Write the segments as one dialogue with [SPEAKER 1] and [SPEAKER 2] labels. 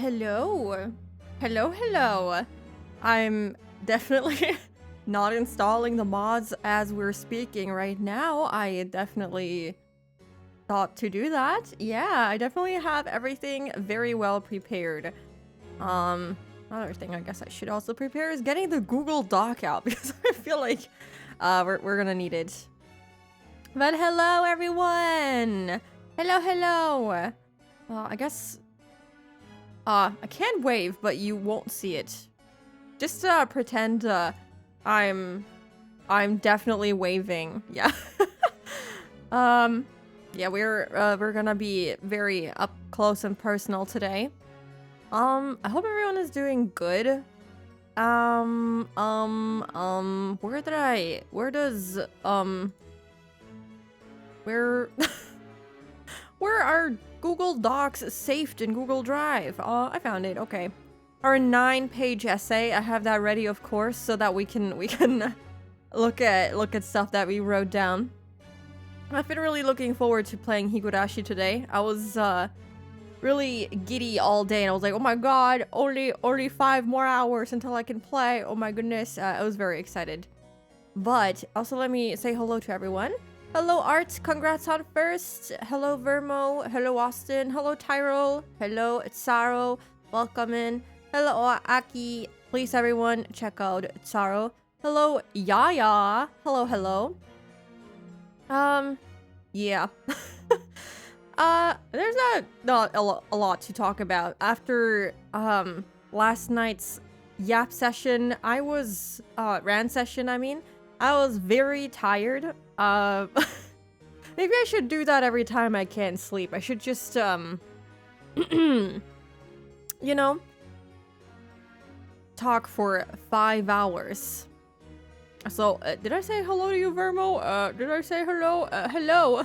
[SPEAKER 1] Hello. Hello. I'm definitely not installing the mods as we're speaking right now. I definitely thought to do that. Yeah, I definitely have everything very well prepared. Another thing I guess I should also prepare is getting the Google Doc out because I feel like we're gonna need it. But hello everyone! Hello! Well, I guess I can wave, but you won't see it. Just pretend I'm definitely waving. Yeah. Yeah, we're gonna be very up close and personal today. I hope everyone is doing good. Where where are Google Docs saved in Google Drive? I found it. Okay. Our 9-page essay. I have that ready, of course, so that we can look at stuff that we wrote down. I've been really looking forward to playing Higurashi today. I was really giddy all day, and I was like, oh my god, only 5 more hours until I can play. Oh my goodness. I was very excited. But also let me say hello to everyone. Hello Art, congrats on first. Hello Vermo, hello Austin, hello Tyrol, hello Tsaro, welcome in. Hello Aki, please everyone check out Tsaro. Hello Yaya, hello. Yeah. There's not a lot to talk about. After last night's yap session, rant session, I mean. I was very tired. Maybe I should do that every time I can't sleep. I should just, you know, talk for 5 hours. So, did I say hello to you, Vermo? Did I say hello? Hello.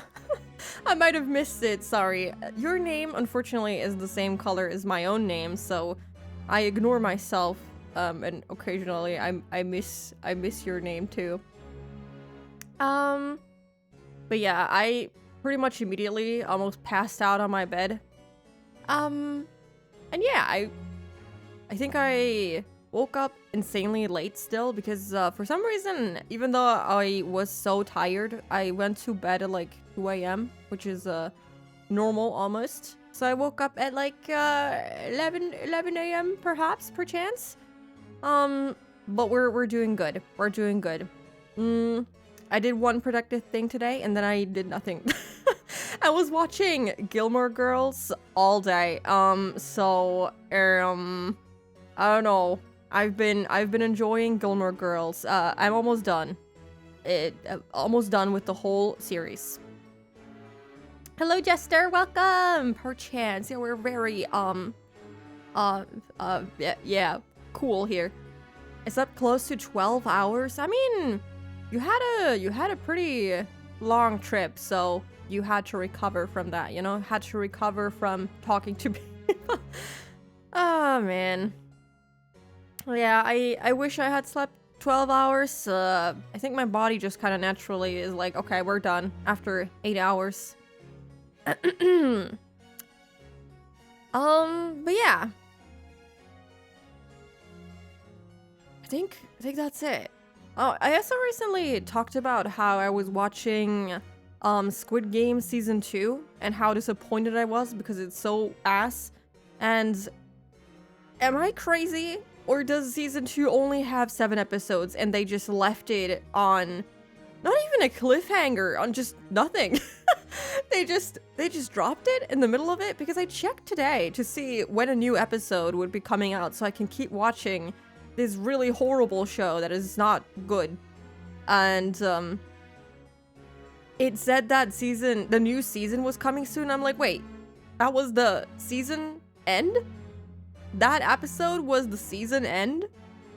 [SPEAKER 1] I might have missed it, sorry. Your name, unfortunately, is the same color as my own name, so I ignore myself. And occasionally I miss your name too. But yeah, I pretty much immediately almost passed out on my bed. And yeah, I think I woke up insanely late still because for some reason, even though I was so tired, I went to bed at like 2 a.m., which is normal almost. So I woke up at like 11 a.m. perchance. But we're doing good. We're doing good. I did one productive thing today, and then I did nothing. I was watching Gilmore Girls all day. So I don't know. I've been enjoying Gilmore Girls. I'm almost done. Almost done with the whole series. Hello, Jester. Welcome. Perchance. Yeah, we're very yeah. Cool here. It's up close to 12 hours. I mean, you had a pretty long trip, so you had to recover from that, you know? Had to recover from talking to people. Oh, man. Yeah, I wish I had slept 12 hours. I think my body just kind of naturally is like, okay, we're done after 8 hours. But yeah. I think that's it. Oh, I also recently talked about how I was watching Squid Game season 2 and how disappointed I was because it's so ass. And am I crazy? Or does season 2 only have 7 episodes and they just left it on not even a cliffhanger, on just nothing? They just dropped it in the middle of it because I checked today to see when a new episode would be coming out so I can keep watching this really horrible show that is not good. And it said that the new season was coming soon. I'm like, wait, that was the season end? That episode was the season end?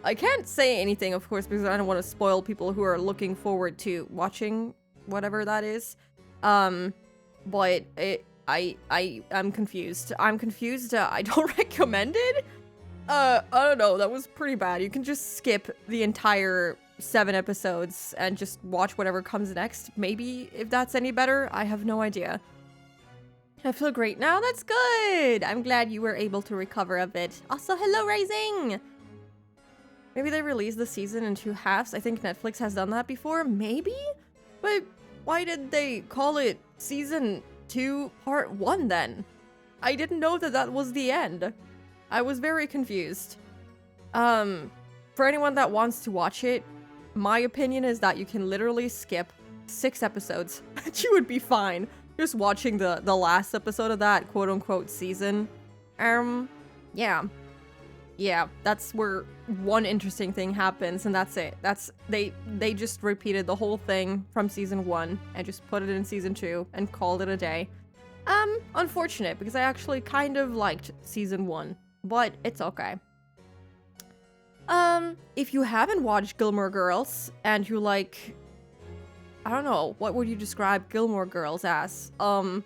[SPEAKER 1] I can't say anything, of course, because I don't want to spoil people who are looking forward to watching whatever that is. But I'm confused. I'm confused. I don't recommend it. I don't know, that was pretty bad. You can just skip the entire 7 episodes and just watch whatever comes next. Maybe, if that's any better, I have no idea. I feel great now. That's good. I'm glad you were able to recover a bit. Also, hello, Rising. Maybe they released the season in 2 halves. I think Netflix has done that before. Maybe? But why did they call it season 2 part 1 then? I didn't know that that was the end. I was very confused. For anyone that wants to watch it, my opinion is that you can literally skip 6 episodes. You would be fine just watching the last episode of that quote-unquote season. Yeah. Yeah, that's where one interesting thing happens, and that's it. They just repeated the whole thing from season 1 and just put it in season 2 and called it a day. Unfortunate, because I actually kind of liked season 1, but it's okay. If you haven't watched Gilmore Girls and you like, I don't know, what would you describe Gilmore Girls as? A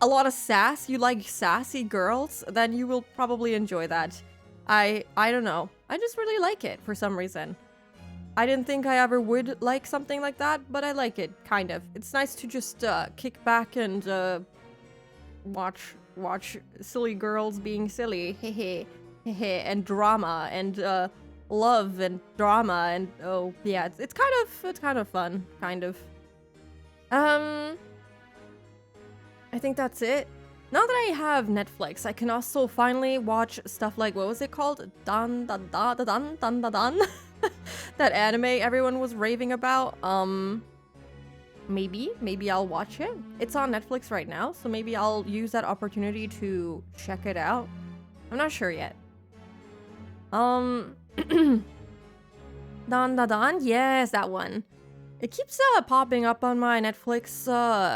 [SPEAKER 1] lot of sass, you like sassy girls, then you will probably enjoy that. I don't know. I just really like it for some reason. I didn't think I ever would like something like that, but I like it, kind of. It's nice to just kick back and watch silly girls being silly, hehe, hehe, and drama and love and drama and oh yeah, it's kind of fun, kind of. I think that's it. Now that I have Netflix, I can also finally watch stuff like, what was it called? Dan da da da dan dan da dan. That anime everyone was raving about. Maybe I'll watch it. It's on Netflix right now, so maybe I'll use that opportunity to check it out. I'm not sure yet. Dan da dan, yes, that one. It keeps popping up on my Netflix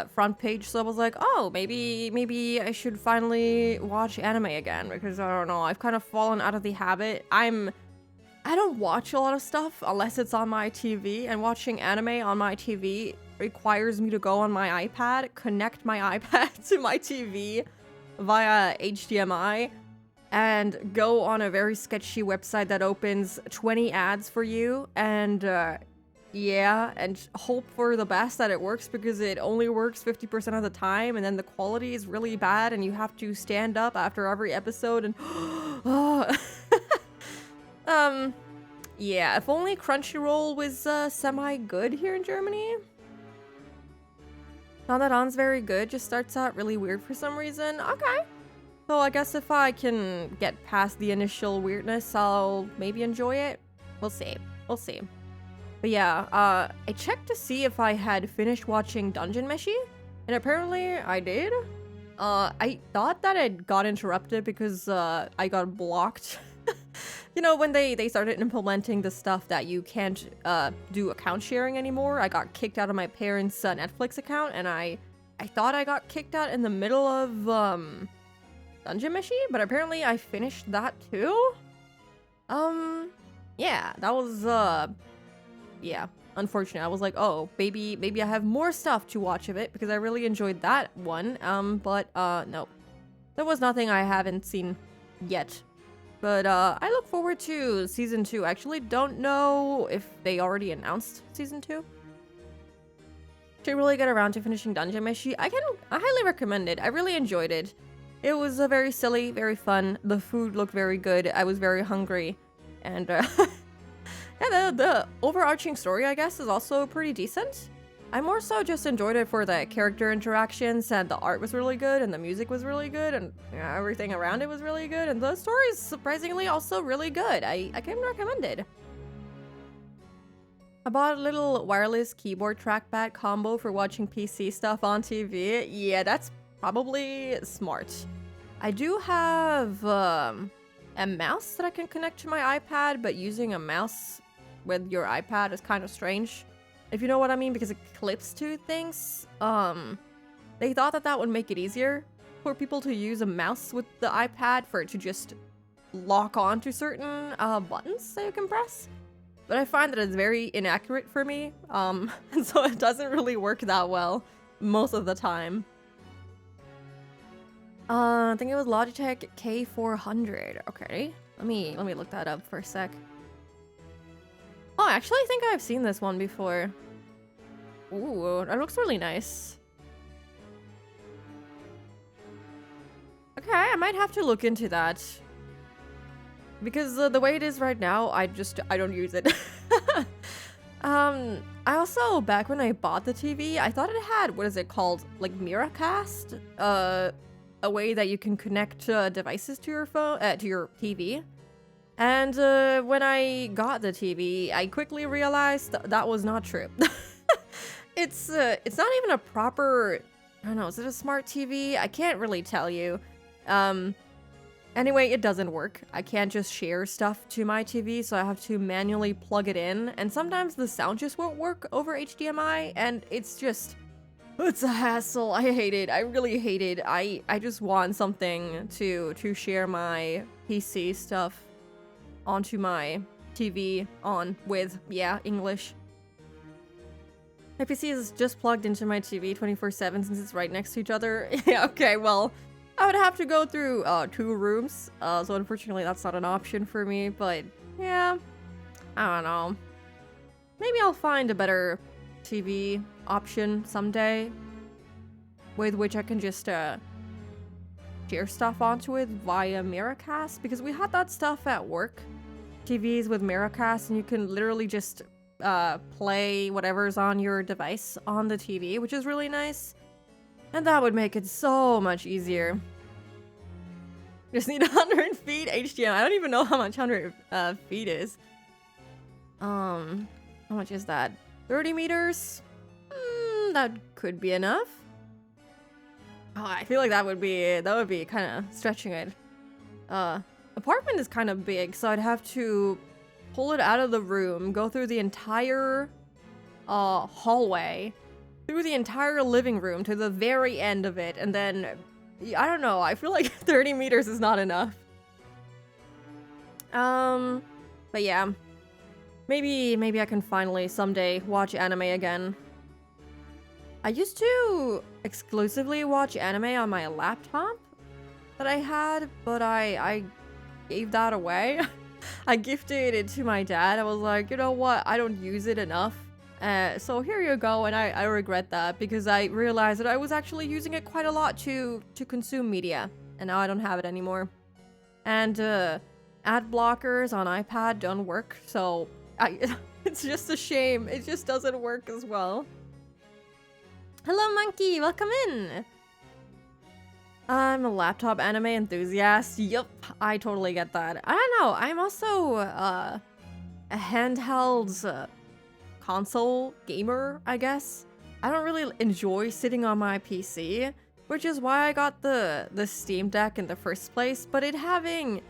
[SPEAKER 1] front page, so I was like, oh, maybe I should finally watch anime again, because I don't know, I've kind of fallen out of the habit. I don't watch a lot of stuff unless it's on my TV, and watching anime on my TV requires me to go on my iPad, connect my iPad to my TV via HDMI, and go on a very sketchy website that opens 20 ads for you, and yeah, and hope for the best that it works, because it only works 50% of the time, and then the quality is really bad, and you have to stand up after every episode, and yeah, if only Crunchyroll was semi-good here in Germany. Now that On's very good, just starts out really weird for some reason. Okay. So I guess if I can get past the initial weirdness, I'll maybe enjoy it. We'll see. We'll see. But yeah, I checked to see if I had finished watching Dungeon Meshi, and apparently I did. I thought that it got interrupted because I got blocked. You know, when they started implementing the stuff that you can't do account sharing anymore, I got kicked out of my parents' Netflix account, and I thought I got kicked out in the middle of Dungeon Meshi, but apparently I finished that too. Yeah, that was yeah, unfortunate. I was like, oh, maybe I have more stuff to watch of it, because I really enjoyed that one. But no, there was nothing I haven't seen yet. But I look forward to season 2. I actually don't know if they already announced season 2. Should really get around to finishing Dungeon Meshi. I highly recommend it. I really enjoyed it. It was very silly, very fun. The food looked very good. I was very hungry, and yeah, the overarching story, I guess, is also pretty decent. I more so just enjoyed it for the character interactions, and the art was really good, and the music was really good, and everything around it was really good, and the story is surprisingly also really good. I can recommend it. I bought a little wireless keyboard trackpad combo for watching PC stuff on TV. Yeah, that's probably smart. I do have a mouse that I can connect to my iPad, but using a mouse with your iPad is kind of strange, if you know what I mean, because it clips to things. They thought that would make it easier for people to use a mouse with the iPad, for it to just lock on to certain buttons that you can press. But I find that it's very inaccurate for me, and so it doesn't really work that well most of the time. I think it was Logitech K400. Okay, let me look that up for a sec. Oh, actually, I think I've seen this one before. Ooh, that looks really nice. might have to look into that. Because the way it is right now, I don't use it. I also, back when I bought the TV, I thought it had, what is it called? Like Meakashi? A way that you can connect devices to your phone, to your TV. And when I got the TV, I quickly realized that was not true. It's not even a proper, I don't know, is it a smart TV? I can't really tell you. Anyway, it doesn't work. I can't just share stuff to my TV, so I have to manually plug it in. And sometimes the sound just won't work over HDMI, and it's a hassle. I hate it. I really hate it. I just want something to share my PC stuff onto my TV on with, yeah, English. My PC is just plugged into my TV 24/7 since it's right next to each other. Yeah, okay, well, I would have to go through 2 rooms, so unfortunately that's not an option for me, but yeah, I don't know. Maybe I'll find a better TV option someday with which I can just share stuff onto it via Meakashi, because we had that stuff at work. TVs with Meakashi, and you can literally just play whatever's on your device on the TV, which is really nice. And that would make it so much easier. Just need 100 feet HDMI. I don't even know how much 100 feet is. How much is that? 30 meters? That could be enough. Oh, I feel like that would be kind of stretching it. Apartment is kind of big, so I'd have to pull it out of the room, go through the entire hallway, through the entire living room to the very end of it, and then I don't know, I feel like 30 meters is not enough. But yeah, maybe I can finally someday watch anime again. I used to exclusively watch anime on my laptop that I had, but I gave that away. I gifted it to my dad. I was like, you know what? I don't use it enough. So here you go, and I regret that because I realized that I was actually using it quite a lot to consume media, and now I don't have it anymore. And ad blockers on iPad don't work, so it's just a shame. It just doesn't work as well. Hello, Monkey. Welcome in. I'm a laptop anime enthusiast. Yup, I totally get that. I don't know. I'm also a handheld console gamer, I guess. I don't really enjoy sitting on my PC, which is why I got the Steam Deck in the first place. But it having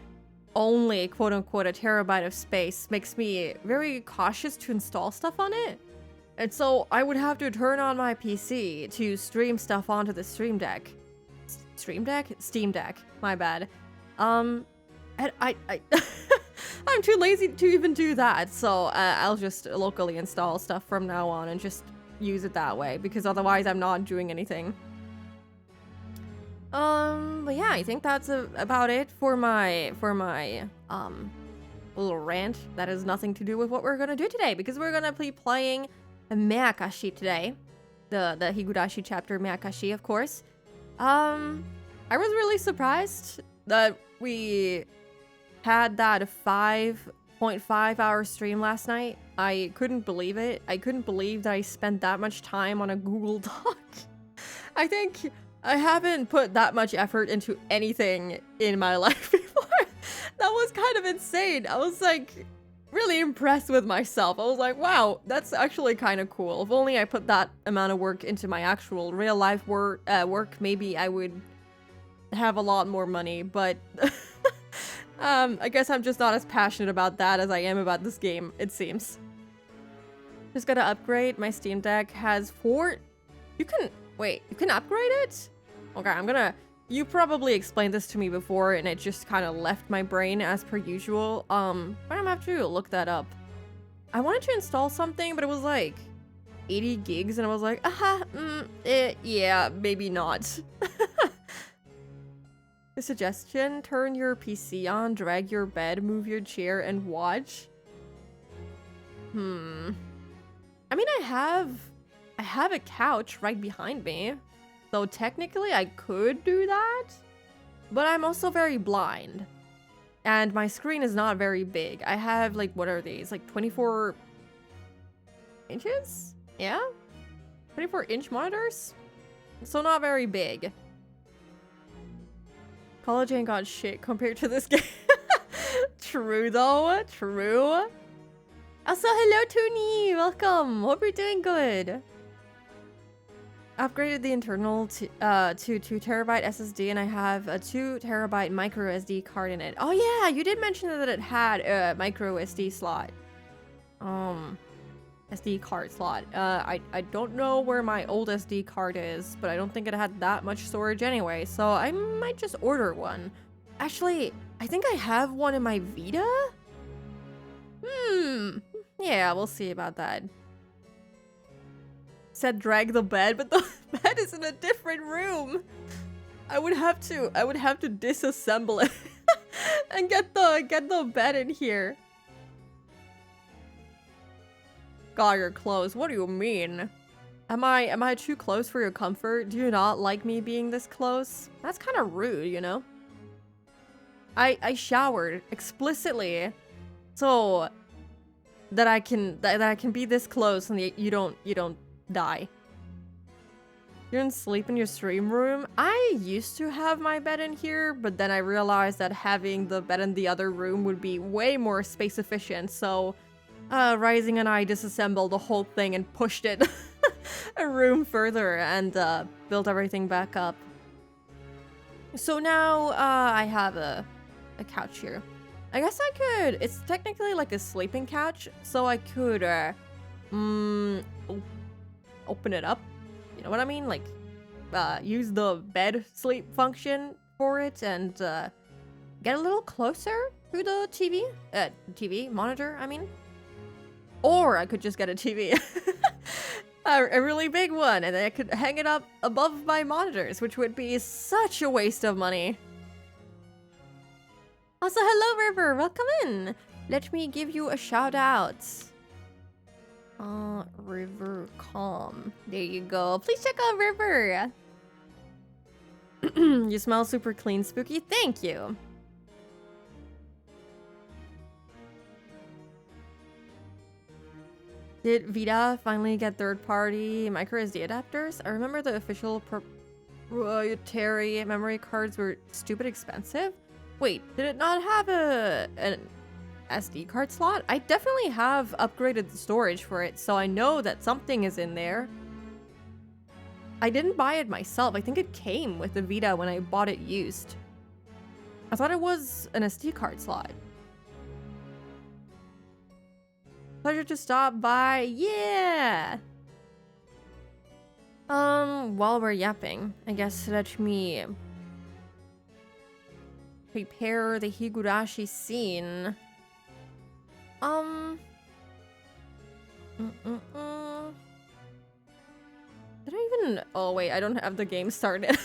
[SPEAKER 1] only quote-unquote a terabyte of space makes me very cautious to install stuff on it. And so I would have to turn on my PC to stream stuff onto the Steam Deck. Steam Deck, my bad. And I'm too lazy to even do that, so I'll just locally install stuff from now on and just use it that way, because otherwise I'm not doing anything. But yeah, I think that's about it for my little rant. That has nothing to do with what we're gonna do today, because we're gonna be playing Meakashi today. The Higurashi chapter Meakashi, of course. I was really surprised that we had that 5.5 hour stream last night. I couldn't believe it. I couldn't believe that I spent that much time on a Google Doc. I think I haven't put that much effort into anything in my life before. That was kind of insane. I was like really impressed with myself. I was like, wow, that's actually kind of cool. If only I put that amount of work into my actual real life work, maybe I would have a lot more money, but I guess I'm just not as passionate about that as I am about this game, it seems. Just gotta upgrade. My Steam Deck has 4... You can upgrade it? Okay, you probably explained this to me before and it just kind of left my brain as per usual. But I'm gonna have to look that up. I wanted to install something, but it was like 80 gigs and I was like, yeah, maybe not. A suggestion, turn your PC on, drag your bed, move your chair, and watch. I mean, I have a couch right behind me, so technically I could do that. But I'm also very blind. And my screen is not very big. I have, like, what are these? Like 24 inches? Yeah? 24-inch monitors? So not very big. College ain't got shit compared to this game. True though, true. Also, hello Tony, welcome. Hope you're doing good. Upgraded the internal to 2TB SSD, and I have a 2TB micro SD card in it. Oh yeah, you did mention that it had a micro SD slot. SD card slot. I don't know where my old SD card is, but I don't think it had that much storage anyway, so I might just order one. Actually, I think I have one in my Vita? Yeah, we'll see about that. Said drag the bed, but the bed is in a different room. I would have to disassemble it and get the bed in here. God, you're close. What do you mean? Am I too close for your comfort? Do you not like me being this close? That's kind of rude, you know? I showered explicitly so that I can be this close and you don't die. You didn't sleep in your stream room? I used to have my bed in here, but then I realized that having the bed in the other room would be way more space efficient, so Rising and I disassembled the whole thing and pushed it a room further and built everything back up. So now I have a couch here. I guess I could, it's technically like a sleeping couch, so I could open it up. You know what I mean? Like use the bed sleep function for it and get a little closer to the TV monitor, I mean. Or I could just get a TV. A really big one, and then I could hang it up above my monitors, which would be such a waste of money. Also, hello River, welcome in. Let me give you a shout out. River Calm. There you go. Please check out River. You smell super clean, Spooky. Thank you. Did Vita finally get third-party microSD adapters? I remember the official proprietary memory cards were stupid expensive. Wait, did it not have an SD card slot? I definitely have upgraded the storage for it, so I know that something is in there. I didn't buy it myself. I think it came with the Vita when I bought it used. I thought it was an SD card slot. Pleasure to stop by. Yeah! While we're yapping, I guess let me prepare the Higurashi scene. Did I even... Oh, wait, I don't have the game started.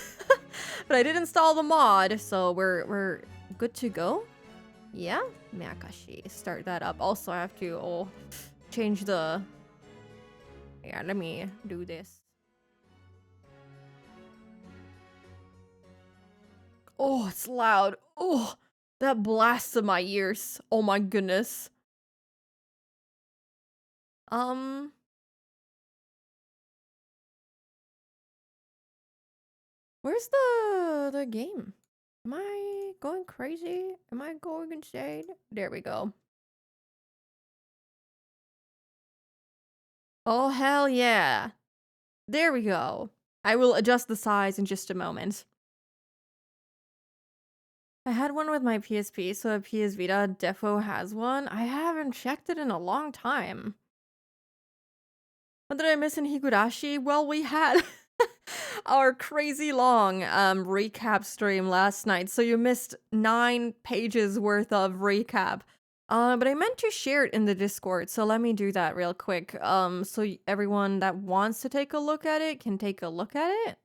[SPEAKER 1] But I did install the mod, so we're good to go. Yeah, Meakashi. Start that up. Also, I have to change the... Yeah, let me do this. Oh, it's loud. Oh, that blasts in my ears. Oh my goodness. Where's the game? Am I going crazy? Am I going insane? There we go. Oh, hell yeah. There we go. I will adjust the size in just a moment. I had one with my PSP, so a PS Vita defo has one. I haven't checked it in a long time. What did I miss in Higurashi? Well, we had our crazy long recap stream last night, so you missed 9 pages worth of recap. But I meant to share it in the Discord, so let me do that real quick. So everyone that wants to take a look at it can take a look at it.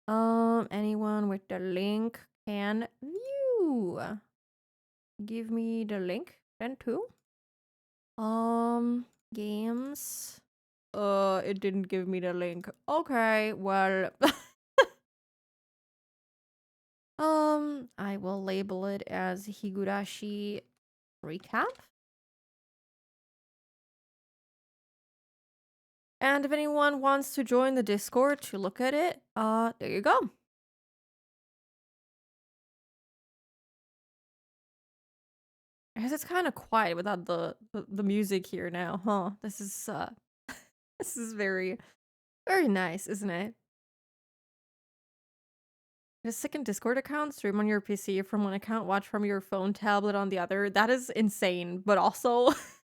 [SPEAKER 1] Anyone with the link can view. Give me the link then too. Games. It didn't give me the link. Okay, well. I will label it as Higurashi recap. And if anyone wants to join the Discord to look at it, there you go. I guess it's kind of quiet without the music here now, huh? This is this is very very nice, isn't it? A second Discord account, stream on your PC from one account, watch from your phone, tablet on the other. That is insane, but also,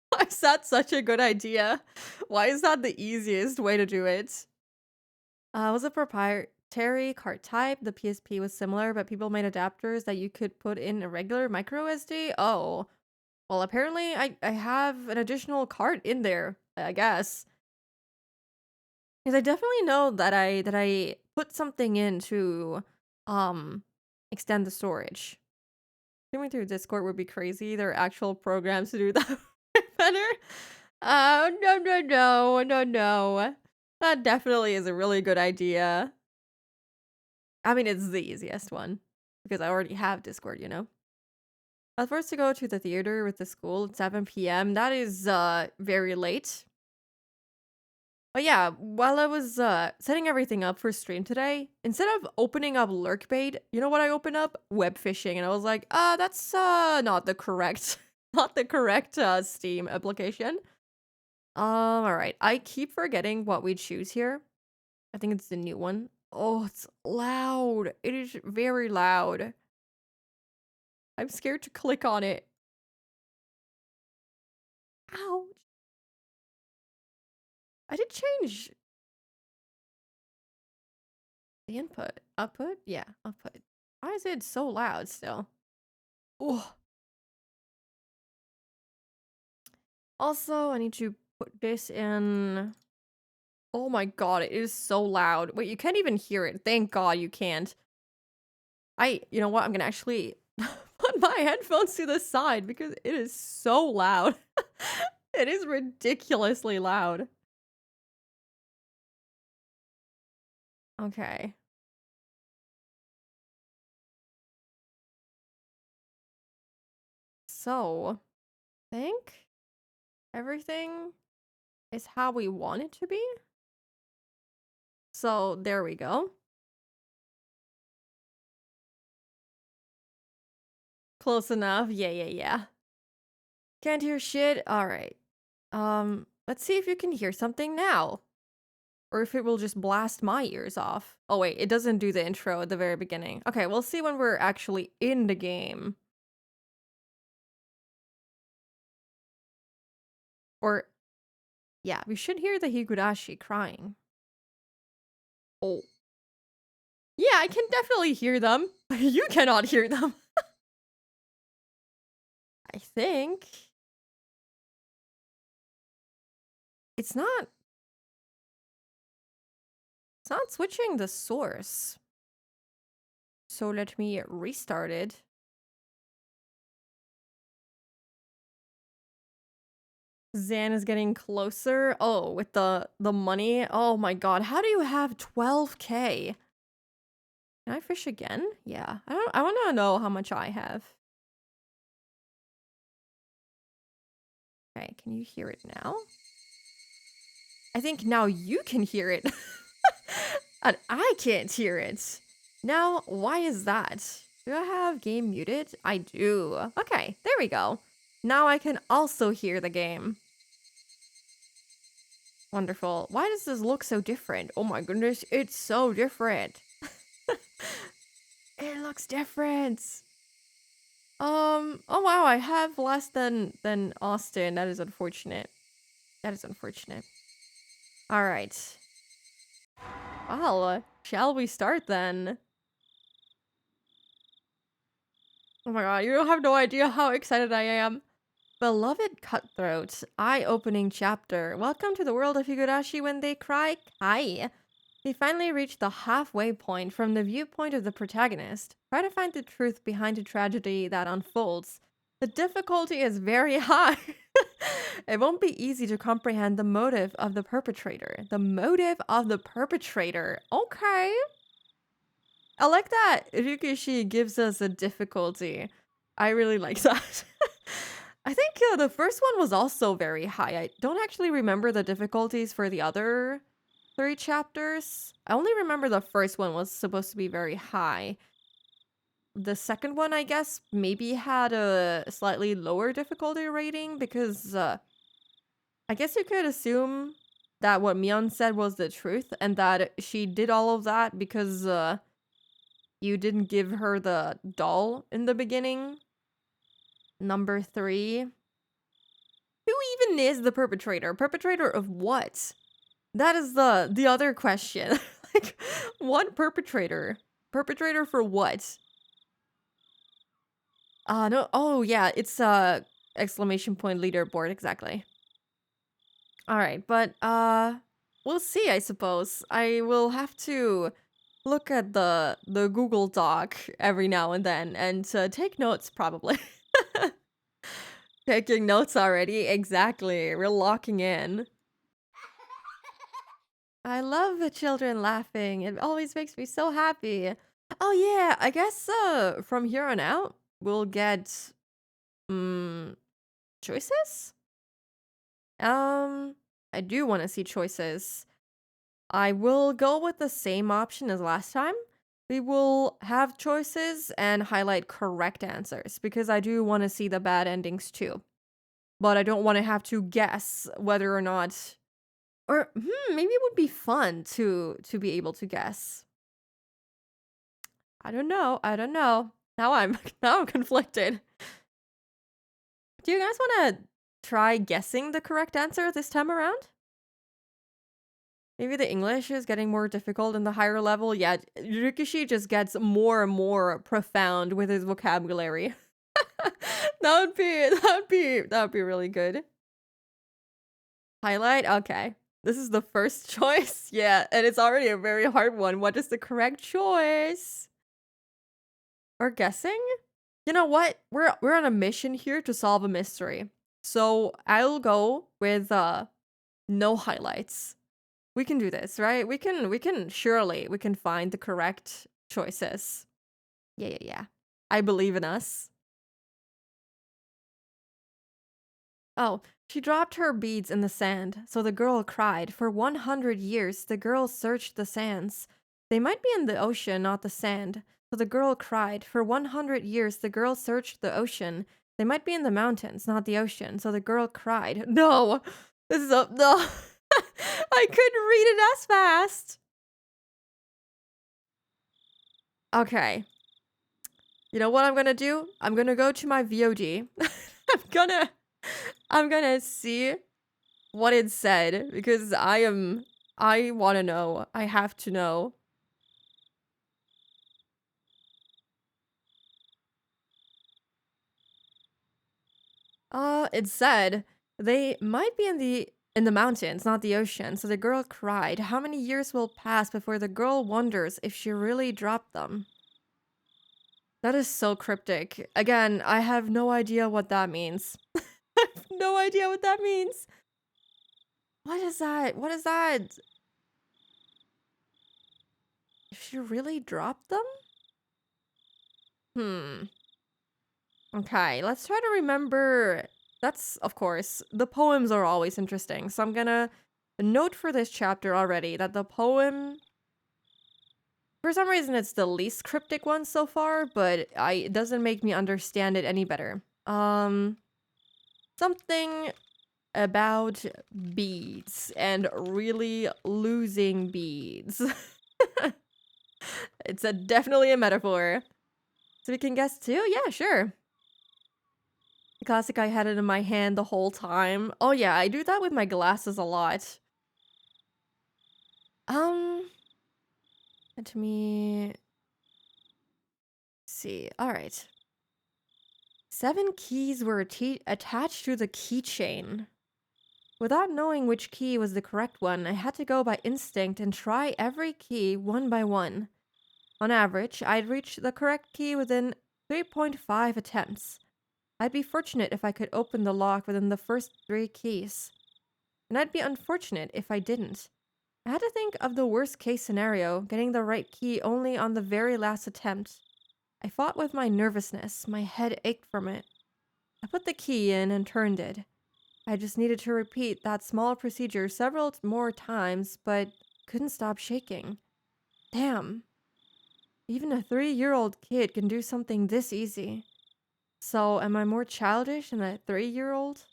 [SPEAKER 1] why is that such a good idea? Why is that the easiest way to do it? Was a proprietary card type. The PSP was similar, but people made adapters that you could put in a regular micro SD. Oh, well, apparently I have an additional card in there, I guess. Because I definitely know that I put something in to extend the storage. Streaming through Discord would be crazy. There are actual programs to do that better. Oh, no, no, no, no, no. That definitely is a really good idea. I mean, it's the easiest one because I already have Discord, you know? I was forced to go to the theater with the school at 7 p.m. That is very late. But yeah, while I was setting everything up for stream today, instead of opening up lurkbait, you know what I opened up? Web fishing, and I was like, that's not the correct, not the correct Steam application. All right, I keep forgetting what we choose here. I think it's the new one. Oh, it's loud. It is very loud. I'm scared to click on it. Ouch. I did change the input. Output? Yeah, output. Why is it so loud still? Oh. Also, I need to put this in. Oh my god, it is so loud. Wait, you can't even hear it. Thank god you can't. You know what? I'm gonna actually put my headphones to the side because it is so loud. It is ridiculously loud. Okay. So, I think everything is how we want it to be. So, there we go. Close enough. Yeah, yeah, yeah. Can't hear shit. All right. Let's see if you can hear something now. Or if it will just blast my ears off. Oh wait, it doesn't do the intro at the very beginning. Okay, we'll see when we're actually in the game. Or, yeah, we should hear the Higurashi crying. Oh. Yeah, I can definitely hear them. You cannot hear them. I think. It's not switching the source. So let me restart it. Zan is getting closer. Oh, with the money. Oh my god. How do you have 12k? Can I fish again? Yeah. I want to know how much I have. Okay, can you hear it now? I think now you can hear it. And I can't hear it. Now, why is that? Do I have game muted? I do. Okay, there we go. Now I can also hear the game. Wonderful. Why does this look so different? Oh my goodness, it's so different. It looks different. Oh wow, I have less than Austin. That is unfortunate. That is unfortunate. All right. Well, shall we start then? Oh my god, you have no idea how excited I am. Beloved Cutthroat, eye-opening chapter. Welcome to the world of Higurashi when they cry Kai. We finally reached the halfway point from the viewpoint of the protagonist. Try to find the truth behind the tragedy that unfolds. The difficulty is very high. It won't be easy to comprehend the motive of the perpetrator. The motive of the perpetrator. Okay. I like that Ryukishi gives us a difficulty. I really like that. I think the first one was also very high. I don't actually remember the difficulties for the other 3 chapters. I only remember the first one was supposed to be very high. The second one, I guess, maybe had a slightly lower difficulty rating because I guess you could assume that what Mion said was the truth and that she did all of that because you didn't give her the doll in the beginning. Number 3. Who even is the perpetrator? Perpetrator of what? That is the other question. Like, what perpetrator? Perpetrator for what? No. Oh, yeah, it's exclamation point leaderboard, exactly. All right, but we'll see, I suppose. I will have to look at the Google Doc every now and then and take notes probably. Taking notes already, exactly. We're locking in. I love the children laughing. It always makes me so happy. Oh yeah, I guess from here on out we'll get choices? I do want to see choices. I will go with the same option as last time. We will have choices and highlight correct answers because I do want to see the bad endings too. But I don't want to have to guess whether or not, or maybe it would be fun to be able to guess. I don't know. I don't know. Now I'm conflicted. Do you guys want to try guessing the correct answer this time around? Maybe the English is getting more difficult in the higher level. Yeah, Rikishi just gets more and more profound with his vocabulary. That would be really good. Highlight? Okay. This is the first choice. Yeah, and it's already a very hard one. What is the correct choice? Or guessing? You know what? We're on a mission here to solve a mystery. So I'll go with no highlights. We can do this, right? We can surely we can find the correct choices. Yeah. I believe in us. Oh, she dropped her beads in the sand, so the girl cried. For 100 years, the girl searched the sands. They might be in the ocean, not the sand. So the girl cried. For 100 years, the girl searched the ocean. They might be in the mountains, not the ocean. So the girl cried. No! This is a... No! I couldn't read it as fast! Okay. You know what I'm gonna do? I'm gonna go to my VOD. I'm gonna see what it said because I want to know. I have to know. It said they might be in the mountains, not the ocean. So the girl cried. How many years will pass before the girl wonders if she really dropped them? That is so cryptic. Again, I have no idea what that means. I have no idea what that means. What is that? What is that? If she really dropped them? Okay, let's try to remember. That's, of course, the poems are always interesting. So I'm gonna note for this chapter already that the poem, for some reason, it's the least cryptic one so far, but it doesn't make me understand it any better. Something about beads and really losing beads. It's definitely a metaphor. So we can guess too? Yeah, sure. The classic I had it in my hand the whole time. Oh yeah, I do that with my glasses a lot. Let me see. All right. 7 keys were attached to the keychain. Without knowing which key was the correct one, I had to go by instinct and try every key one by one. On average, I'd reach the correct key within 3.5 attempts. I'd be fortunate if I could open the lock within the first 3 keys. And I'd be unfortunate if I didn't. I had to think of the worst case scenario, getting the right key only on the very last attempt. I fought with my nervousness, my head ached from it. I put the key in and turned it. I just needed to repeat that small procedure several more times, but couldn't stop shaking. Damn, even a 3-year-old kid can do something this easy. So, am I more childish than a 3-year-old?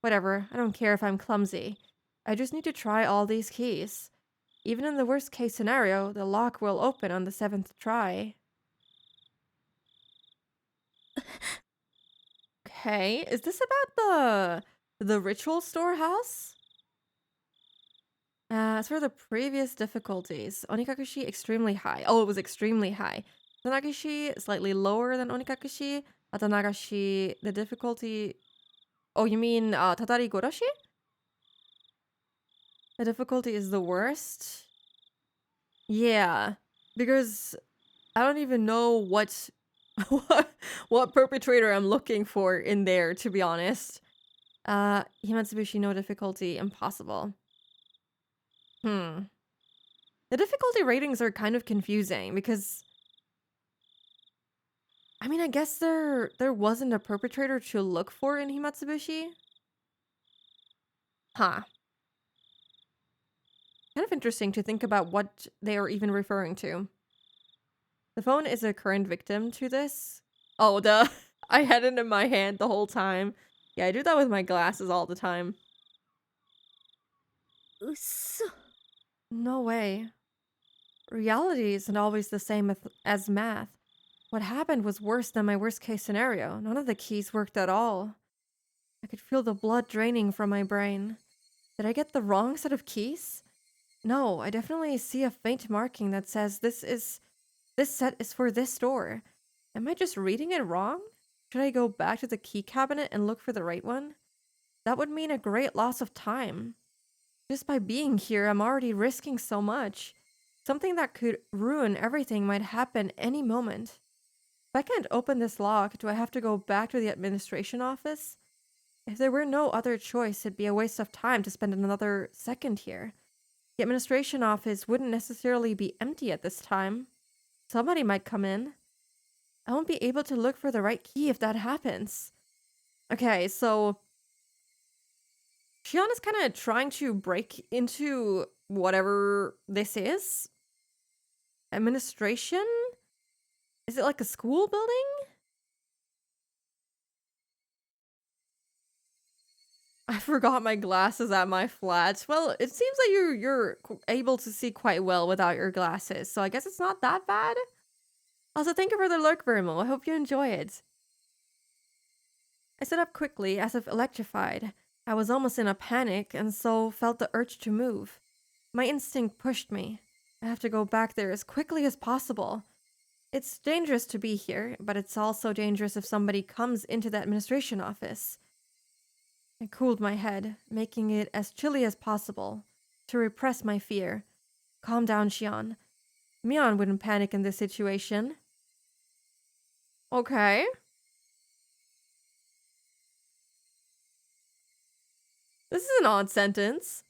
[SPEAKER 1] Whatever, I don't care if I'm clumsy. I just need to try all these keys. Even in the worst case scenario, the lock will open on the 7th try. Okay, is this about the ritual storehouse? As for the previous difficulties, Onikakushi extremely high. Oh, it was extremely high. Tanagashi slightly lower than Onikakushi. Atanagashi, the difficulty. Oh, you mean Tadari Goroshi? The difficulty is the worst. Yeah, because I don't even know what perpetrator I'm looking for in there, to be honest. Himatsubushi no difficulty impossible. The difficulty ratings are kind of confusing because I mean, I guess there wasn't a perpetrator to look for in Himatsubushi. Huh. Kind of interesting to think about what they are even referring to. The phone is a current victim to this. Oh, duh. I had it in my hand the whole time. Yeah, I do that with my glasses all the time. No way. Reality isn't always the same as math. What happened was worse than my worst case scenario. None of the keys worked at all. I could feel the blood draining from my brain. Did I get the wrong set of keys? No, I definitely see a faint marking that says this set is for this door. Am I just reading it wrong? Should I go back to the key cabinet and look for the right one? That would mean a great loss of time. Just by being here, I'm already risking so much. Something that could ruin everything might happen any moment. If I can't open this lock, do I have to go back to the administration office? If there were no other choice, it'd be a waste of time to spend another second here. The administration office wouldn't necessarily be empty at this time. Somebody might come in. I won't be able to look for the right key if that happens. Okay, so Shion is kind of trying to break into whatever this is. Administration? Is it like a school building? I forgot my glasses at my flat. Well, it seems that you're able to see quite well without your glasses, so I guess it's not that bad. Also, thank you for the lurk, Vermo. I hope you enjoy it. I stood up quickly, as if electrified. I was almost in a panic, and so felt the urge to move. My instinct pushed me. I have to go back there as quickly as possible. It's dangerous to be here, but it's also dangerous if somebody comes into the administration office. I cooled my head, making it as chilly as possible, to repress my fear. Calm down, Shion. Mion wouldn't panic in this situation. Okay. This is an odd sentence.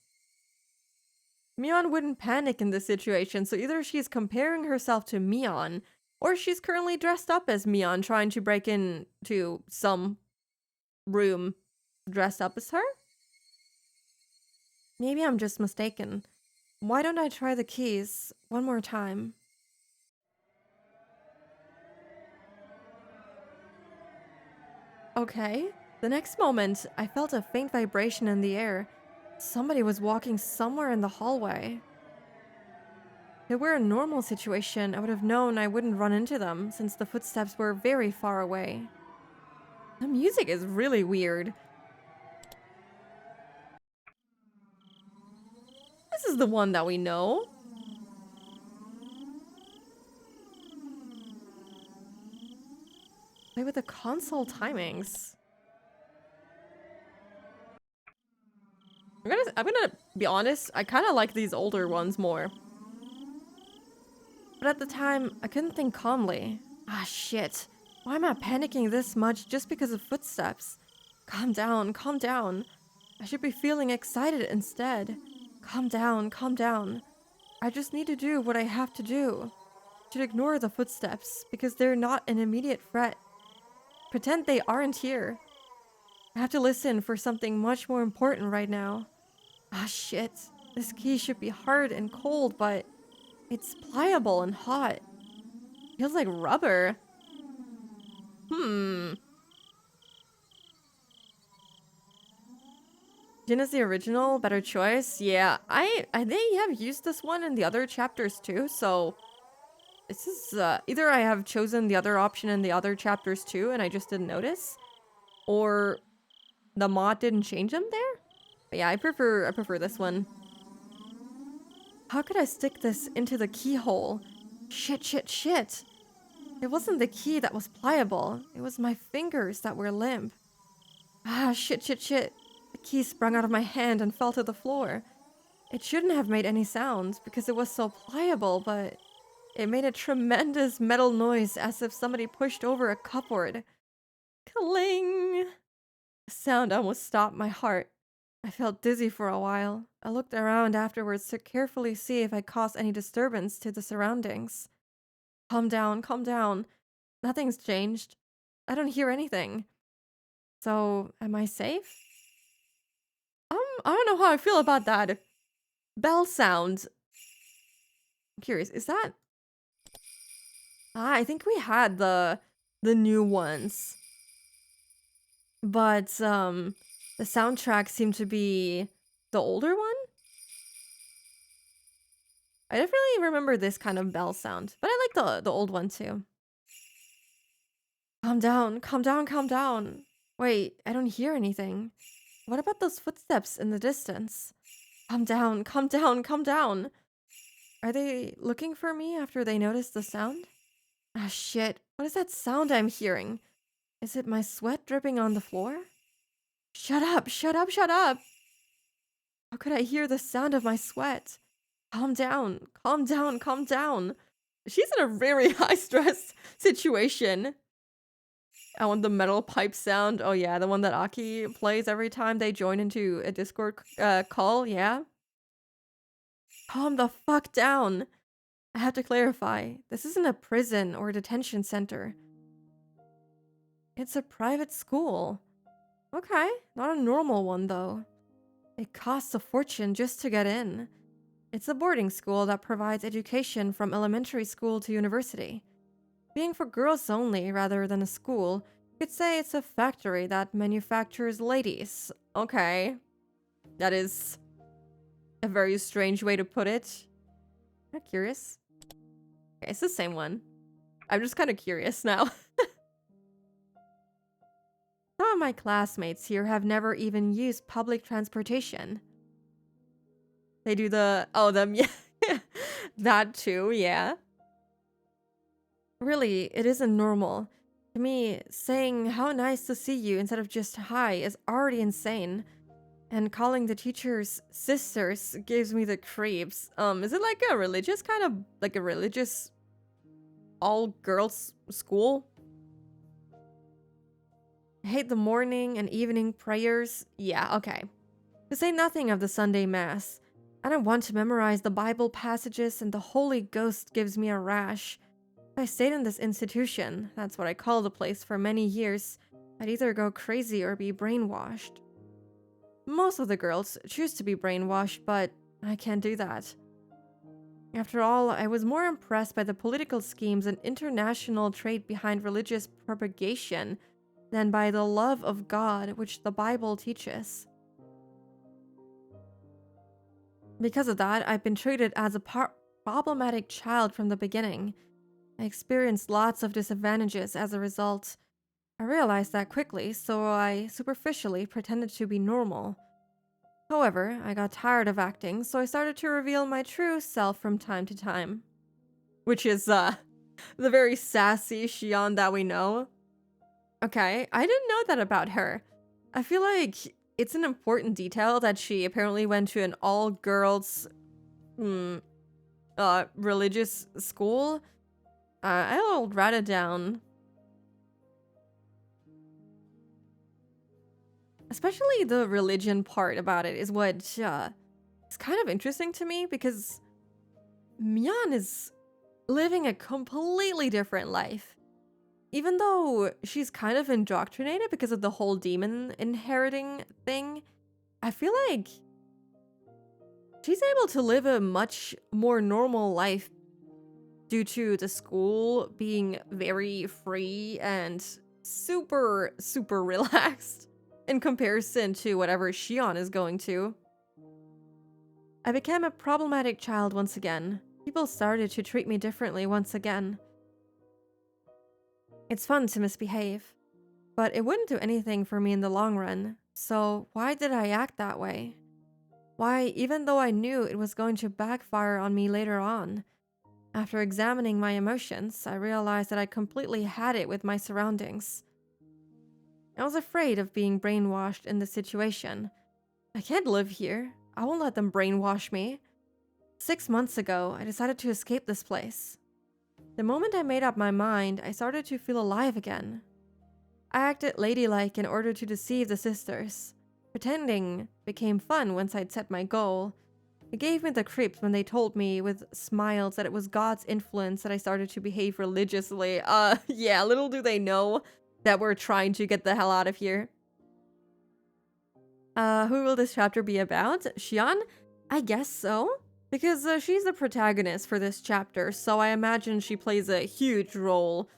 [SPEAKER 1] Mion wouldn't panic in this situation, so either she's comparing herself to Mion, or she's currently dressed up as Mion, trying to break into some room dressed up as her? Maybe I'm just mistaken. Why don't I try the keys one more time? Okay. The next moment, I felt a faint vibration in the air. Somebody was walking somewhere in the hallway. If it were a normal situation, I would have known I wouldn't run into them, since the footsteps were very far away. The music is really weird. This is the one that we know. Play with the console timings. I'm gonna be honest, I kind of like these older ones more. But at the time, I couldn't think calmly. Ah, shit. Why am I panicking this much just because of footsteps? Calm down, calm down. I should be feeling excited instead. Calm down, calm down. I just need to do what I have to do. Should ignore the footsteps because they're not an immediate threat. Pretend they aren't here. I have to listen for something much more important right now. Ah, shit. This key should be hard and cold, but it's pliable and hot. Feels like rubber. Jin is the original, better choice. Yeah, I they have used this one in the other chapters too, so this is either I have chosen the other option in the other chapters too and I just didn't notice, or the mod didn't change them there. But yeah, I prefer this one. How could I stick this into the keyhole? Shit, shit, shit. It wasn't the key that was pliable. It was my fingers that were limp. Ah, shit, shit, shit. The key sprung out of my hand and fell to the floor. It shouldn't have made any sound because it was so pliable, but it made a tremendous metal noise as if somebody pushed over a cupboard. Cling! The sound almost stopped my heart. I felt dizzy for a while. I looked around afterwards to carefully see if I caused any disturbance to the surroundings. Calm down, calm down. Nothing's changed. I don't hear anything. So, am I safe? I don't know how I feel about that. Bell sound. I'm curious, is that... I think we had the new ones. But, the soundtrack seemed to be the older one? I definitely remember this kind of bell sound, but I like the old one too. Calm down, calm down, calm down. Wait, I don't hear anything. What about those footsteps in the distance? Calm down, calm down, calm down. Are they looking for me after they notice the sound? Ah, shit. What is that sound I'm hearing? Is it my sweat dripping on the floor? Shut up, shut up, shut up! How could I hear the sound of my sweat? Calm down, calm down, calm down. She's in a very high-stress situation. I want the metal pipe sound. Oh yeah, the one that Aki plays every time they join into a Discord call, yeah? Calm the fuck down. I have to clarify. This isn't a prison or a detention center. It's a private school. Okay, not a normal one though. It costs a fortune just to get in. It's a boarding school that provides education from elementary school to university. Being for girls only rather than a school, you could say it's a factory that manufactures ladies. Okay. That is a very strange way to put it. I'm curious. Okay, it's the same one. I'm just kind of curious now. Some of my classmates here have never even used public transportation. They do the... Oh, them, yeah. That too, yeah. Really, it isn't normal. To me, saying how nice to see you instead of just hi is already insane. And calling the teachers sisters gives me the creeps. Is it like a religious kind of... Like a religious... all-girls school? I hate the morning and evening prayers. Yeah, okay. To say nothing of the Sunday Mass. I don't want to memorize the Bible passages and the Holy Ghost gives me a rash. If I stayed in this institution, that's what I call the place, for many years, I'd either go crazy or be brainwashed. Most of the girls choose to be brainwashed, but I can't do that. After all, I was more impressed by the political schemes and international trade behind religious propagation than by the love of God which the Bible teaches. Because of that, I've been treated as a problematic child from the beginning. I experienced lots of disadvantages as a result. I realized that quickly, so I superficially pretended to be normal. However, I got tired of acting, so I started to reveal my true self from time to time. Which is, the very sassy Shion that we know. Okay, I didn't know that about her. I feel like it's an important detail that she apparently went to an all-girls religious school. I'll write it down. Especially the religion part about it is what It's kind of interesting to me because Mian is living a completely different life. Even though she's kind of indoctrinated because of the whole demon inheriting thing, I feel like she's able to live a much more normal life due to the school being very free and super, super relaxed in comparison to whatever Shion is going to. I became a problematic child once again. People started to treat me differently once again. It's fun to misbehave, but it wouldn't do anything for me in the long run, so why did I act that way? Why, even though I knew it was going to backfire on me later on? After examining my emotions, I realized that I completely had it with my surroundings. I was afraid of being brainwashed in this situation. I can't live here. I won't let them brainwash me. 6 months ago, I decided to escape this place. The moment I made up my mind, I started to feel alive again. I acted ladylike in order to deceive the sisters. Pretending became fun once I'd set my goal. It gave me the creeps when they told me with smiles that it was God's influence that I started to behave religiously. Yeah, little do they know that we're trying to get the hell out of here. Who will this chapter be about? Xian? I guess so. Because she's the protagonist for this chapter, so I imagine she plays a huge role,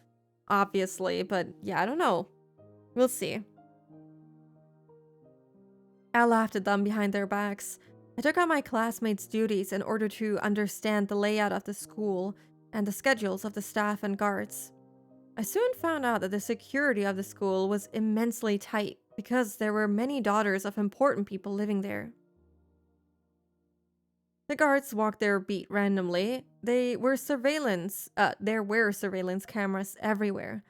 [SPEAKER 1] obviously, but yeah, I don't know. We'll see. I laughed at them behind their backs. I took on my classmates' duties in order to understand the layout of the school and the schedules of the staff and guards. I soon found out that the security of the school was immensely tight because there were many daughters of important people living there. The guards walked their beat randomly. There were surveillance cameras everywhere.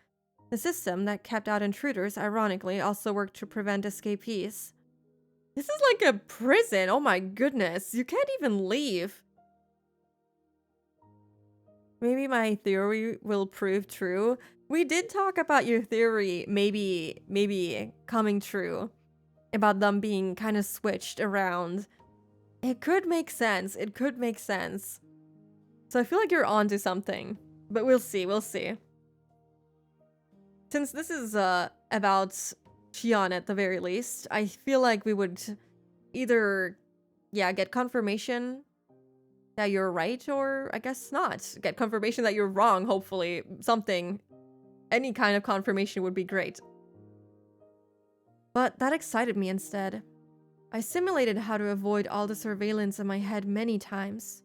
[SPEAKER 1] The system that kept out intruders, ironically, also worked to prevent escapees. This is like a prison, oh my goodness, you can't even leave. Maybe my theory will prove true. We did talk about your theory maybe coming true. About them being kind of switched around. It could make sense. It could make sense. So I feel like you're onto something. But we'll see. We'll see. Since this is about Shion at the very least, I feel like we would either, yeah, get confirmation that you're right, or I guess not. Get confirmation that you're wrong, hopefully. Something. Any kind of confirmation would be great. But that excited me instead. I simulated how to avoid all the surveillance in my head many times.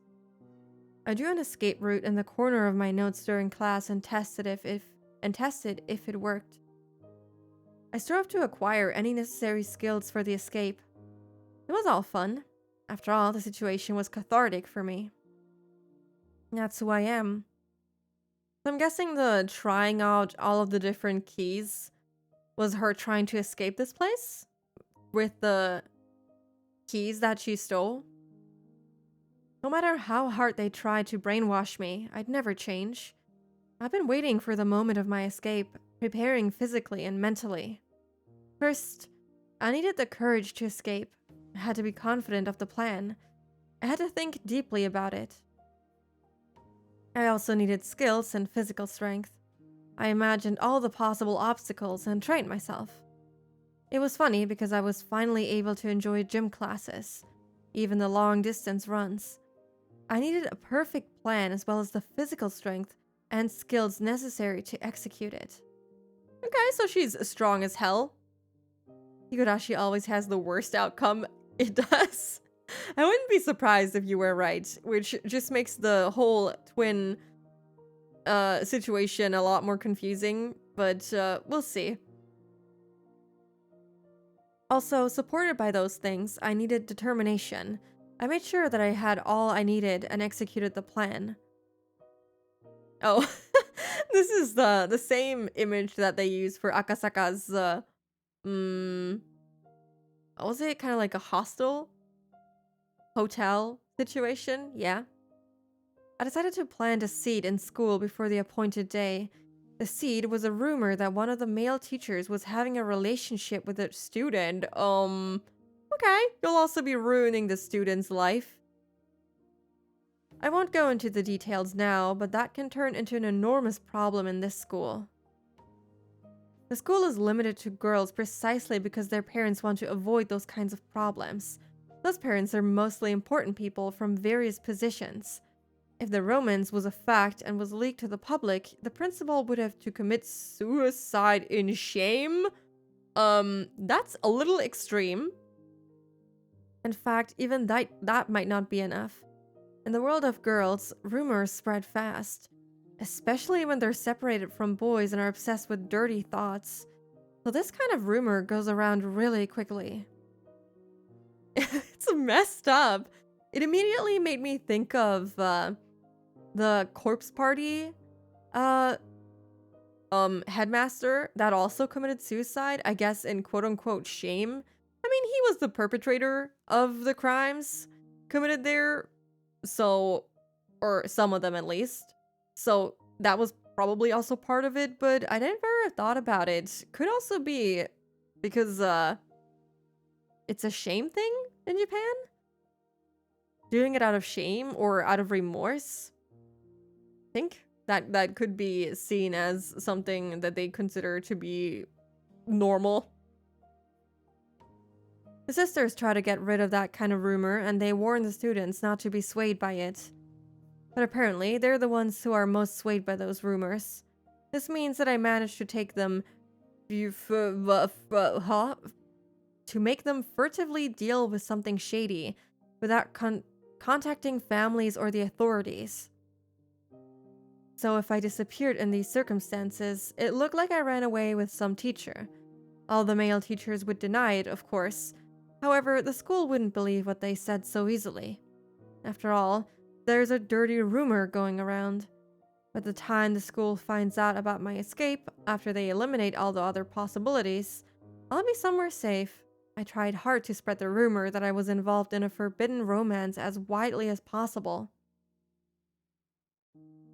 [SPEAKER 1] I drew an escape route in the corner of my notes during class and tested if it worked. I strove to acquire any necessary skills for the escape. It was all fun. After all, the situation was cathartic for me. That's who I am. So I'm guessing the trying out all of the different keys was her trying to escape this place? With the keys that she stole? No matter how hard they tried to brainwash me, I'd never change. I've been waiting for the moment of my escape, preparing physically and mentally. First, I needed the courage to escape. I had to be confident of the plan. I had to think deeply about it. I also needed skills and physical strength. I imagined all the possible obstacles and trained myself. It was funny because I was finally able to enjoy gym classes, even the long-distance runs. I needed a perfect plan as well as the physical strength and skills necessary to execute it. Okay, so she's strong as hell. Higurashi always has the worst outcome. It does. I wouldn't be surprised if you were right, which just makes the whole twin situation a lot more confusing, but we'll see. Also, supported by those things, I needed determination. I made sure that I had all I needed and executed the plan. Oh, this is the same image that they use for Akasaka's, what was it? Kind of like a hostel? Hotel situation? Yeah. I decided to plant a seed in school before the appointed day. The seed was a rumor that one of the male teachers was having a relationship with a student. Okay, you'll also be ruining the student's life. I won't go into the details now, but that can turn into an enormous problem in this school. The school is limited to girls precisely because their parents want to avoid those kinds of problems. Those parents are mostly important people from various positions. If the romance was a fact and was leaked to the public, the principal would have to commit suicide in shame. That's a little extreme. In fact, even that might not be enough. In the world of girls, rumors spread fast, especially when they're separated from boys and are obsessed with dirty thoughts. So this kind of rumor goes around really quickly. It's messed up. It immediately made me think of the corpse party headmaster that also committed suicide, I guess in quote-unquote shame. I mean, he was the perpetrator of the crimes committed there, so, or some of them at least. So that was probably also part of it, but I never thought about it. Could also be because it's a shame thing in Japan? Doing it out of shame or out of remorse? I think that could be seen as something that they consider to be normal. The sisters try to get rid of that kind of rumor, and they warn the students not to be swayed by it. But apparently, they're the ones who are most swayed by those rumors. This means that I managed to take them to make them furtively deal with something shady without contacting families or the authorities. So if I disappeared in these circumstances, it looked like I ran away with some teacher. All the male teachers would deny it, of course. However, the school wouldn't believe what they said so easily. After all, there's a dirty rumor going around. By the time the school finds out about my escape, after they eliminate all the other possibilities, I'll be somewhere safe. I tried hard to spread the rumor that I was involved in a forbidden romance as widely as possible.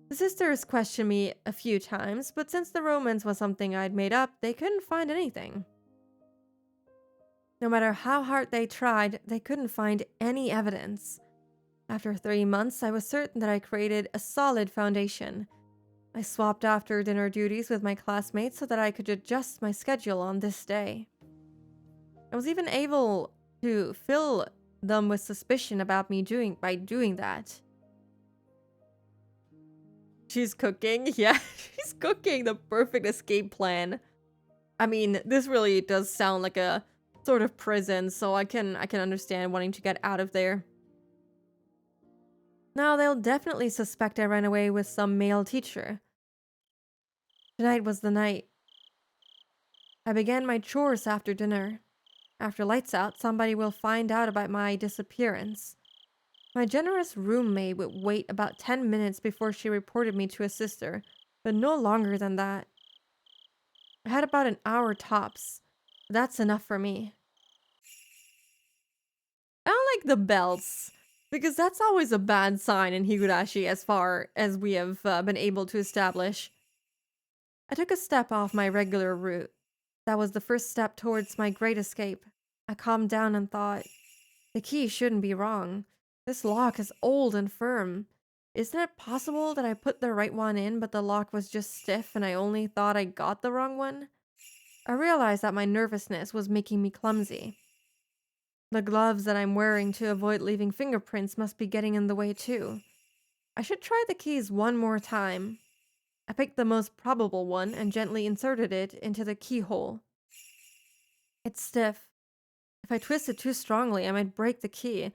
[SPEAKER 1] The sisters questioned me a few times, but since the romance was something I'd made up, they couldn't find anything. No matter how hard they tried, they couldn't find any evidence. After 3 months, I was certain that I created a solid foundation. I swapped after dinner duties with my classmates so that I could adjust my schedule on this day. I was even able to fill them with suspicion about me by doing that. She's cooking? Yeah, she's cooking the perfect escape plan. I mean, this really does sound like a sort of prison, so I can understand wanting to get out of there. Now they'll definitely suspect I ran away with some male teacher. Tonight was the night. I began my chores after dinner. After lights out, somebody will find out about my disappearance. My generous roommate would wait about 10 minutes before she reported me to a sister, but no longer than that. I had about an hour tops. That's enough for me. I don't like the bells, because that's always a bad sign in Higurashi as far as we have been able to establish. I took a step off my regular route. That was the first step towards my great escape. I calmed down and thought, the key shouldn't be wrong. This lock is old and firm. Isn't it possible that I put the right one in, but the lock was just stiff and I only thought I got the wrong one? I realized that my nervousness was making me clumsy. The gloves that I'm wearing to avoid leaving fingerprints must be getting in the way too. I should try the keys one more time. I picked the most probable one and gently inserted it into the keyhole. It's stiff. If I twist it too strongly, I might break the key.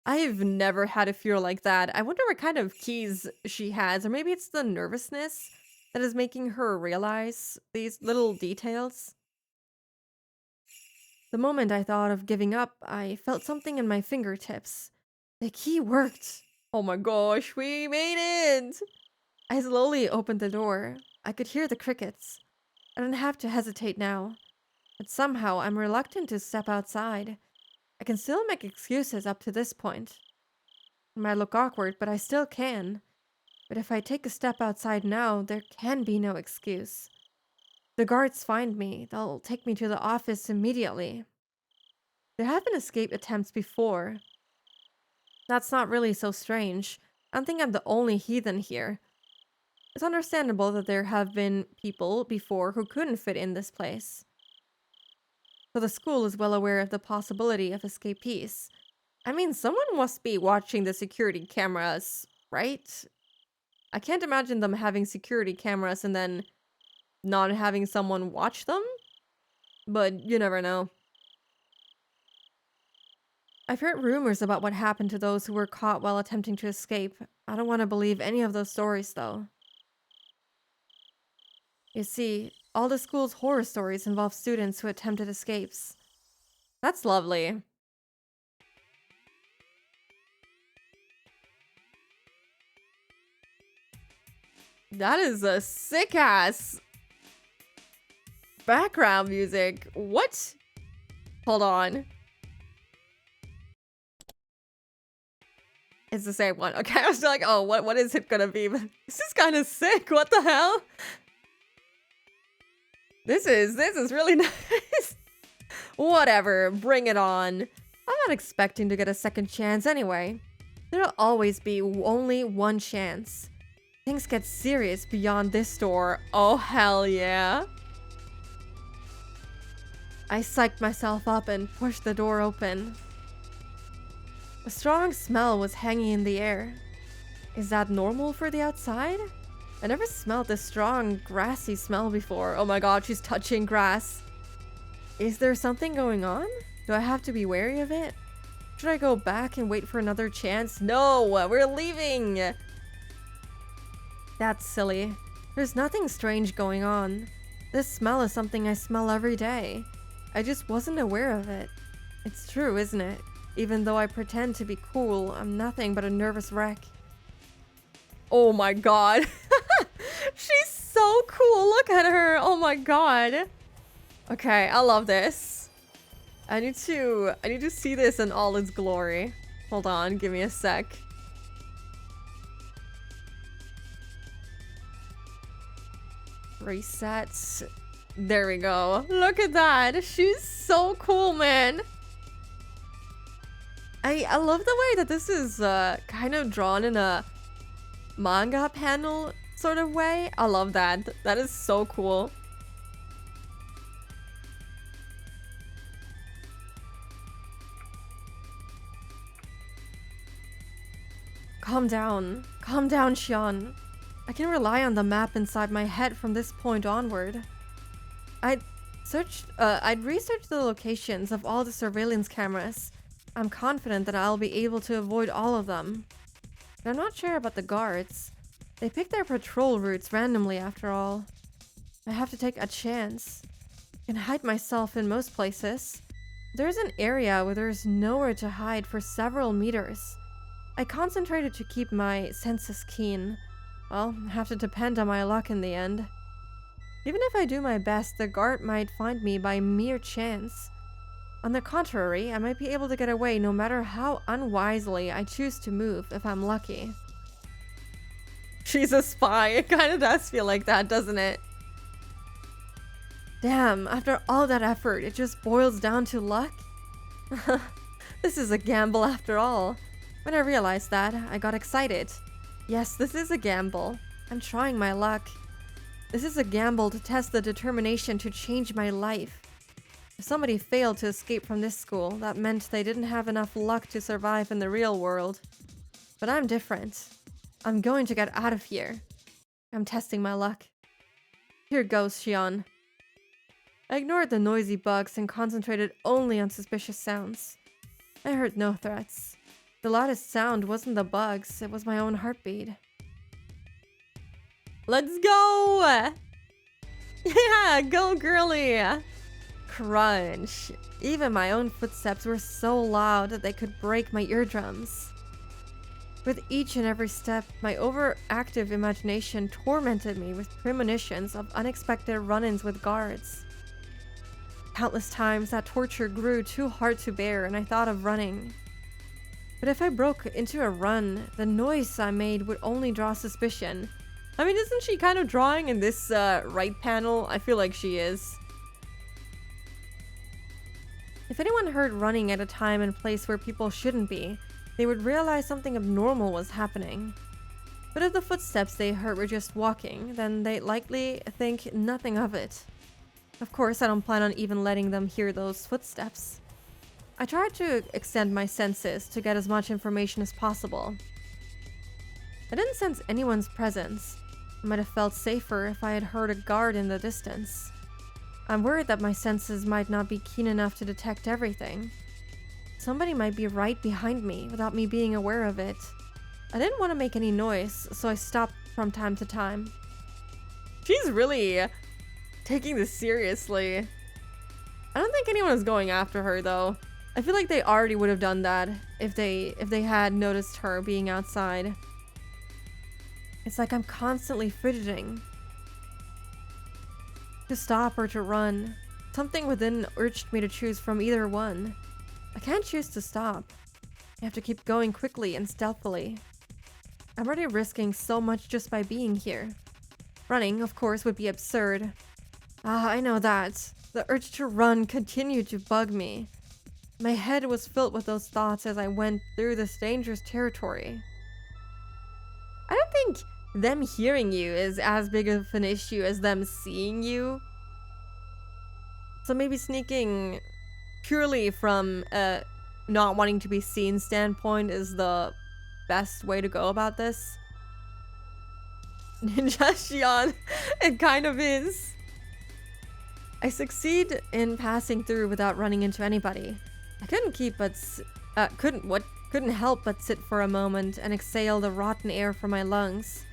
[SPEAKER 1] I've never had a fear like that. I wonder what kind of keys she has, or maybe it's the nervousness that is making her realize these little details. The moment I thought of giving up, I felt something in my fingertips. The key worked. Oh my gosh, we made it! I slowly opened the door. I could hear the crickets. I don't have to hesitate now. But somehow I'm reluctant to step outside. I can still make excuses up to this point. It might look awkward, but I still can. But if I take a step outside now, there can be no excuse. The guards find me. They'll take me to the office immediately. There have been escape attempts before. That's not really so strange. I don't think I'm the only heathen here. It's understandable that there have been people before who couldn't fit in this place. So the school is well aware of the possibility of escapees. I mean, someone must be watching the security cameras, right? I can't imagine them having security cameras and then not having someone watch them. But you never know. I've heard rumors about what happened to those who were caught while attempting to escape. I don't want to believe any of those stories, though. You see, all the school's horror stories involve students who attempted escapes. That's lovely. That is a sick-ass background music. What? Hold on. It's the same one. Okay, I was like, oh, what is it gonna be? But this is kind of sick. What the hell? This is really nice. Whatever, bring it on. I'm not expecting to get a second chance anyway. There'll always be only one chance. Things get serious beyond this door. Oh, hell yeah. I psyched myself up and pushed the door open. A strong smell was hanging in the air. Is that normal for the outside? I never smelled this strong, grassy smell before. Oh my god, she's touching grass. Is there something going on? Do I have to be wary of it? Should I go back and wait for another chance? No, we're leaving! That's silly. There's nothing strange going on. This smell is something I smell every day. I just wasn't aware of it. It's true, isn't it? Even though I pretend to be cool, I'm nothing but a nervous wreck. Oh my god. She's so cool. Look at her. Oh my god. Okay, I love this. I need to see this in all its glory. Hold on, give me a sec. Reset. There we go. Look at that. She's so cool, man. I love the way that this is kind of drawn in a manga panel sort of way. I love that. That is so cool. Calm down, Xion. I can rely on the map inside my head from this point onward. I'd researched the locations of all the surveillance cameras. I'm confident that I'll be able to avoid all of them. But I'm not sure about the guards. They pick their patrol routes randomly after all. I have to take a chance. I can hide myself in most places. There's an area where there's nowhere to hide for several meters. I concentrated to keep my senses keen. Well, I have to depend on my luck in the end. Even if I do my best, the guard might find me by mere chance. On the contrary, I might be able to get away no matter how unwisely I choose to move if I'm lucky. She's a spy. It kind of does feel like that, doesn't it? Damn, after all that effort, it just boils down to luck? This is a gamble after all. When I realized that, I got excited. Yes, this is a gamble. I'm trying my luck. This is a gamble to test the determination to change my life. If somebody failed to escape from this school, that meant they didn't have enough luck to survive in the real world. But I'm different. I'm going to get out of here. I'm testing my luck. Here goes, Xion. I ignored the noisy bugs and concentrated only on suspicious sounds. I heard no threats. The loudest sound wasn't the bugs, it was my own heartbeat. Let's go! Yeah, go girly! Crunch. Even my own footsteps were so loud that they could break my eardrums. With each and every step, my overactive imagination tormented me with premonitions of unexpected run-ins with guards. Countless times that torture grew too hard to bear and I thought of running. But if I broke into a run, the noise I made would only draw suspicion. I mean, isn't she kind of drawing in this right panel? I feel like she is. If anyone heard running at a time and place where people shouldn't be, they would realize something abnormal was happening. But if the footsteps they heard were just walking, then they'd likely think nothing of it. Of course, I don't plan on even letting them hear those footsteps. I tried to extend my senses to get as much information as possible. I didn't sense anyone's presence. I might have felt safer if I had heard a guard in the distance. I'm worried that my senses might not be keen enough to detect everything. Somebody might be right behind me without me being aware of it. I didn't want to make any noise, so I stopped from time to time. She's really taking this seriously. I don't think anyone was going after her though. I feel like they already would have done that if they had noticed her being outside. It's like I'm constantly fidgeting. To stop or to run. Something within urged me to choose from either one. I can't choose to stop. I have to keep going quickly and stealthily. I'm already risking so much just by being here. Running, of course, would be absurd. I know that. The urge to run continued to bug me. My head was filled with those thoughts as I went through this dangerous territory. I don't think them hearing you is as big of an issue as them seeing you. So maybe sneaking purely from a not wanting to be seen standpoint is the best way to go about this. Ninja Shion, it kind of is. I succeed in passing through without running into anybody. I couldn't help but sit for a moment and exhale the rotten air from my lungs.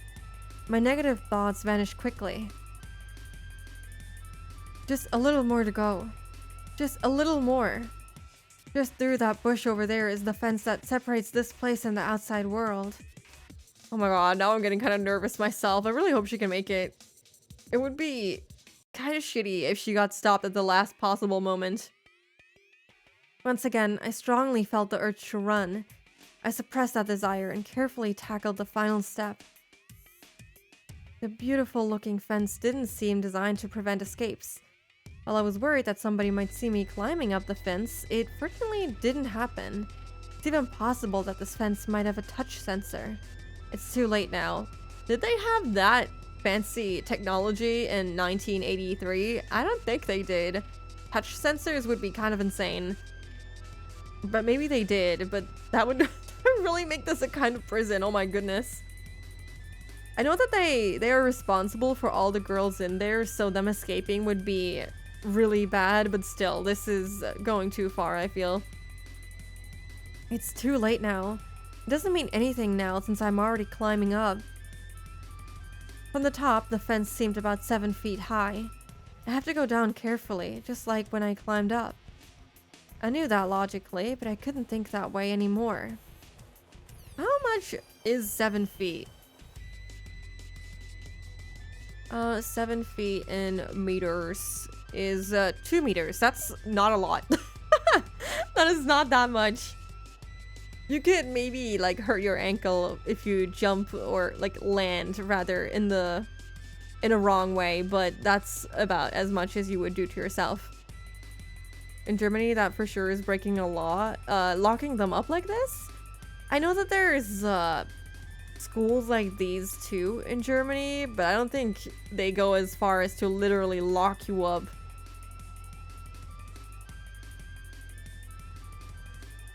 [SPEAKER 1] My negative thoughts vanished quickly. Just a little more to go. Just a little more. Just through that bush over there is the fence that separates this place and the outside world. Oh my god, now I'm getting kind of nervous myself. I really hope she can make it. It would be kind of shitty if she got stopped at the last possible moment. Once again, I strongly felt the urge to run. I suppressed that desire and carefully tackled the final step. The beautiful looking fence didn't seem designed to prevent escapes. While I was worried that somebody might see me climbing up the fence, it fortunately didn't happen. It's even possible that this fence might have a touch sensor. It's too late now. Did they have that fancy technology in 1983? I don't think they did. Touch sensors would be kind of insane. But maybe they did, but that would really make this a kind of prison. Oh my goodness. I know that they are responsible for all the girls in there, so them escaping would be really bad, but still, this is going too far, I feel. It's too late now. It doesn't mean anything now since I'm already climbing up. From the top, the fence seemed about 7 feet high. I have to go down carefully, just like when I climbed up. I knew that logically, but I couldn't think that way anymore. How much is 7 feet? 7 feet in meters is 2 meters. That's not a lot. That is not that much. You could maybe like hurt your ankle if you jump or like land rather in a wrong way, but that's about as much as you would do to yourself. In Germany, that for sure is breaking a law. Locking them up like this? I know that there's schools like these too in Germany, but I don't think they go as far as to literally lock you up.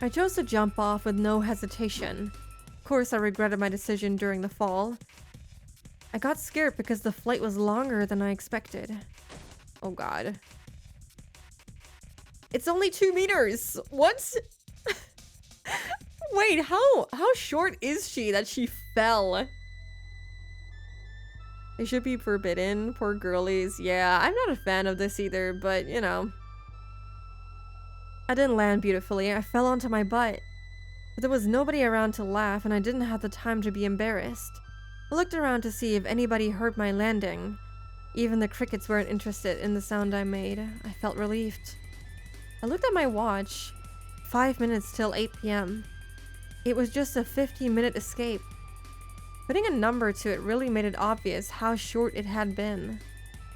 [SPEAKER 1] I chose to jump off with no hesitation. Of course, I regretted my decision during the fall. I got scared because the flight was longer than I expected. Oh god. It's only 2 meters! What? Wait, how short is she that she fell? They should be forbidden, poor girlies. Yeah, I'm not a fan of this either, but you know. I didn't land beautifully, I fell onto my butt. But there was nobody around to laugh and I didn't have the time to be embarrassed. I looked around to see if anybody heard my landing. Even the crickets weren't interested in the sound I made. I felt relieved. I looked at my watch. 5 minutes till 8 p.m. It was just a 15-minute escape. Putting a number to it really made it obvious how short it had been.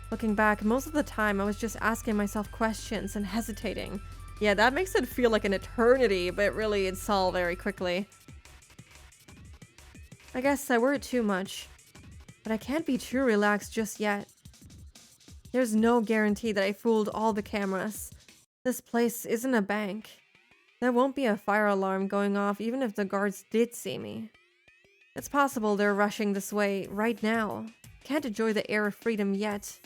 [SPEAKER 1] Looking back, most of the time I was just asking myself questions and hesitating, Yeah, that makes it feel like an eternity, but really it's all very quickly. I guess I worry too much, but I can't be too relaxed just yet. There's no guarantee that I fooled all the cameras. This place isn't a bank. There won't be a fire alarm going off even if the guards did see me. It's possible they're rushing this way right now. Can't enjoy the air of freedom yet.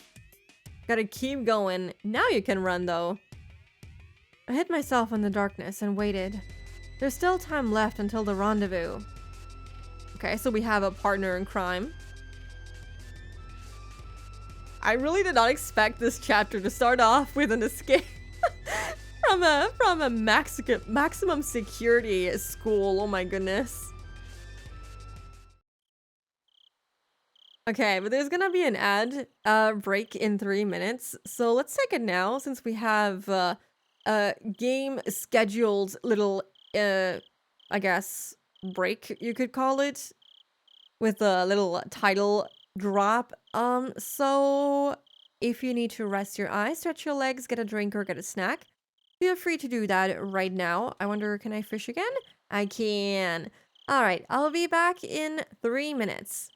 [SPEAKER 1] Gotta keep going. Now you can run though. I hid myself in the darkness and waited. There's still time left until the rendezvous. Okay, so we have a partner in crime. I really did not expect this chapter to start off with an escape from a maximum security school. Oh my goodness. Okay, but there's gonna be an ad break in 3 minutes, so let's take it now since we have a game scheduled little I guess break you could call it, with a little title drop. So if you need to rest your eyes, stretch your legs, get a drink or get a snack, feel free to do that right now. I wonder, can I fish again? I can. All right, I'll be back in 3 minutes.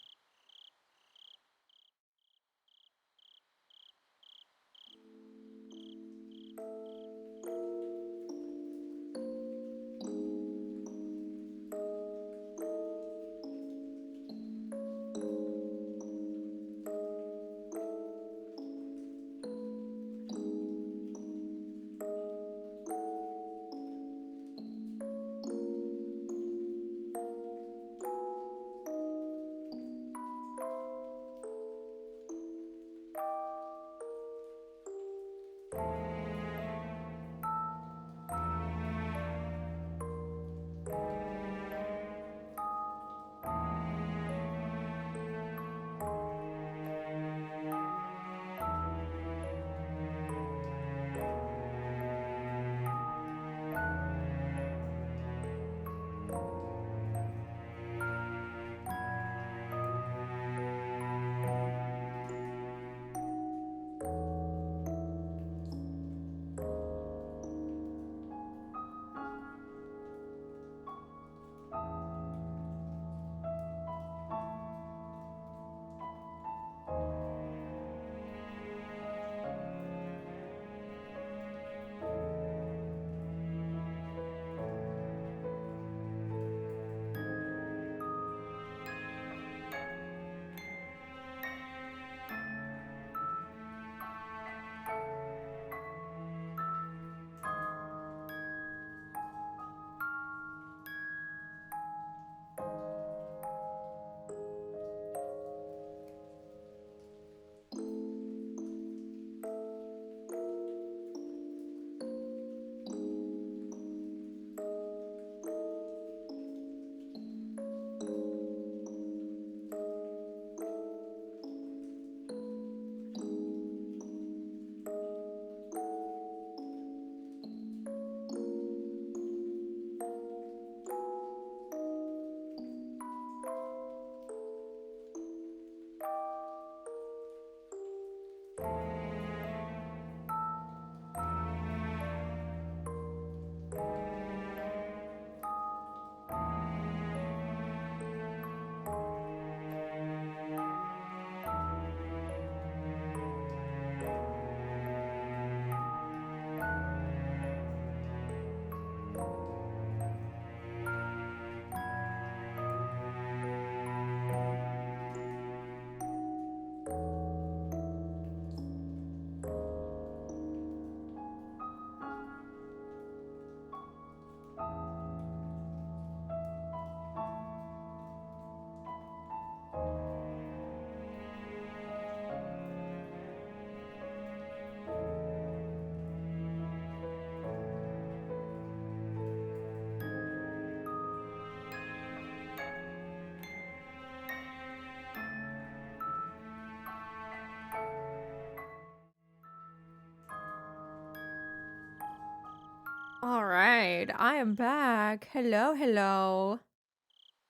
[SPEAKER 1] All right, I am back. Hello, hello.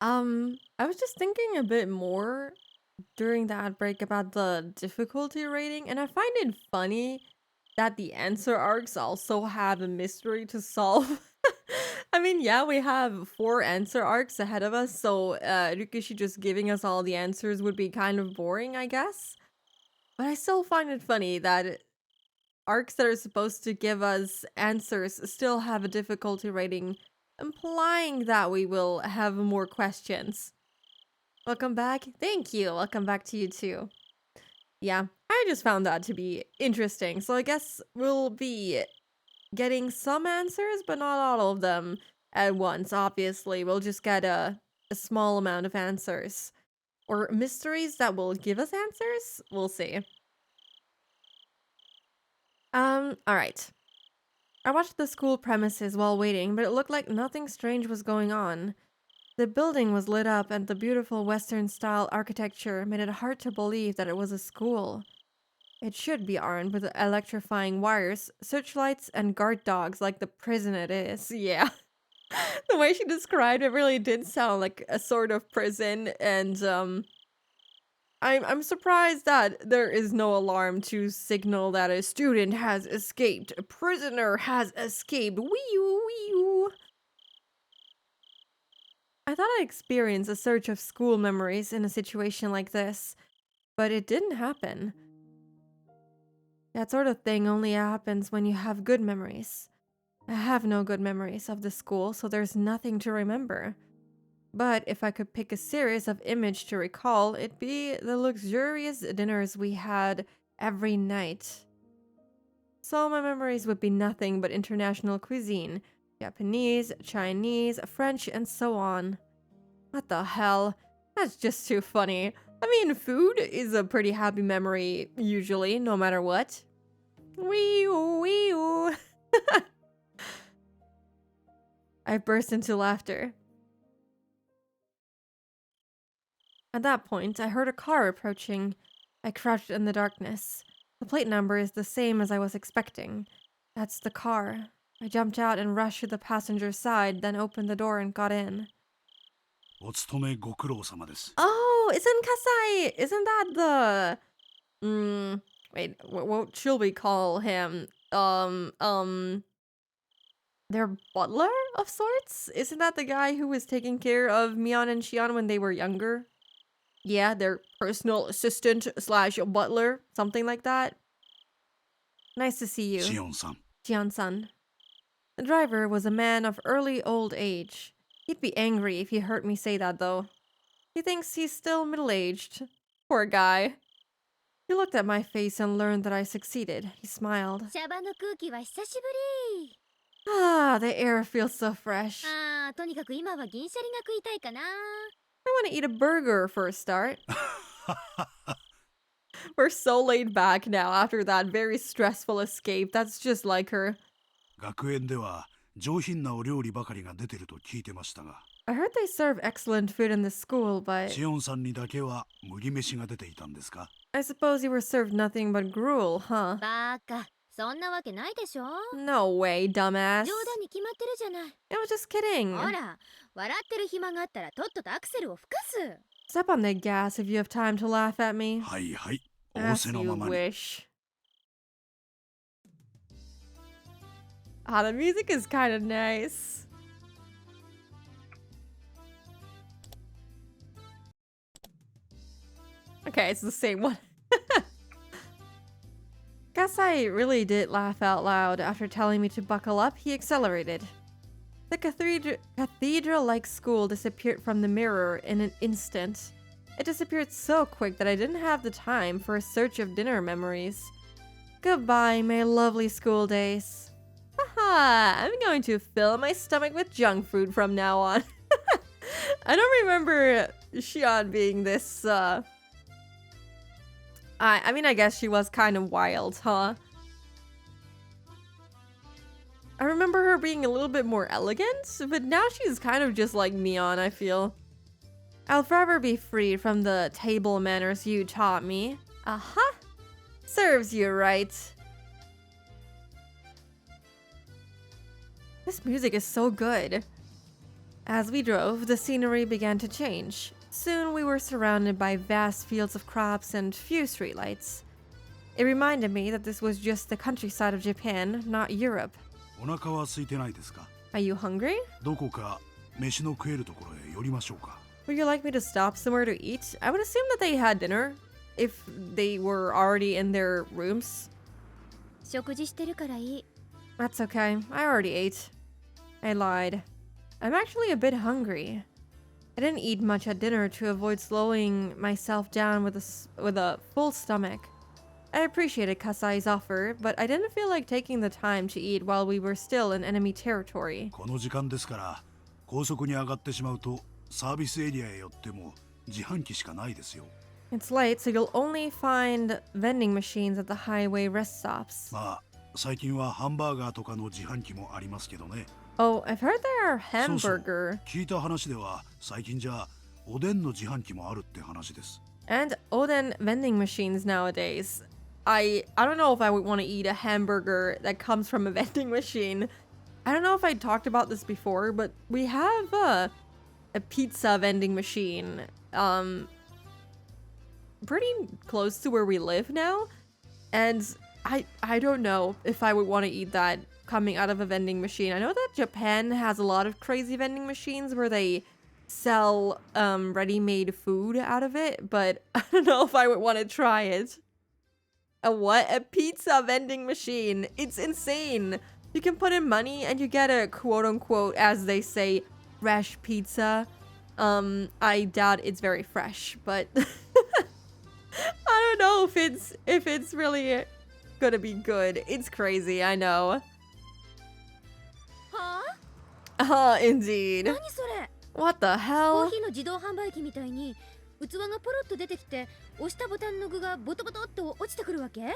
[SPEAKER 1] I was just thinking a bit more during that break about the difficulty rating, and I find it funny that the answer arcs also have a mystery to solve. I mean, yeah, we have 4 answer arcs ahead of us, so Ryukishi just giving us all the answers would be kind of boring, I guess. But I still find it funny that arcs that are supposed to give us answers still have a difficulty rating, implying that we will have more questions. Welcome back. Thank you. Welcome back to you too. Yeah, I just found that to be interesting. So I guess we'll be getting some answers, but not all of them at once, obviously. We'll just get a small amount of answers. Or mysteries that will give us answers? We'll see. Alright. I watched the school premises while waiting, but it looked like nothing strange was going on. The building was lit up, and the beautiful Western-style architecture made it hard to believe that it was a school. It should be armed with electrifying wires, searchlights, and guard dogs like the prison it is. Yeah. The way she described it really did sound like a sort of prison, and I'm surprised that there is no alarm to signal that a student has escaped. A prisoner has escaped. Wee-oo, wee-oo. I thought I'd experience a surge of school memories in a situation like this, but it didn't happen. That sort of thing only happens when you have good memories. I have no good memories of the school, so there's nothing to remember. But if I could pick a series of images to recall, it'd be the luxurious dinners we had every night. So my memories would be nothing but international cuisine. Japanese, Chinese, French, and so on. What the hell? That's just too funny. I mean, food is a pretty happy memory, usually, no matter what. Wee-oo, wee-oo. I burst into laughter. At that point, I heard a car approaching. I crouched in the darkness. The plate number is the same as I was expecting. That's the car. I jumped out and rushed to the passenger side, then opened the door and got in. Oh, isn't that the... wait, what should we call him? Their butler of sorts? Isn't that the guy who was taking care of Mion and Shion when they were younger? Yeah, their personal assistant slash butler, something like that. Nice to see you. Shion-san. The driver was a man of early old age. He'd be angry if he heard me say that, though. He thinks he's still middle-aged. Poor guy. He looked at my face and learned that I succeeded. He smiled. Ah, the air feels so fresh. I want to eat a burger for a start. We're so laid back now after that very stressful escape. That's just like her. I heard they serve excellent food in the school, but... I suppose you were served nothing but gruel, huh? No way, dumbass. I was just kidding. Step on the gas if you have time to laugh at me. As you wish. Ah, the music is kind of nice. Okay, it's the same one. Guess I really did laugh out loud. After telling me to buckle up, he accelerated. The cathedral-like school disappeared from the mirror in an instant. It disappeared so quick that I didn't have the time for a search of dinner memories. Goodbye, my lovely school days. Haha, I'm going to fill my stomach with junk food from now on. I don't remember Shion being this, I mean, I guess she was kind of wild, huh? I remember her being a little bit more elegant, but now she's kind of just like Mion, I feel. I'll forever be free from the table manners you taught me. Uh-huh. Serves you right. This music is so good. As we drove, the scenery began to change. Soon we were surrounded by vast fields of crops and few streetlights. It reminded me that this was just the countryside of Japan, not Europe.
[SPEAKER 2] お腹は空いてないですか？
[SPEAKER 1] Are you hungry?
[SPEAKER 2] どこか飯の食えるところへ寄りましょうか。
[SPEAKER 1] Would you like me to stop somewhere to eat? I would assume that they had dinner if they were already in their rooms.
[SPEAKER 3] 食事してるからいい。
[SPEAKER 1] That's okay. I already ate. I lied. I'm actually a bit hungry. I didn't eat much at dinner to avoid slowing myself down with a full stomach. I appreciated Kasai's offer, but I didn't feel like taking the time to eat while we were still in enemy territory.
[SPEAKER 2] この時間ですから高速に上がってしまうとサービスエリアへ寄っても自販機しかないですよ。
[SPEAKER 1] It's late, so you'll only find vending machines at the highway rest stops.
[SPEAKER 2] まあ最近はハンバーガーとかの自販機もありますけどね。
[SPEAKER 1] Oh, I've heard there are
[SPEAKER 2] そうそう
[SPEAKER 1] hamburger
[SPEAKER 2] 聞いた話では最近じゃおでんの自販機もあるって話です。
[SPEAKER 1] and oden vending machines nowadays. I don't know if I would want to eat a hamburger that comes from a vending machine. I don't know if I talked about this before, but we have a pizza vending machine pretty close to where we live now, and I don't know if I would want to eat that coming out of a vending machine. I know that Japan has a lot of crazy vending machines where they sell ready-made food out of it, but I don't know if I would want to try it. A what? A pizza vending machine. It's insane. You can put in money and you get a quote-unquote, as they say, fresh pizza. I doubt it's very fresh, but I don't know if it's really gonna be good. It's crazy, I know.
[SPEAKER 3] はあ？
[SPEAKER 1] Indeed.
[SPEAKER 3] 何それ？
[SPEAKER 1] What the
[SPEAKER 3] コー
[SPEAKER 1] hell?
[SPEAKER 3] ヒーの自動販売機みたいに器がポロッと出てきて押したボタンの具がボトボトって落ちてくるわけ？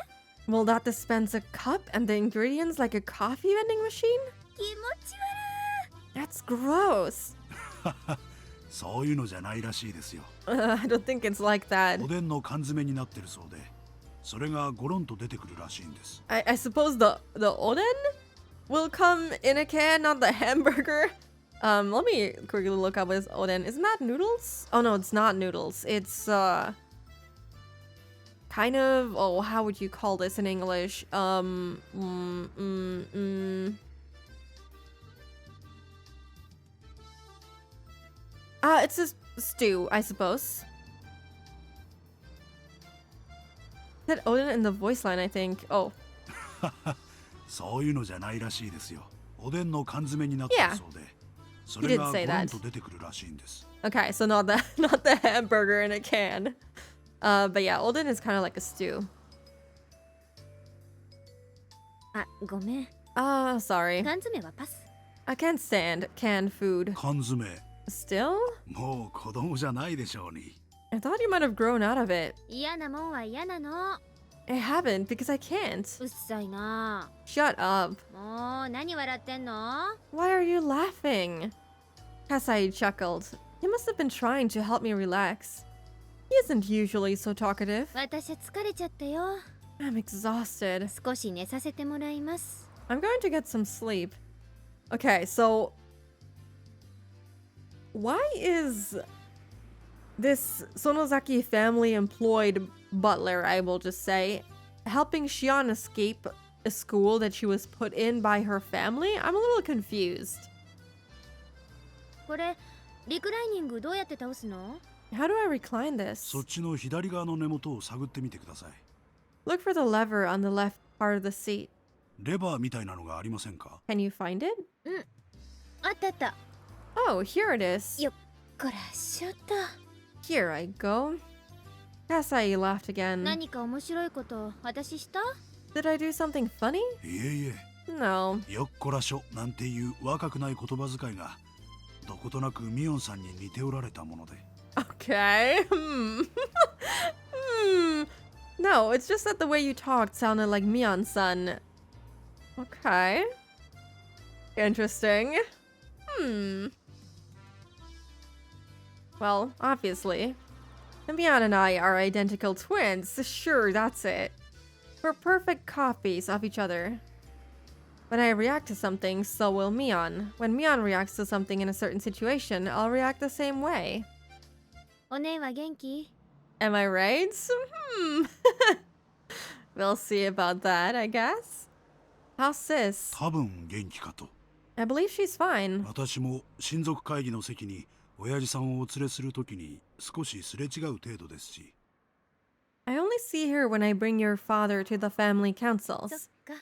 [SPEAKER 1] Will that dispense a cup and the ingredients like a coffee vending machine?
[SPEAKER 3] 気持ち悪い。
[SPEAKER 1] That's gross.
[SPEAKER 2] そういうのじゃないらしいですよ。
[SPEAKER 1] I don't think it's like that.
[SPEAKER 2] おでんの缶詰になってるそうで、それがゴロンと出てくるらしいんです。
[SPEAKER 1] I suppose the oden will come in a can, not the hamburger. Let me quickly look up what is oden. Isn't that noodles? Oh no, it's not noodles. It's kind of, oh, how would you call this in English? It's a stew, I suppose. Said oden in the voice line, I think. Oh.
[SPEAKER 2] そういうのじゃないらしいですよ。おでんの缶詰になってるそうで、それがゴロンと出てくるらしいんです。
[SPEAKER 1] Okay, so not the hamburger in a can. But yeah, oden is kind of like a stew.
[SPEAKER 3] あ、ごめん。
[SPEAKER 1] Sorry.
[SPEAKER 3] 缶詰はパス。
[SPEAKER 1] I can't stand canned food.
[SPEAKER 2] 缶詰、
[SPEAKER 1] Still?
[SPEAKER 2] もう子供じゃないでしょうに。
[SPEAKER 1] I thought you might have grown out of it.
[SPEAKER 3] 嫌なもんは嫌なの。
[SPEAKER 1] I haven't because I can't.
[SPEAKER 3] うっさいな。
[SPEAKER 1] Shut up.
[SPEAKER 3] もう何笑ってんの？
[SPEAKER 1] Why are you laughing? Kasai chuckled. He must have been trying to help me relax. He isn't usually so talkative.
[SPEAKER 3] 私は疲れちゃったよ。
[SPEAKER 1] I'm exhausted.
[SPEAKER 3] 少し寝させてもらいます。
[SPEAKER 1] I'm going to get some sleep. Okay, so why is this Sonozaki family employed butler, I will just say, helping Shion escape a school that she was put in by her family? I'm a little confused.
[SPEAKER 3] これリクライニングどうやって倒すの？
[SPEAKER 1] How do I recline this?
[SPEAKER 2] そっちの左側の根元を探ってみてください。
[SPEAKER 1] Look for the lever on the left part of the seat.
[SPEAKER 2] レバーみたいなのがありませんか？
[SPEAKER 1] Can you find it?
[SPEAKER 3] あったあった。
[SPEAKER 1] Oh, here it is.
[SPEAKER 3] よっこらしょっと。
[SPEAKER 1] Here I go. Kasai laughed again.
[SPEAKER 3] 何か面白いこと私した？
[SPEAKER 1] Did I do something funny?
[SPEAKER 2] いえいえ、
[SPEAKER 1] No.
[SPEAKER 2] よっこらしょなんていう若くない言葉遣いがどことなくミオンさんに似ておられたもので。
[SPEAKER 1] Okay. No, it's just that the way you talked sounded like Mion-san. Okay. Interesting. Well, obviously. Mion and I are identical twins. Sure, that's it. We're perfect copies of each other. When I react to something, so will Mion. When Mion reacts to something in a certain situation, I'll react the same way.
[SPEAKER 3] お姉は元気？
[SPEAKER 1] Am I right? We'll see about that, I guess. How's sis?
[SPEAKER 2] 多分元気かと。
[SPEAKER 1] I believe she's fine.
[SPEAKER 2] 私も親族会議の席に親父さんをお連れするときに少しすれ違う程度ですし。
[SPEAKER 1] I only see her when I bring your father to the family
[SPEAKER 3] そっ
[SPEAKER 1] councils.
[SPEAKER 3] か。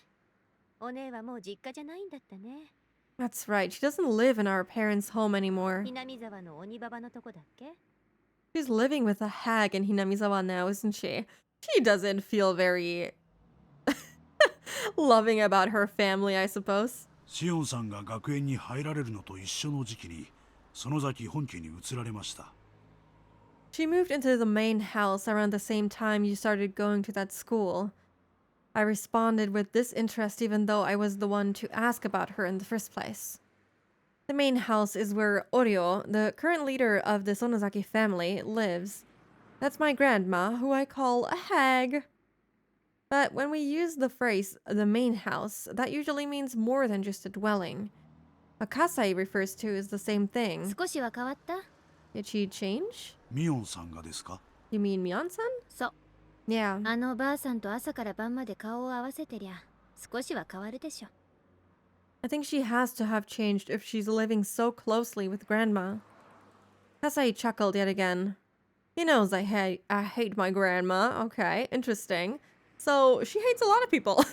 [SPEAKER 3] お姉はもう実家じゃないんだったね。
[SPEAKER 1] That's right, she doesn't live in our parents' home anymore.
[SPEAKER 3] 南沢の鬼ババのとこだっけ？
[SPEAKER 1] She's living with a hag in Hinamizawa now, isn't she? She doesn't feel very loving about her family, I suppose.
[SPEAKER 2] シオンさんが学園に入られるのと一緒の時期に園崎本家に移られました。
[SPEAKER 1] She moved into the main house around the same time you started going to that school. I responded with disinterest even though I was the one to ask about her in the first place. The main house is where Oryo, the current leader of the Sonozaki family, lives. That's my grandma, who I call a hag. But when we use the phrase the main house, that usually means more than just a dwelling. What Kasai refers to is the same thing.
[SPEAKER 3] 少しは変わった？
[SPEAKER 1] Did she change?
[SPEAKER 2] ミオンさんがですか？
[SPEAKER 1] You mean Mion-san?
[SPEAKER 3] そう。
[SPEAKER 1] Yeah.
[SPEAKER 3] あのばあさんと朝から晩まで顔を合わせてりゃ少しは変わるでしょ。
[SPEAKER 1] I think she has to have changed if she's living so closely with Grandma. Kasai chuckled yet again. He knows I hate my grandma. Okay, interesting. So she hates a lot of people.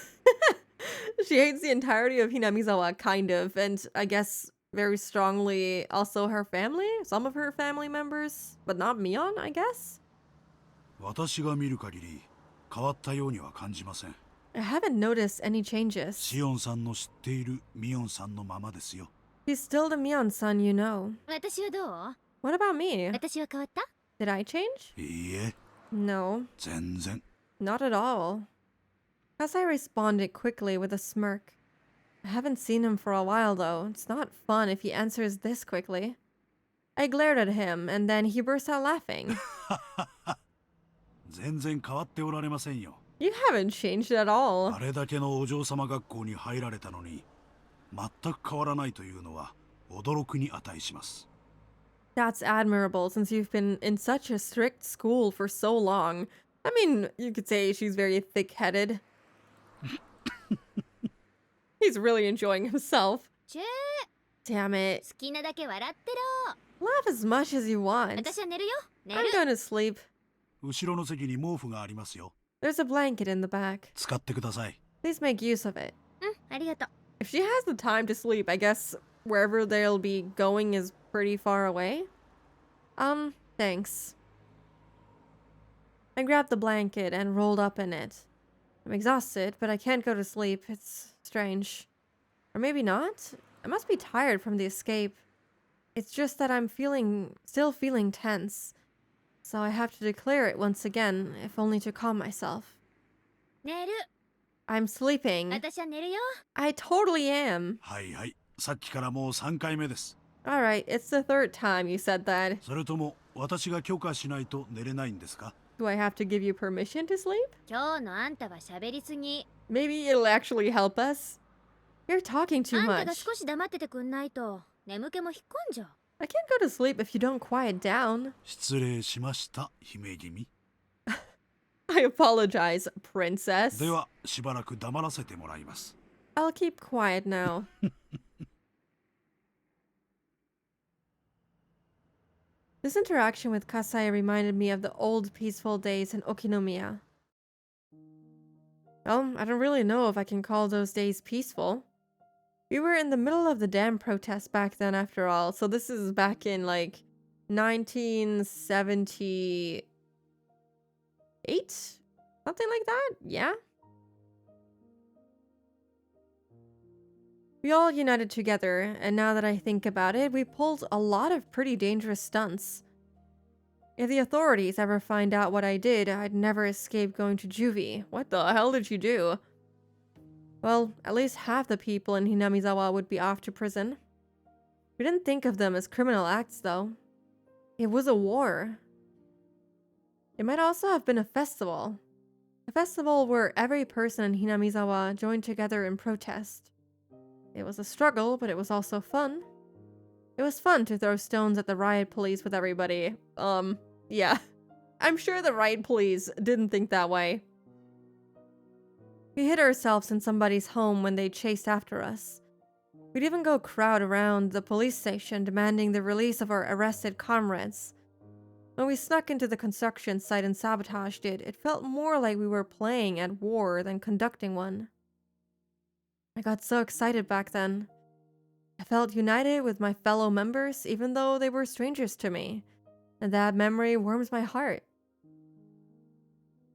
[SPEAKER 1] She hates the entirety of Hinamizawa, kind of, and I guess very strongly also her family, some of her family members, but not Mion, I guess.
[SPEAKER 2] 私が見る限り変わったようには感じません。
[SPEAKER 1] I haven't noticed any changes.
[SPEAKER 2] シオンさんの知っているミオンさんのままですよ。
[SPEAKER 1] He's still the Mion-san you know.
[SPEAKER 3] 私はどう？
[SPEAKER 1] What about me?
[SPEAKER 3] 私は変わった？
[SPEAKER 1] Did I change?
[SPEAKER 2] いいえ、
[SPEAKER 1] No,
[SPEAKER 2] 全然。
[SPEAKER 1] not at all. Kasai responded quickly with a smirk. I haven't seen him for a while though. It's not fun if he answers this quickly. I glared at him and then he burst out laughing.
[SPEAKER 2] 全然変わっておられませんよ。
[SPEAKER 1] You haven't changed at all.
[SPEAKER 2] あれだけのお嬢様学校に入られたのに全く変わらないというのは驚くに値します。
[SPEAKER 1] That's admirable since you've been in such a strict school for so long. I mean, you could say she's very thick-headed. He's really enjoying himself.
[SPEAKER 3] チェー
[SPEAKER 1] Damn it.
[SPEAKER 3] 好きなだけ笑ってろ。
[SPEAKER 1] Laugh as much as you want.
[SPEAKER 3] 私は寝るよ。寝る。
[SPEAKER 1] I'm going to sleep.
[SPEAKER 2] 後ろの席に毛布がありますよ。
[SPEAKER 1] There's a blanket in the back.
[SPEAKER 2] 使ってください。
[SPEAKER 1] Please make use of it.
[SPEAKER 3] うん、ありがとう。
[SPEAKER 1] If she has the time to sleep, I guess wherever they'll be going is pretty far away. Thanks. I grabbed the blanket and rolled up in it. I'm exhausted, but I can't go to sleep. It's strange. Or maybe not? I must be tired from the escape. It's just that I'm still feeling tense. So I have to declare it once again, if only to calm myself.
[SPEAKER 3] 寝る。
[SPEAKER 1] I'm sleeping.
[SPEAKER 3] 私は寝るよ。
[SPEAKER 1] I totally am.
[SPEAKER 2] はいはい。さっきからもう3回目です。
[SPEAKER 1] Alright, it's the third time you said that.
[SPEAKER 2] それとも私が許可しないと寝れないんですか？
[SPEAKER 1] Do I have to give you permission to sleep?
[SPEAKER 3] 今日のあんたは喋りすぎ。
[SPEAKER 1] Maybe it'll actually help us. You're talking too
[SPEAKER 3] あんたが
[SPEAKER 1] much.
[SPEAKER 3] 少し黙っててくんないと眠気も引っ込んじゃう。
[SPEAKER 1] I can't go to sleep if you don't quiet down.
[SPEAKER 2] 失礼しました、姫君。
[SPEAKER 1] I apologize, princess.
[SPEAKER 2] ではしばらく黙らせてもらいます。
[SPEAKER 1] I'll keep quiet now. This interaction with Kasai reminded me of the old peaceful days in Okinomiya. Well, I don't really know if I can call those days peaceful. We were in the middle of the dam protest back then after all, so this is back in like 1978? Something like that? Yeah? We all united together, and now that I think about it, we pulled a lot of pretty dangerous stunts. If the authorities ever find out what I did, I'd never escape going to juvie. What the hell did you do? Well, at least half the people in Hinamizawa would be off to prison. We didn't think of them as criminal acts, though. It was a war. It might also have been a festival. A festival where every person in Hinamizawa joined together in protest. It was a struggle, but it was also fun. It was fun to throw stones at the riot police with everybody. Yeah. I'm sure the riot police didn't think that way. We hid ourselves in somebody's home when they chased after us. We'd even go crowd around the police station demanding the release of our arrested comrades. When we snuck into the construction site and sabotaged it, it felt more like we were playing at war than conducting one. I got so excited back then. I felt united with my fellow members even though they were strangers to me, and that memory warms my heart.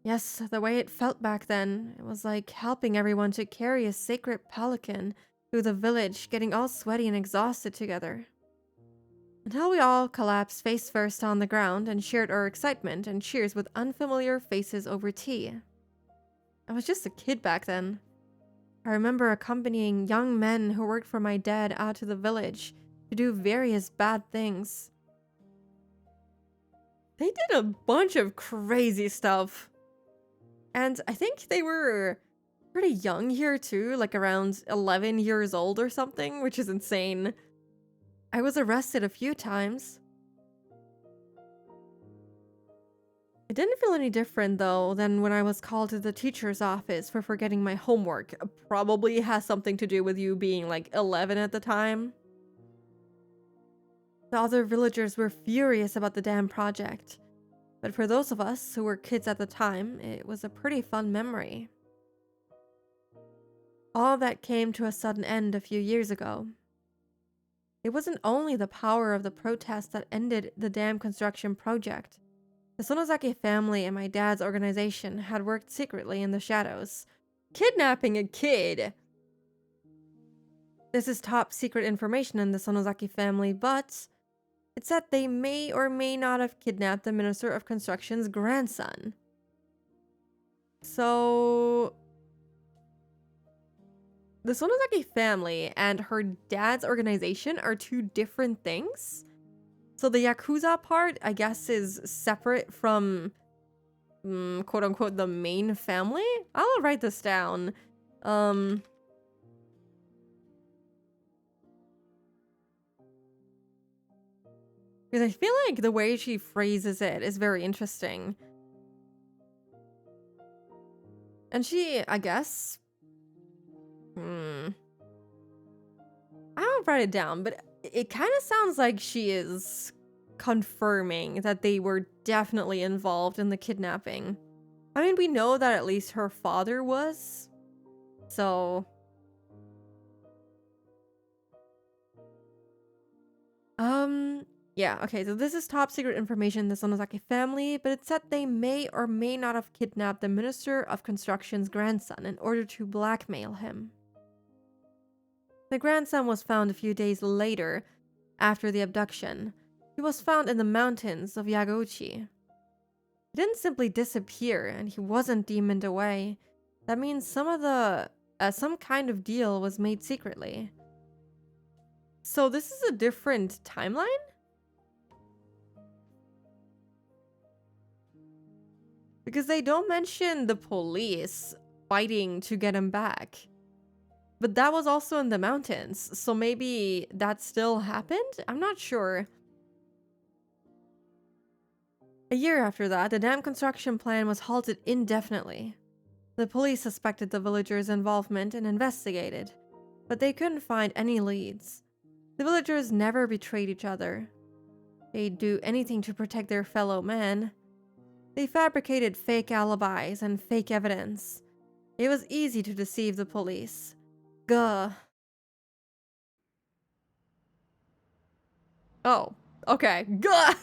[SPEAKER 1] Yes, the way it felt back then, it was like helping everyone to carry a sacred pelican through the village, getting all sweaty and exhausted together. Until we all collapsed face first on the ground and shared our excitement and cheers with unfamiliar faces over tea. I was just a kid back then. I remember accompanying young men who worked for my dad out to the village to do various bad things. They did a bunch of crazy stuff. And I think they were pretty young here too, like around 11 years old or something, which is insane. I was arrested a few times. It didn't feel any different though than when I was called to the teacher's office for forgetting my homework. Probably has something to do with you being like 11 at the time. The other villagers were furious about the dam project. But for those of us who were kids at the time, it was a pretty fun memory. All that came to a sudden end a few years ago. It wasn't only the power of the protest that ended the dam construction project. The Sonozaki family and my dad's organization had worked secretly in the shadows, kidnapping a kid. This is top secret information in the Sonozaki family, but it said they may or may not have kidnapped the Minister of Construction's grandson. So the Sonozaki family and her dad's organization are two different things. So the Yakuza part, I guess, is separate from, quote-unquote, the main family? I'll write this down. Because I feel like the way she phrases it is very interesting. And she, I guess... I don't write it down, but it kind of sounds like she is confirming that they were definitely involved in the kidnapping. I mean, we know that at least her father was. So... yeah, okay, so this is top secret information in the Sonozaki family, but it said they may or may not have kidnapped the Minister of Construction's grandson in order to blackmail him. The grandson was found a few days later, after the abduction. He was found in the mountains of Yagouchi. He didn't simply disappear, and he wasn't demoned away. That means some kind of deal was made secretly. So this is a different timeline? Because they don't mention the police fighting to get him back. But that was also in the mountains, so maybe that still happened? I'm not sure. A year after that, the dam construction plan was halted indefinitely. The police suspected the villagers' involvement and investigated, but they couldn't find any leads. The villagers never betrayed each other. They'd do anything to protect their fellow man. They fabricated fake alibis and fake evidence. It was easy to deceive the police. Gah. Oh, okay. Gah!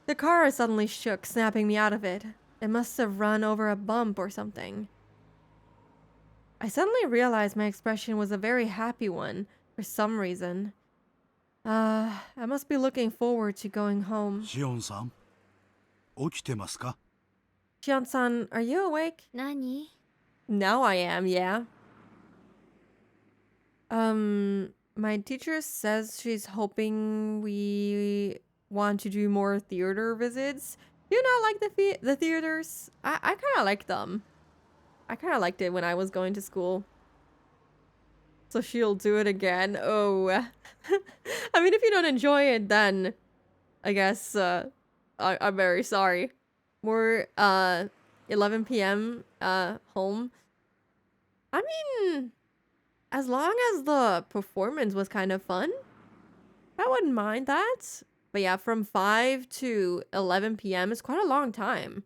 [SPEAKER 1] The car suddenly shook, snapping me out of it. It must have run over a bump or something. I suddenly realized my expression was a very happy one, for some reason. I must be looking forward to going home.
[SPEAKER 2] Shion-san, 起きてますか?
[SPEAKER 1] Shion-san, are you awake?
[SPEAKER 3] 何?
[SPEAKER 1] Now I am, yeah. My teacher says she's hoping we want to do more theater visits. Do you not like the theaters? I kind of like them. I kind of liked it when I was going to school. So she'll do it again. Oh. I mean, if you don't enjoy it, then I guess I'm very sorry. More, yeah, 11 p.m. Home. I mean, as long as the performance was kind of fun, I wouldn't mind that. But yeah, from 5 to 11 p.m. is quite a long time.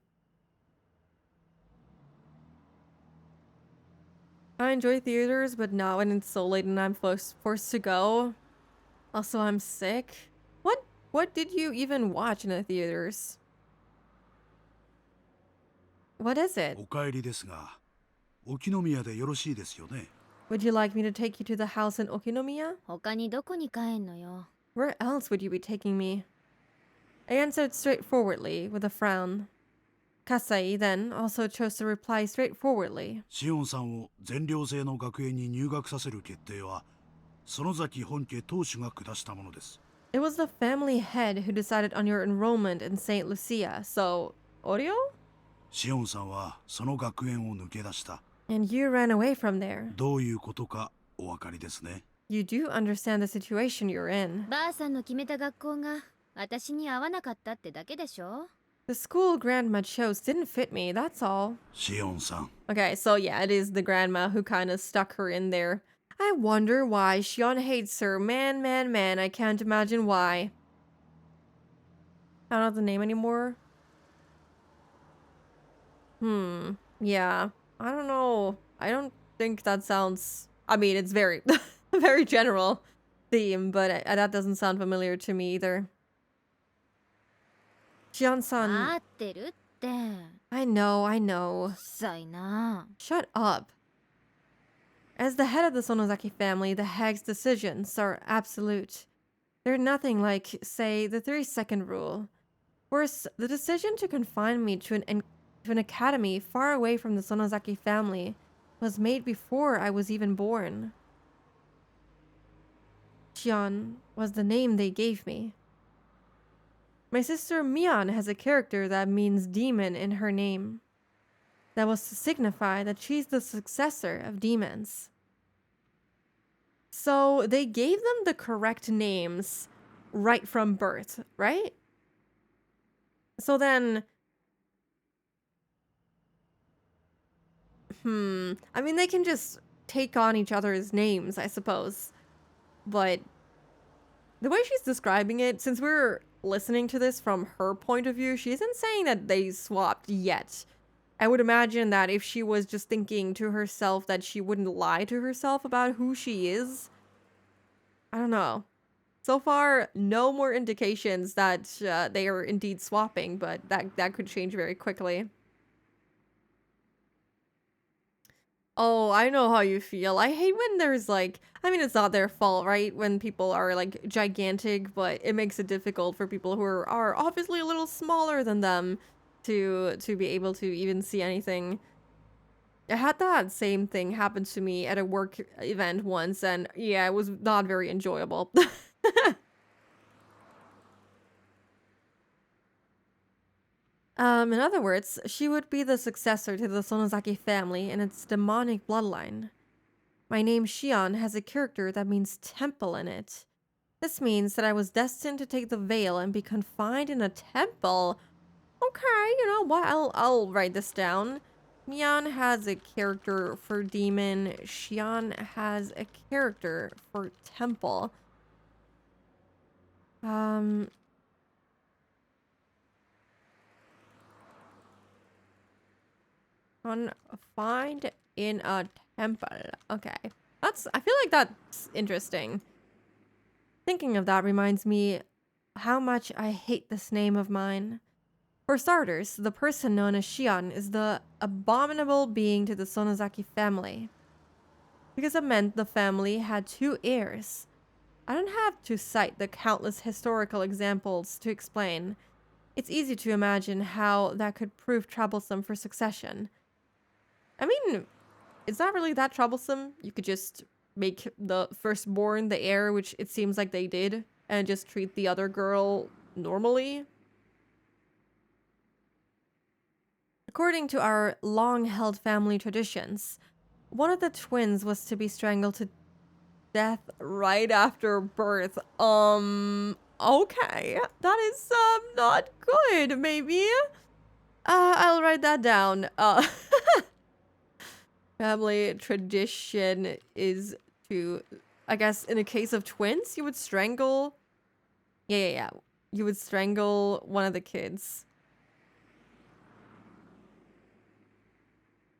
[SPEAKER 1] I enjoy theaters, but not when it's so late and I'm forced to go. Also, I'm sick. What did you even watch in the theaters? What is it?
[SPEAKER 2] お帰りですが、沖宮でよろしいですよね。
[SPEAKER 1] Would you like me to take you to the house in Okinomiya?
[SPEAKER 3] 他にどこに帰んのよ。
[SPEAKER 1] Where else would you be taking me? I answered straightforwardly, with a frown. Kasai then also chose to reply straightforwardly.
[SPEAKER 2] シオンさんを全寮制の学園に入学させる決定は、園崎本家当主が下したものです。
[SPEAKER 1] It was the family head who decided on your enrollment in St. Lucia, so... Oreo?
[SPEAKER 2] シオンさんはその学園を抜け出した。
[SPEAKER 1] And you ran away from there.
[SPEAKER 2] どういうことかお分かりですね。
[SPEAKER 1] You do understand the situation you're in.
[SPEAKER 3] ばあさんの決めた学校が私に合わなかったってだけでしょ。
[SPEAKER 1] The school grandma chose didn't fit me, that's all.
[SPEAKER 2] シオンさん、
[SPEAKER 1] Okay, so yeah, it is the grandma who kind of stuck her in there. I wonder why Shion hates her. Man, I can't imagine why. I don't know the name anymore. Yeah. I don't know. I don't think that sounds... I mean, it's very, very general theme, but that doesn't sound familiar to me either. Shion-san...
[SPEAKER 3] 合ってるって。
[SPEAKER 1] I know.
[SPEAKER 3] うっさいな。
[SPEAKER 1] Shut up. As the head of the Sonozaki family, the hag's decisions are absolute. They're nothing like, say, the 3-second rule. Worse, the decision to confine me to an academy far away from the Sonozaki family was made before I was even born. Shion was the name they gave me. My sister Mian has a character that means demon in her name. That was to signify that she's the successor of demons. So they gave them the correct names right from birth, right? So then... I mean, they can just take on each other's names, I suppose. But the way she's describing it, since we're listening to this from her point of view, she isn't saying that they swapped yet. I would imagine that if she was just thinking to herself that she wouldn't lie to herself about who she is. I don't know. So far, no more indications that they are indeed swapping, but that could change very quickly. Oh, I know how you feel. I hate when there's like, I mean, it's not their fault, right? When people are like gigantic, but it makes it difficult for people who are obviously a little smaller than them to be able to even see anything. I had that same thing happen to me at a work event once, and yeah, it was not very enjoyable. In other words, she would be the successor to the Sonozaki family and its demonic bloodline. My name Shion has a character that means temple in it. This means that I was destined to take the veil and be confined in a temple. Okay, you know what? I'll write this down. Mian has a character for demon. Shion has a character for temple. Confined in a temple. Okay. I feel like that's interesting. Thinking of that reminds me how much I hate this name of mine. For starters, the person known as Shion is the abominable being to the Sonozaki family. Because it meant the family had 2 heirs. I don't have to cite the countless historical examples to explain. It's easy to imagine how that could prove troublesome for succession. I mean, it's not really that troublesome. You could just make the firstborn the heir, which it seems like they did, and just treat the other girl normally. According to our long-held family traditions, one of the twins was to be strangled to death right after birth. Okay. That is, not good, maybe. I'll write that down. Family tradition is to, I guess, in a case of twins, you would strangle. Yeah. You would strangle one of the kids.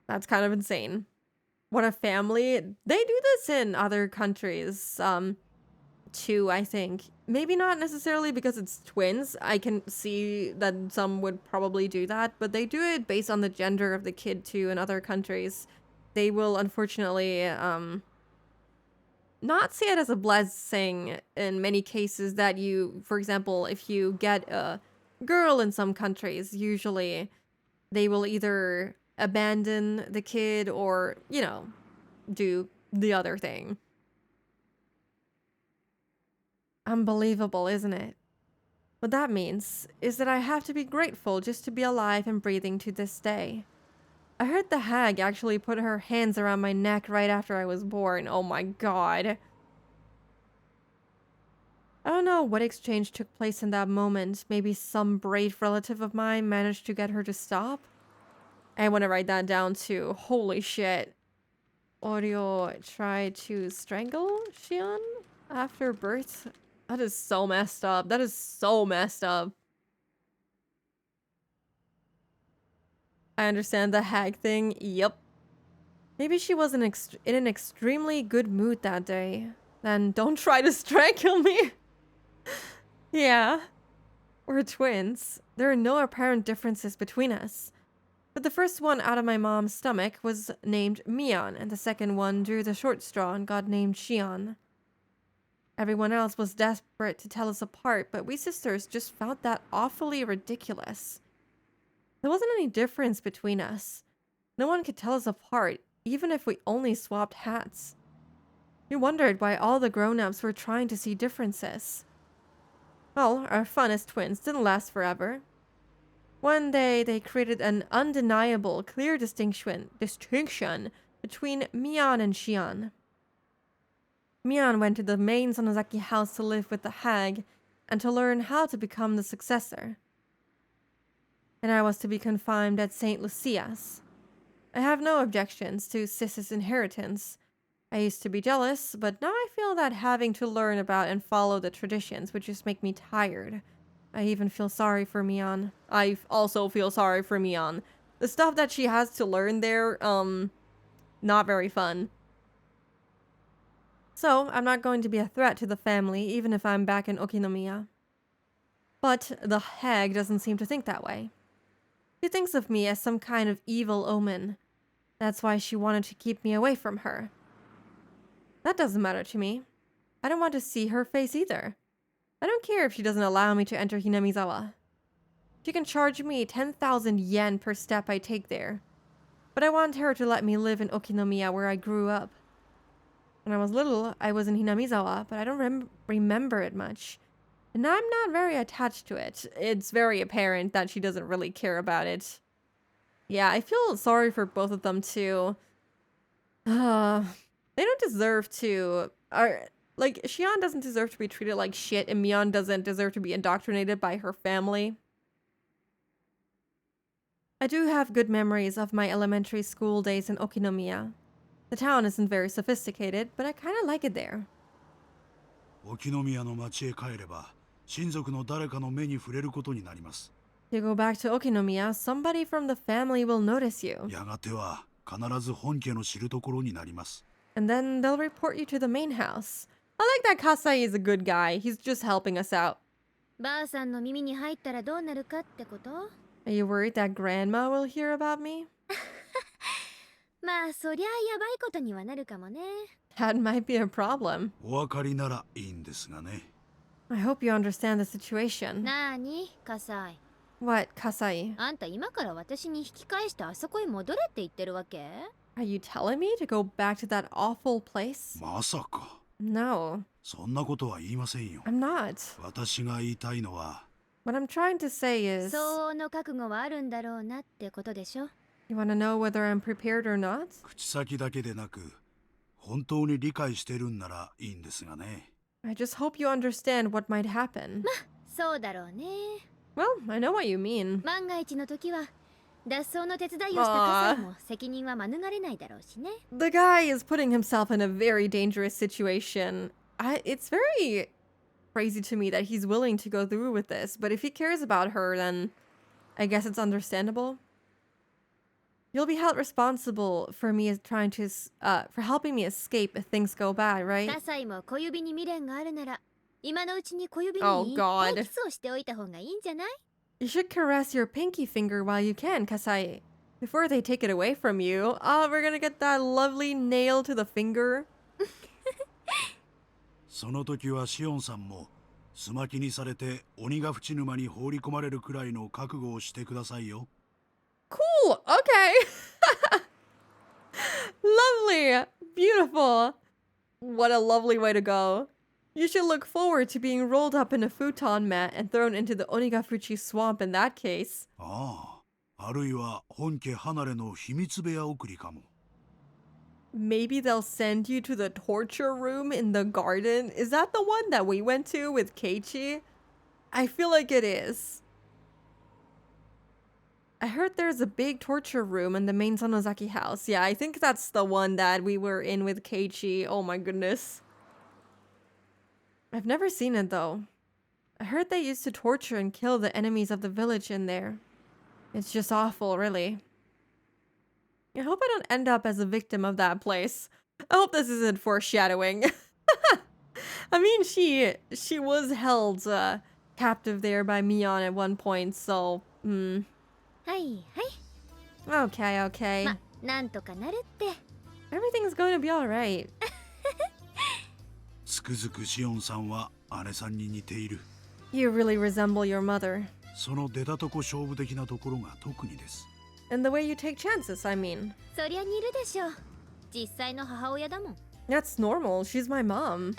[SPEAKER 1] That's kind of insane. What a family. They do this in other countries, too, I think. Maybe not necessarily because it's twins. I can see that some would probably do that, but they do it based on the gender of the kid, too, in other countries. They will, unfortunately, not see it as a blessing in many cases that you, for example, if you get a girl in some countries, usually they will either abandon the kid or, you know, do the other thing. Unbelievable, isn't it? What that means is that I have to be grateful just to be alive and breathing to this day. I heard the hag actually put her hands around my neck right after I was born. Oh my god. I don't know what exchange took place in that moment. Maybe some brave relative of mine managed to get her to stop? I want to write that down too. Holy shit. Oryo tried to strangle Shion after birth? That is so messed up. That is so messed up. I understand the hag thing. Yep. Maybe she was in an extremely good mood that day. Then don't try to strangle me. Yeah. We're twins. There are no apparent differences between us. But the first one out of my mom's stomach was named Mion, and the second one drew the short straw and got named Shion. Everyone else was desperate to tell us apart, but we sisters just found that awfully ridiculous. There wasn't any difference between us. No one could tell us apart, even if we only swapped hats. We wondered why all the grown-ups were trying to see differences. Well, our fun as twins didn't last forever. One day, they created an undeniable, clear distinction between Mion and Shion. Mion went to the main Sonozaki house to live with the hag and to learn how to become the successor. And I was to be confined at St. Lucia's. I have no objections to Sis's inheritance. I used to be jealous, but now I feel that having to learn about and follow the traditions would just make me tired. I even feel sorry for Mion. I also feel sorry for Mion. The stuff that she has to learn there, not very fun. So, I'm not going to be a threat to the family, even if I'm back in Okinomiya. But the hag doesn't seem to think that way. She thinks of me as some kind of evil omen. That's why she wanted to keep me away from her. That doesn't matter to me. I don't want to see her face either. I don't care if she doesn't allow me to enter Hinamizawa. She can charge me 10,000 yen per step I take there. But I want her to let me live in Okinomiya where I grew up. When I was little, I was in Hinamizawa, but I don't remember it much. And I'm not very attached to it. It's very apparent that she doesn't really care about it. Yeah, I feel sorry for both of them too. They don't deserve to... Like, Shion doesn't deserve to be treated like shit, and Mion doesn't deserve to be indoctrinated by her family. I do have good memories of my elementary school days in Okinomiya. The town isn't very sophisticated, but I kind of like it there.
[SPEAKER 2] 沖宮の町へ帰れば、親族の誰かの目に触れることになります。
[SPEAKER 1] You go back to Okinomiya, somebody from the family will notice you.
[SPEAKER 2] やがては必ず本家の知るところになります。
[SPEAKER 1] And then they'll report you to the main house. I like that Kasai is a good guy. He's just helping us out.
[SPEAKER 3] ばあさんの耳に入ったらどうなるかってこと？
[SPEAKER 1] Are you worried that grandma will hear about me?
[SPEAKER 3] まあそりゃやばいことにはなるかもね。
[SPEAKER 1] That might be a problem.
[SPEAKER 2] お分かりならいいんですがね。
[SPEAKER 1] I hope you understand the situation.
[SPEAKER 3] なーに、カサイ。
[SPEAKER 1] What, Kasai?
[SPEAKER 3] あんた今から私に引き返してあそこへ戻れって言ってるわけ？
[SPEAKER 1] Are you telling me to go back to that awful place?
[SPEAKER 2] まさか。
[SPEAKER 1] No,
[SPEAKER 2] そんなことは言いませんよ。
[SPEAKER 1] I'm not.
[SPEAKER 2] 私が言いたいのは、
[SPEAKER 1] What I'm trying to say is...
[SPEAKER 3] 相応の覚悟はあるんだろうなってことでしょ。
[SPEAKER 1] You want to know whether I'm prepared or not?
[SPEAKER 2] 口先だけでなく、本当に理解してるんならいいんですがね。
[SPEAKER 1] I just hope you understand what might happen.
[SPEAKER 3] そうだろうね。
[SPEAKER 1] Well, I know what you mean.
[SPEAKER 3] 万が一の時は脱走の手伝いをした葛西も責任は免れないだろうしね。
[SPEAKER 1] The guy is putting himself in a very dangerous situation. It's very crazy to me that he's willing to go through with this, but if he cares about her, then I guess it's understandable. You'll be held responsible for me trying to, for helping me escape if things go bad, right?
[SPEAKER 3] 葛西も小指に未練があるなら、今のうちに小指に
[SPEAKER 1] Oh
[SPEAKER 3] いっぱい
[SPEAKER 1] God.
[SPEAKER 3] キスをしておいた方がいいんじゃない？
[SPEAKER 1] You should caress your pinky finger while you can, Kasai. Before they take it away from you. Oh, we're gonna get that lovely nail to the finger.
[SPEAKER 2] その時はシオンさんもすまきにされて鬼が淵沼に放り込まれるくらいの覚悟をしてくださいよ。
[SPEAKER 1] Cool. Okay. Lovely. Beautiful. What a lovely way to go. You should look forward to being rolled up in a futon mat and thrown into the Onigafuchi swamp in that case.
[SPEAKER 2] ああ、あるいは本家離れの秘密部屋送りかも。
[SPEAKER 1] Maybe they'll send you to the torture room in the garden. Is that the one that we went to with Keiichi? I feel like it is. I heard there's a big torture room in the main Sonozaki house. Yeah, I think that's the one that we were in with Keiichi. Oh my goodness. I've never seen it though. I heard they used to torture and kill the enemies of the village in there. It's just awful, really. I hope I don't end up as a victim of that place. I hope this isn't foreshadowing. I mean, she was held captive there by Mion at one point, so...
[SPEAKER 3] はいはい。
[SPEAKER 1] Okay, okay.
[SPEAKER 3] ま、なんとかなるって。
[SPEAKER 1] Everything's going to be alright.
[SPEAKER 2] つくづくシオンさんは姉さんに似ている。
[SPEAKER 1] You really resemble your mother.
[SPEAKER 2] その出たとこ勝負的なところが特にです。
[SPEAKER 1] And the way you take chances, I mean.
[SPEAKER 3] そりゃ似るでしょ。実際の母親だもん。
[SPEAKER 1] That's normal. She's my mom.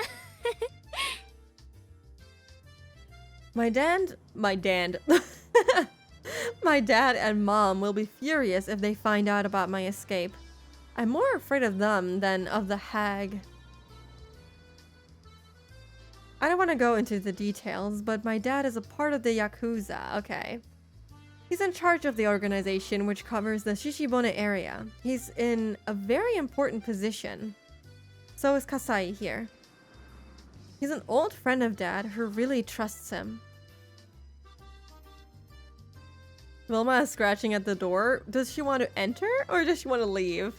[SPEAKER 1] My dad and mom will be furious if they find out about my escape. I'm more afraid of them than of the hag. I don't want to go into the details, but my dad is a part of the Yakuza. Okay. He's in charge of the organization which covers the Shishibone area. He's in a very important position. So is Kasai here. He's an old friend of Dad who really trusts him. Wilma is scratching at the door. Does she want to enter or does she want to leave?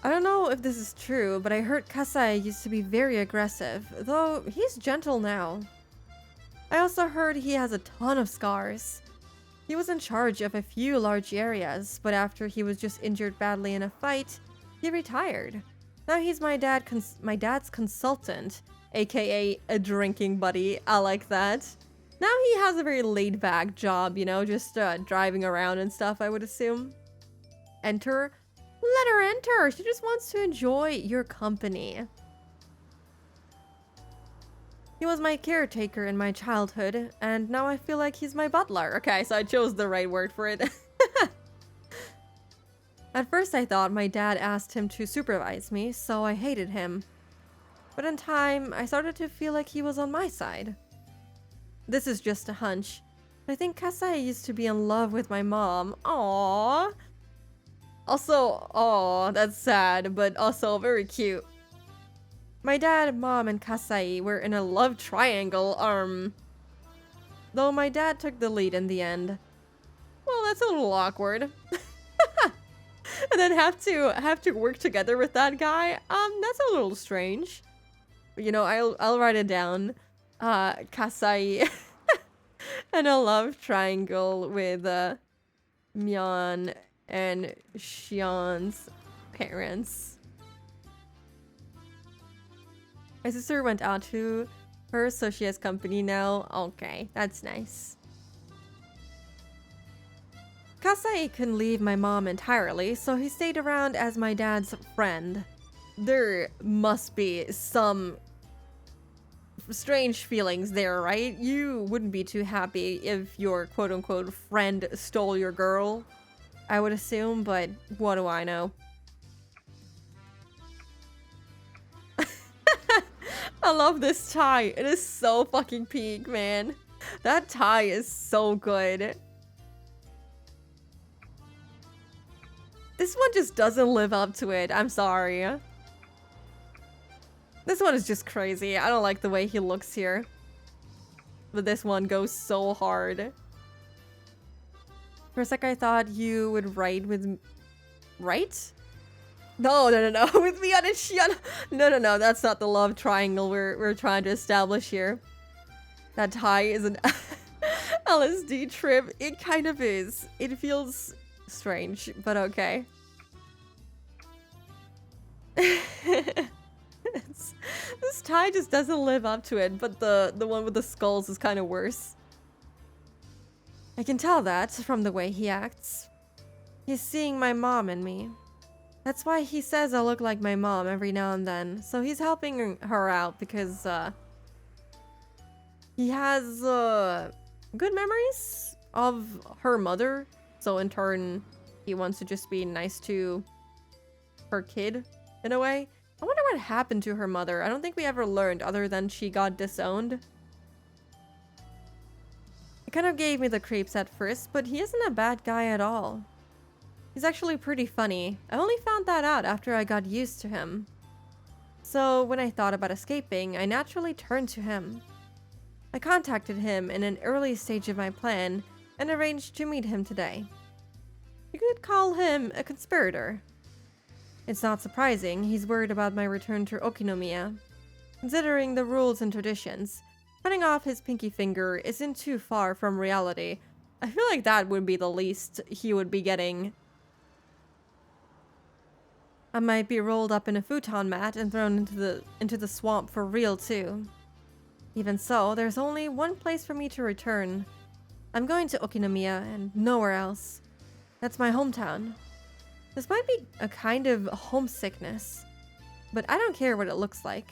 [SPEAKER 1] I don't know if this is true, but I heard Kasai used to be very aggressive, though he's gentle now. I also heard he has a ton of scars. He was in charge of a few large areas, but after he was just injured badly in a fight, he retired. Now he's my dad's consultant, aka a drinking buddy. I like that. Now he has a very laid-back job, you know, just driving around and stuff, I would assume. Enter? Let her enter. She just wants to enjoy your company. He was my caretaker in my childhood, and now I feel like he's my butler. Okay, so I chose the right word for it. At first I thought my dad asked him to supervise me, so I hated him. But in time, I started to feel like he was on my side. This is just a hunch. I think Kasai used to be in love with my mom. Aww. Also, aww, that's sad, but also very cute. My dad, mom, and Kasai were in a love triangle, though my dad took the lead in the end. Well, that's a little awkward. And then have to work together with that guy. That's a little strange. You know, I'll write it down. Kasai and a love triangle with Myeon and Xion's parents. My sister went out to her, so she has company now. Okay, that's nice. Kasai couldn't leave my mom entirely, so he stayed around as my dad's friend. There must be some strange feelings there, right? You wouldn't be too happy if your quote-unquote friend stole your girl, I would assume, but what do I know? I love this tie. It is so fucking peak, man. That tie is so good. This one just doesn't live up to it. I'm sorry. This one is just crazy. I don't like the way he looks here. But this one goes so hard. For a sec, I thought you would write with... Right? No. With me on a Shion. No. That's not the love triangle we're trying to establish here. That tie is an LSD trip. It kind of is. It feels strange, but okay. This tie just doesn't live up to it, but the one with the skulls is kind of worse. I can tell that from the way he acts. He's seeing my mom in me. That's why he says I look like my mom every now and then. So he's helping her out because he has good memories of her mother. So in turn, he wants to just be nice to her kid in a way. I wonder what happened to her mother. I don't think we ever learned other than she got disowned. It kind of gave me the creeps at first, but he isn't a bad guy at all. He's actually pretty funny. I only found that out after I got used to him. So when I thought about escaping, I naturally turned to him. I contacted him in an early stage of my plan and arranged to meet him today. You could call him a conspirator. It's not surprising he's worried about my return to Okinomiya. Considering the rules and traditions, cutting off his pinky finger isn't too far from reality. I feel like that would be the least he would be getting. I might be rolled up in a futon mat and thrown into the swamp for real too. Even so, there's only one place for me to return. I'm going to Okinomiya and nowhere else. That's my hometown. This might be a kind of homesickness, but I don't care what it looks like.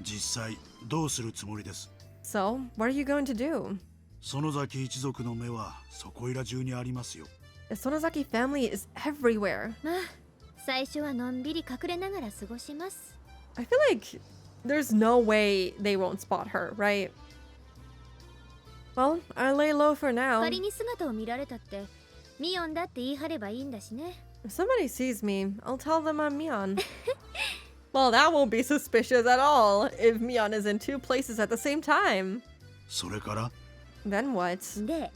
[SPEAKER 2] 実際どうするつもりです?
[SPEAKER 1] So, what are you going to do?
[SPEAKER 2] 園崎一族の目はそこいら中にありますよ。
[SPEAKER 1] The Sonozaki family is everywhere.
[SPEAKER 3] まあ最初はのんびり隠れながら過ごします。
[SPEAKER 1] I feel like there's no way they won't spot her, right? Well, I'll lay low for now.
[SPEAKER 3] 仮に姿を見られたってミオンだって言い張ればいいんだしね。
[SPEAKER 1] If somebody sees me, I'll tell them I'm Mion. Well, that won't be suspicious at all if Mion is in two places at the same time.
[SPEAKER 2] それから
[SPEAKER 1] Then what?
[SPEAKER 3] で、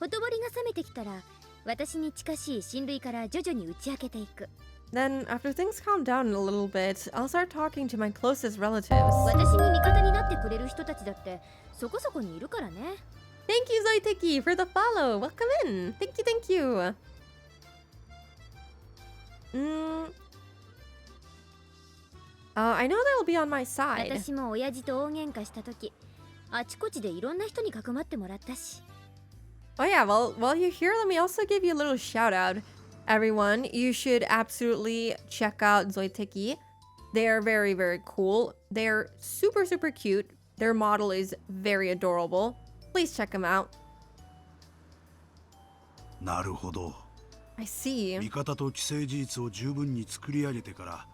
[SPEAKER 3] ほとぼりが冷めてきたら私に近しい親類から徐々に打ち明けていく。
[SPEAKER 1] Then, after things calm down a little bit, I'll start talking to my closest relatives.
[SPEAKER 3] 私に味方になってくれる人たちだってそこそこにいるからね。
[SPEAKER 1] Thank you, Zoiteki, for the follow. Welcome in. Thank you. I know they'll be on my side.
[SPEAKER 3] 私も親父と大喧嘩した時、あちこちでいろんな人にかくまってもらったし。
[SPEAKER 1] Oh yeah, well, while you're here, let me also give you a little shout out. Everyone, you should absolutely check out Zoiteki. They are very, very cool. They're super, super cute. Their model is very adorable. Please check them out.
[SPEAKER 2] なるほど。
[SPEAKER 1] I see.
[SPEAKER 2] 味方と既成事実を十分に作り上げてから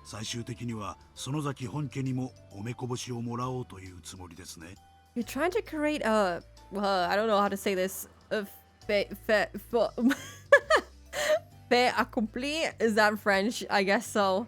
[SPEAKER 2] 最終的には園崎本家にもおめこぼしをもらおうというつもりですね。
[SPEAKER 1] You're trying to create a... I don't know how to say this. A fait accompli? Is that French? I guess so.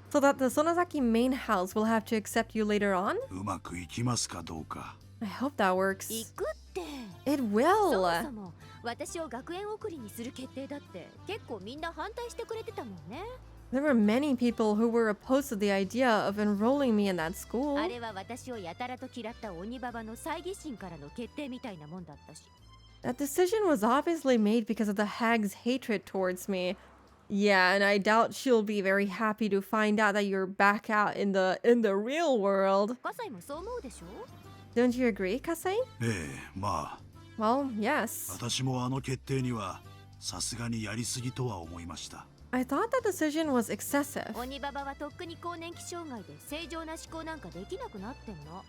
[SPEAKER 1] So that the Sonozaki main house will have to accept you later on?
[SPEAKER 2] うまくいきますかどうか。
[SPEAKER 1] I hope that works.
[SPEAKER 3] 行くって。
[SPEAKER 1] It
[SPEAKER 3] そ
[SPEAKER 1] will.
[SPEAKER 3] もそも私を学園送りにする決定だって結構みんな反対してくれてたもんね。
[SPEAKER 1] There were many people who were opposed to the idea of enrolling me in that school.
[SPEAKER 3] あれは私をやたらと嫌った鬼ババの猜疑心からの決定みたいなもんだったし。
[SPEAKER 1] That decision was obviously made because of the hag's hatred towards me. Yeah, and I doubt she'll be very happy to find out that you're back out in the real world.
[SPEAKER 3] 葛西もそう思うでしょ？
[SPEAKER 1] Don't you agree, Kasei?
[SPEAKER 2] ええ、まあ
[SPEAKER 1] Well, yes.
[SPEAKER 2] 私もあの決定にはさすがにやりすぎとは思いました。
[SPEAKER 1] I thought that decision was excessive.
[SPEAKER 3] 鬼ババはとっくに更年期障害で正常な思考なんかできなくなってんの。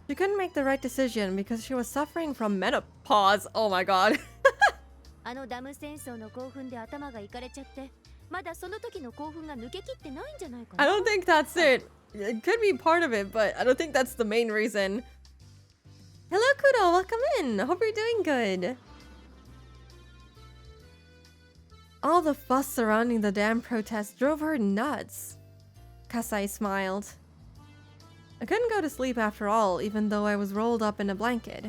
[SPEAKER 1] She couldn't make the right decision because she was suffering from menopause. Oh my god.
[SPEAKER 3] あのダム戦争の興奮で頭がいかれちゃって、まだその時の興奮が抜けきってないんじゃないかな。
[SPEAKER 1] I don't think that's it. It could be part of it, but I don't think that's the main reason. Hello, Kudo. Welcome in. Hope you're doing good. All the fuss surrounding the damn protest drove her nuts. Kasai smiled. I couldn't go to sleep after all, even though I was rolled up in a blanket.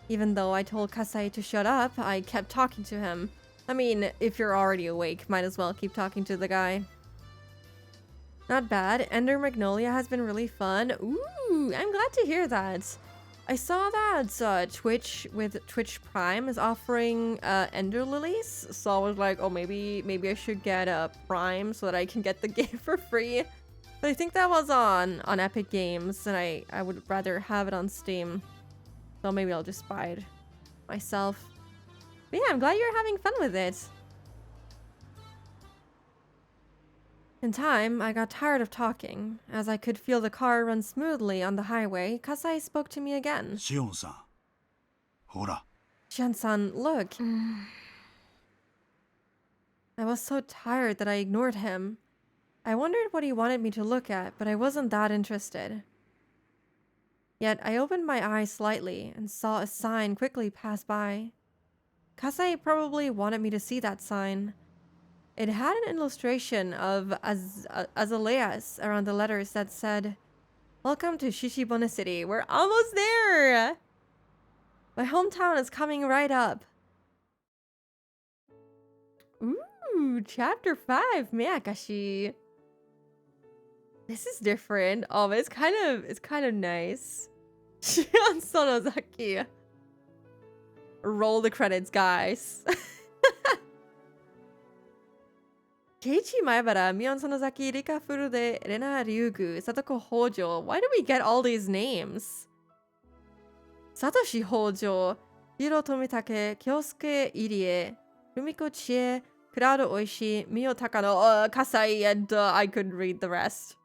[SPEAKER 1] Even though I told Kasai to shut up, I kept talking to him. I mean, if you're already awake, might as well keep talking to the guy. Not bad. Ender Magnolia has been really fun. Ooh, I'm glad to hear that. I saw that Twitch with Twitch Prime is offering Ender Lilies, so I was like, oh, maybe I should get a Prime so that I can get the game for free. But I think that was on Epic Games, and I would rather have it on Steam. So maybe I'll just buy it myself. But yeah, I'm glad you're having fun with it. In time, I got tired of talking. As I could feel the car run smoothly on the highway, Kasai spoke to me again.
[SPEAKER 2] シオンさん、ほら。
[SPEAKER 1] Shion-san, look. I was so tired that I ignored him. I wondered what he wanted me to look at, but I wasn't that interested. Yet I opened my eyes slightly and saw a sign quickly pass by. Kasai probably wanted me to see that sign. It had an illustration of azaleas around the letters that said, "Welcome to Shishibone City. We're almost there! My hometown is coming right up." Ooh, chapter 5, Meakashi. This is different. Oh, it's kind of nice. Shion Sonozaki. Roll the credits, guys. Keiichi Maebara, Mion Sonozaki, Rika Furude, Rena Ryugu, Satoko Hojo. Why do we get all these names? Satoshi Hojo, Hiro Tomitake, Kyosuke Irie, Rumiko Chie, Kurado Oishi, Mio Takano, Kasai, and I couldn't read the rest.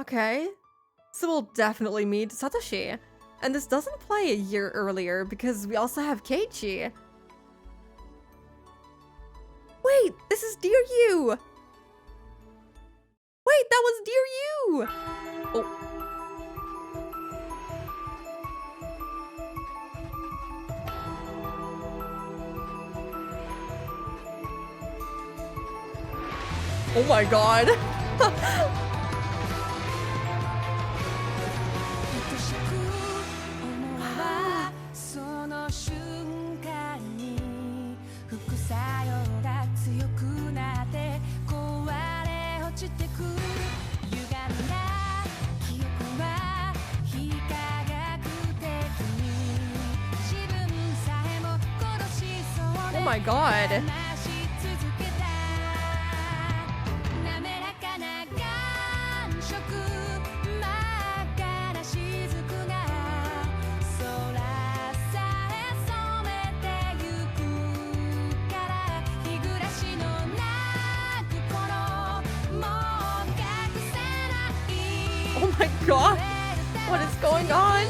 [SPEAKER 1] Okay, so we'll definitely meet Satoshi. And this doesn't play a year earlier because we also have Keiichi. Wait, this is Dear You! Wait, that was Dear You! Oh. Oh my god. Oh my god. Oh my god. What is going on?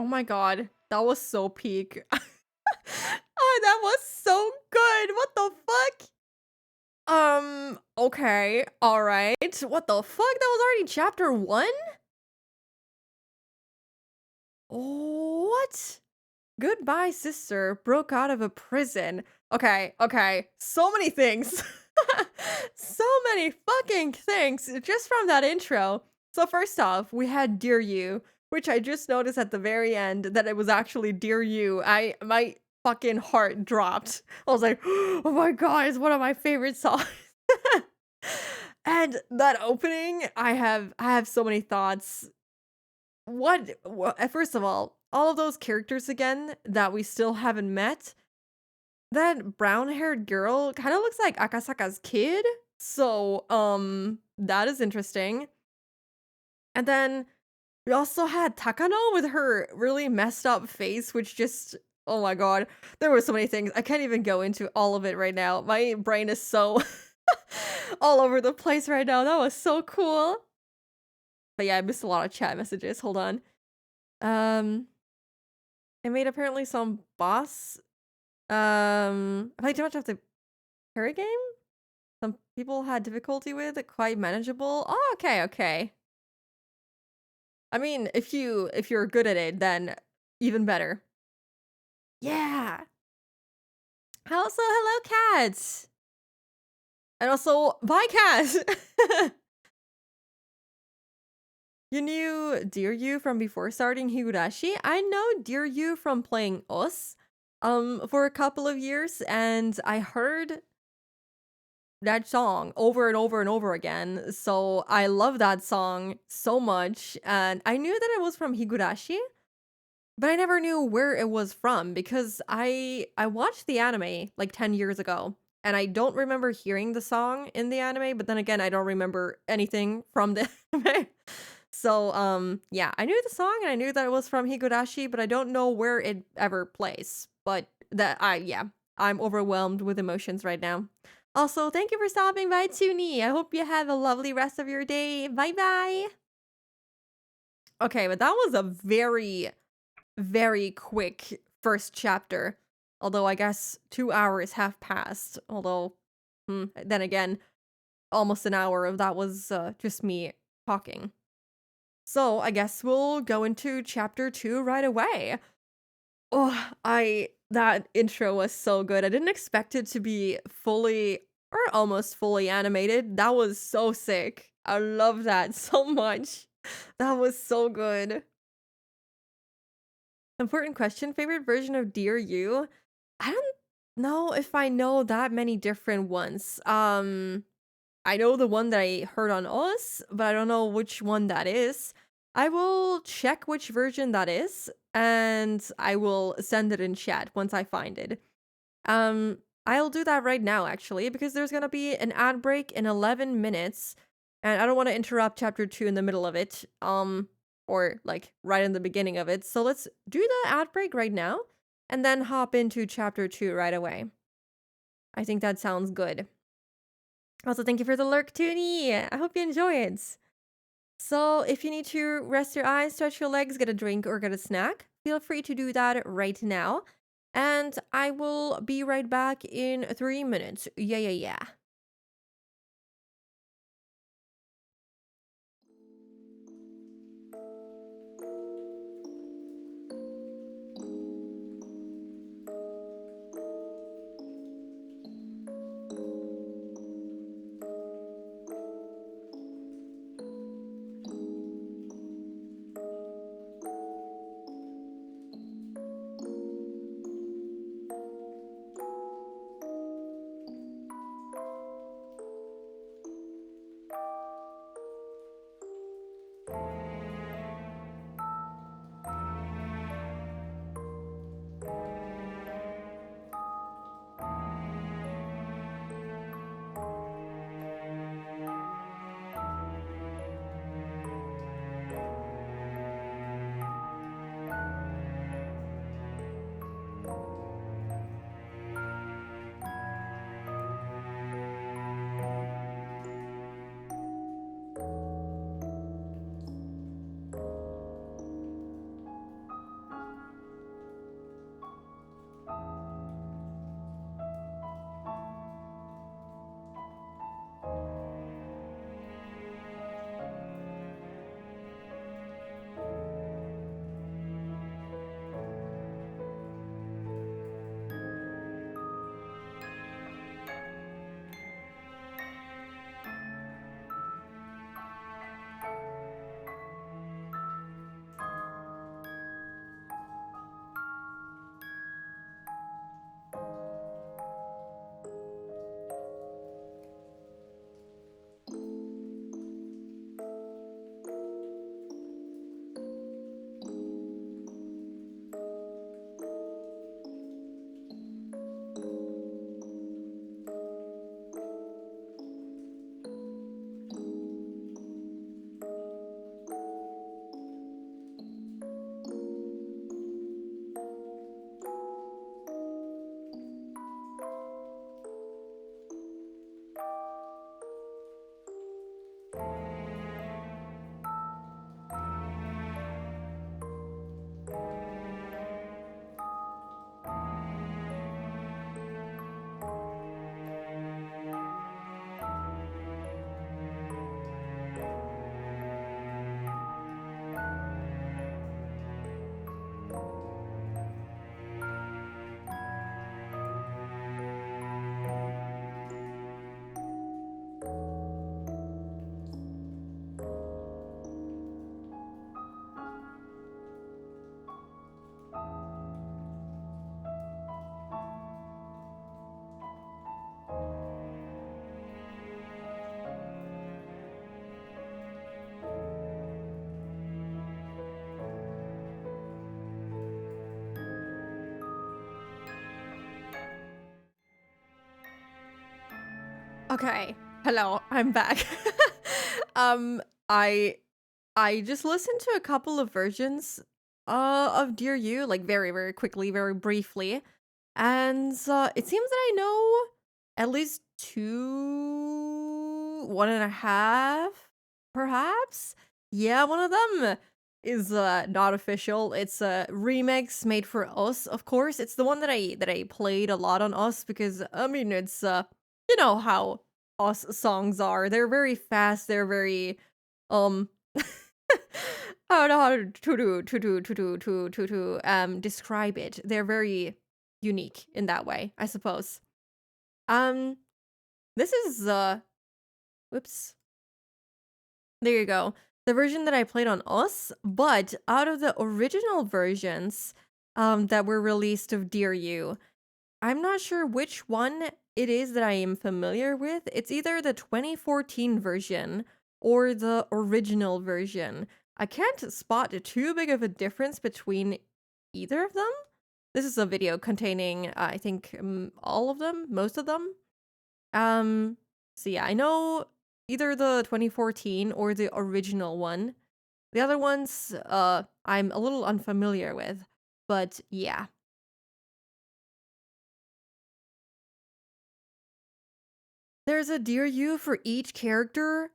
[SPEAKER 1] Oh my god, that was so peak. Oh, that was so good. What the fuck? Okay, alright. What the fuck? That was already chapter 1? What? Goodbye, sister. Broke out of a prison. Okay. So many things. So many fucking things just from that intro. So first off, we had Dear You, which I just noticed at the very end that it was actually Dear You. My fucking heart dropped. I was like, oh my god, it's one of my favorite songs. And that opening, I have so many thoughts. What first of all of those characters again that we still haven't met, that brown-haired girl kind of looks like Akasaka's kid. So, that is interesting. And then we also had Takano with her really messed up face, which just, oh my god, there were so many things. I can't even go into all of it right now. My brain is so all over the place right now. That was so cool. But yeah, I missed a lot of chat messages. Hold on. I made apparently some boss. I played too much of the parry game. Some people had difficulty with it, quite manageable. Oh, okay, okay. I mean, if you're good at it, then even better. Yeah. Also, hello, cats. And also, bye, cats. You knew Dear You from before starting Higurashi? I know Dear You from playing Us, for a couple of years, and I heard that song over and over and over again. So I love that song so much, and I knew that it was from Higurashi, but I never knew where it was from because I watched the anime like 10 years ago, and I don't remember hearing the song in the anime, but then again, I don't remember anything from the anime. So, yeah, I knew the song and I knew that it was from Higurashi, but I don't know where it ever plays. But yeah, I'm overwhelmed with emotions right now. Also, thank you for stopping by, Toonie. I hope you have a lovely rest of your day. Bye bye. Okay, but that was a very, very quick first chapter. Although I guess 2 hours have passed. Although, then again, almost an hour of that was just me talking. So I guess we'll go into chapter 2 right away. Oh, that intro was so good. I didn't expect it to be fully or almost fully animated. That was so sick. I love that so much. That was so good. Important question. Favorite version of Dear You? I don't know if I know that many different ones. I know the one that I heard on Oz, but I don't know which one that is. I will check which version that is, and I will send it in chat once I find it. I'll do that right now, actually, because there's gonna be an ad break in 11 minutes, and I don't want to interrupt chapter 2 in the middle of it, or like right in the beginning of it. So let's do the ad break right now, and then hop into chapter 2 right away. I think that sounds good. Also, thank you for the lurk, Toonie. I hope you enjoy it. So, if you need to rest your eyes, stretch your legs, get a drink, or get a snack, feel free to do that right now. And I will be right back in 3 minutes. Yeah. Okay. Hello, I'm back. um, I I just listened to a couple of versions of Dear You, like very, very quickly, very briefly. And it seems that I know at least two, one and a half, perhaps. Yeah, one of them is not official. It's a remix made for us, of course. It's the one that I played a lot on us because I mean it's you know how us songs are. They're very fast. They're very um I don't know how to describe it. They're very unique in that way, I suppose. Um, this is whoops. There you go. The version that I played on us, but out of the original versions that were released of Dear You, I'm not sure which one it is that I am familiar with. It's either the 2014 version or the original version. I can't spot too big of a difference between either of them. This is a video containing, I think, all of them, most of them. So yeah, I know either the 2014 or the original one. The other ones, I'm a little unfamiliar with, but yeah. There's a Dear You for each character.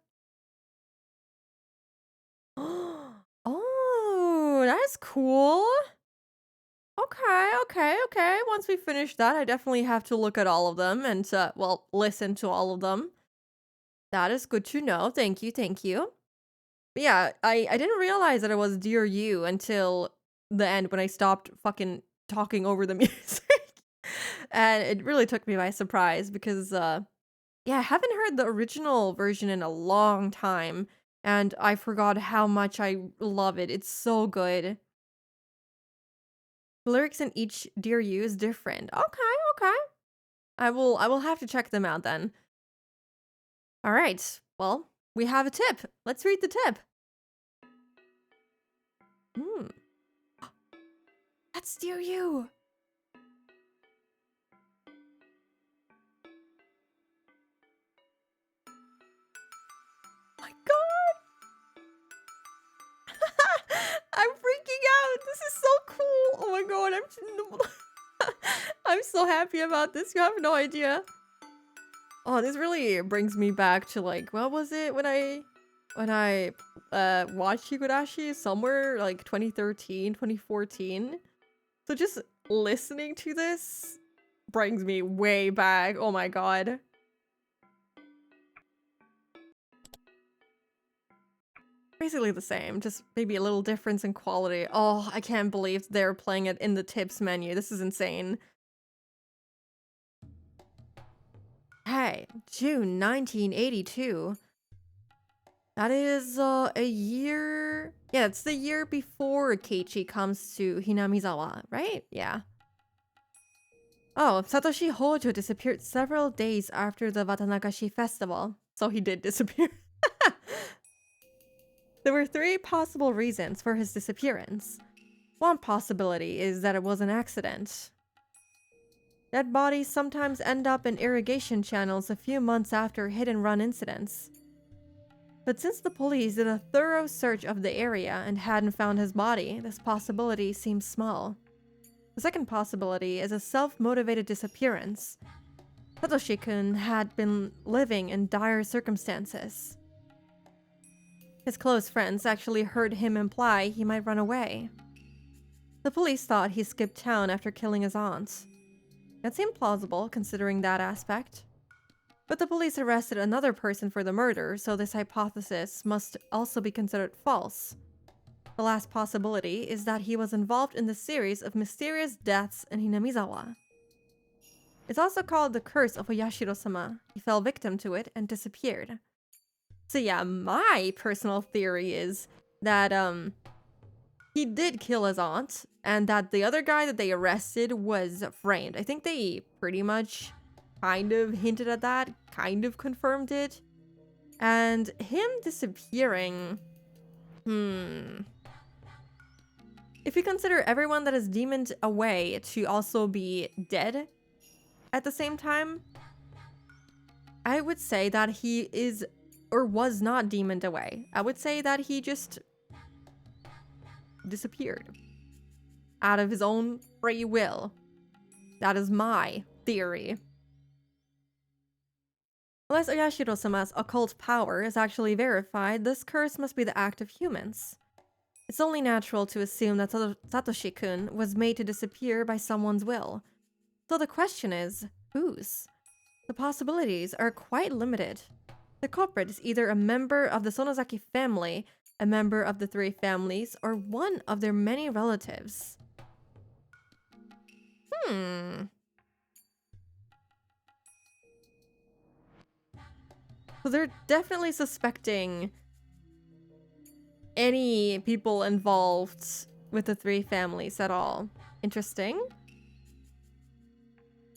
[SPEAKER 1] Oh, that's cool. Okay. Once we finish that, I definitely have to look at all of them and, well, listen to all of them. That is good to know. Thank you. But yeah, I didn't realize that it was Dear You until the end when I stopped fucking talking over the music. And it really took me by surprise because, yeah, I haven't heard the original version in a long time, and I forgot how much I love it. It's so good. The lyrics in each Dear You is different. Okay. I will have to check them out then. All right. Well, we have a tip. Let's read the tip. Hmm. That's Dear You. My God. I'm freaking out. This is so cool. Oh my God. I'm so happy about this. You have no idea. Oh, this really brings me back to like what was it when I watched Higurashi somewhere like 2013, 2014. So just listening to this brings me way back. Oh my God. Basically the same, just maybe a little difference in quality. Oh, I can't believe they're playing it in the tips menu. This is insane. Hey, June 1982. That is a year. Yeah, it's the year before Keiichi comes to Hinamizawa, right? Yeah. Oh, Satoshi Hojo disappeared several days after the Watanagashi festival, so he did disappear. There were three possible reasons for his disappearance. One possibility is that it was an accident. Dead bodies sometimes end up in irrigation channels a few months after hit-and-run incidents. But since the police did a thorough search of the area and hadn't found his body, this possibility seems small. The second possibility is a self-motivated disappearance. Satoshi-kun had been living in dire circumstances. His close friends actually heard him imply he might run away. The police thought he skipped town after killing his aunt. That seemed plausible, considering that aspect. But the police arrested another person for the murder, so this hypothesis must also be considered false. The last possibility is that he was involved in the series of mysterious deaths in Hinamizawa. It's also called the Curse of Oyashiro-sama. He fell victim to it and disappeared. So yeah, my personal theory is that he did kill his aunt, and that the other guy that they arrested was framed. I think they pretty much kind of hinted at that, kind of confirmed it. And him disappearing... If you consider everyone that is demoned away to also be dead at the same time, I would say that he is or was not demoned away. I would say that he just disappeared out of his own free will. That is my theory. Unless Oyashiro-sama's occult power is actually verified, this curse must be the act of humans. It's only natural to assume that Satoshi-kun was made to disappear by someone's will. So the question is, whose? The possibilities are quite limited. The culprit is either a member of the Sonozaki family, a member of the three families, or one of their many relatives. So they're definitely suspecting any people involved with the three families at all. Interesting.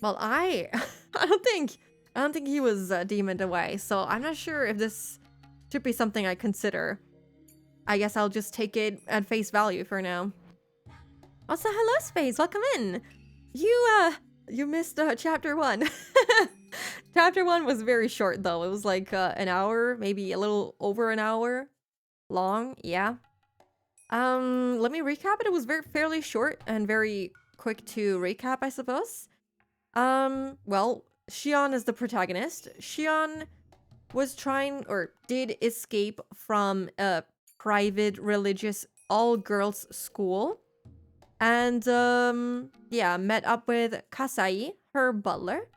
[SPEAKER 1] Well, I don't think he was demoned away, so I'm not sure if this should be something I consider. I guess I'll just take it at face value for now. Also, hello, Space. Welcome in. You missed chapter 1. Chapter 1 was very short, though. It was like an hour, maybe a little over an hour long. Yeah. Let me recap it. It was fairly short and very quick to recap, I suppose. Well, Shion is the protagonist. Shion was trying, or did escape from a private religious all-girls school. And, yeah, met up with Kasai, her butler,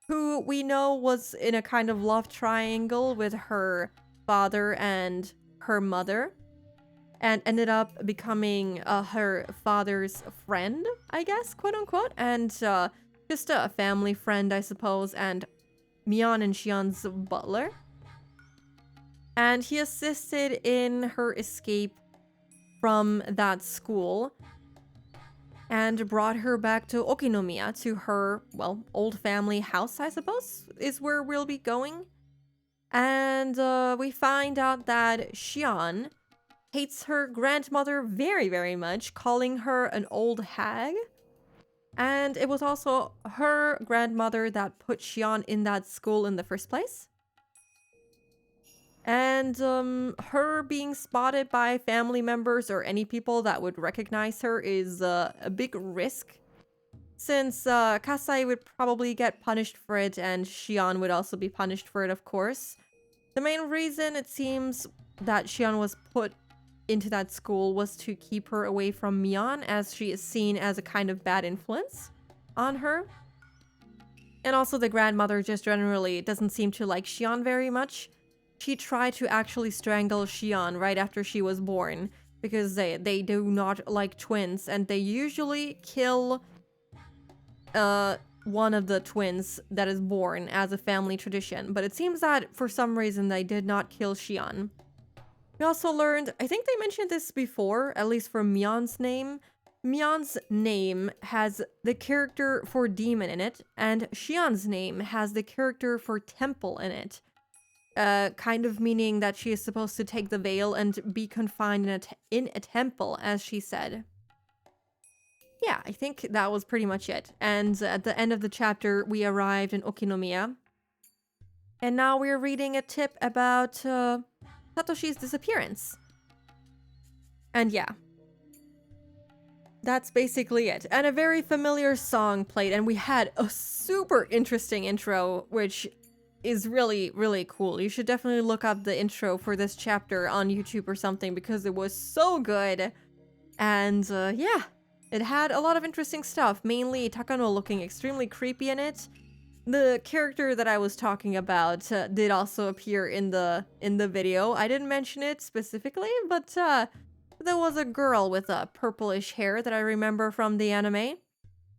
[SPEAKER 1] who we know was in a kind of love triangle with her father and her mother, and ended up becoming her father's friend, I guess, quote-unquote, and just a family friend, I suppose, and Mion and Shion's butler. And he assisted in her escape from that school and brought her back to Okinomiya, to her, well, old family house, I suppose, is where we'll be going. And we find out that Shion hates her grandmother very, very much, calling her an old hag. And it was also her grandmother that put Shion in that school in the first place. And her being spotted by family members or any people that would recognize her is a big risk, since Kasai would probably get punished for it and Shion would also be punished for it, of course. The main reason it seems that Shion was put into that school was to keep her away from Mion, as she is seen as a kind of bad influence on her. And also the grandmother just generally doesn't seem to like Shion very much. She tried to actually strangle Shion right after she was born, because they do not like twins, and they usually kill one of the twins that is born as a family tradition. But it seems that for some reason they did not kill Shion. We also learned, I think they mentioned this before, at least for Mion's name. Mion's name has the character for demon in it, and Shion's name has the character for temple in it. Kind of meaning that she is supposed to take the veil and be confined in a temple, as she said. Yeah, I think that was pretty much it. And at the end of the chapter, we arrived in Okinomiya. And now we're reading a tip about Satoshi's disappearance. And yeah, that's basically it. And a very familiar song played, and we had a super interesting intro, which is really, really cool. You should definitely look up the intro for this chapter on YouTube or something, because it was so good. And yeah, it had a lot of interesting stuff, mainly Takano looking extremely creepy in it. The character that I was talking about did also appear in the video. I didn't mention it specifically, but there was a girl with purplish hair that I remember from the anime.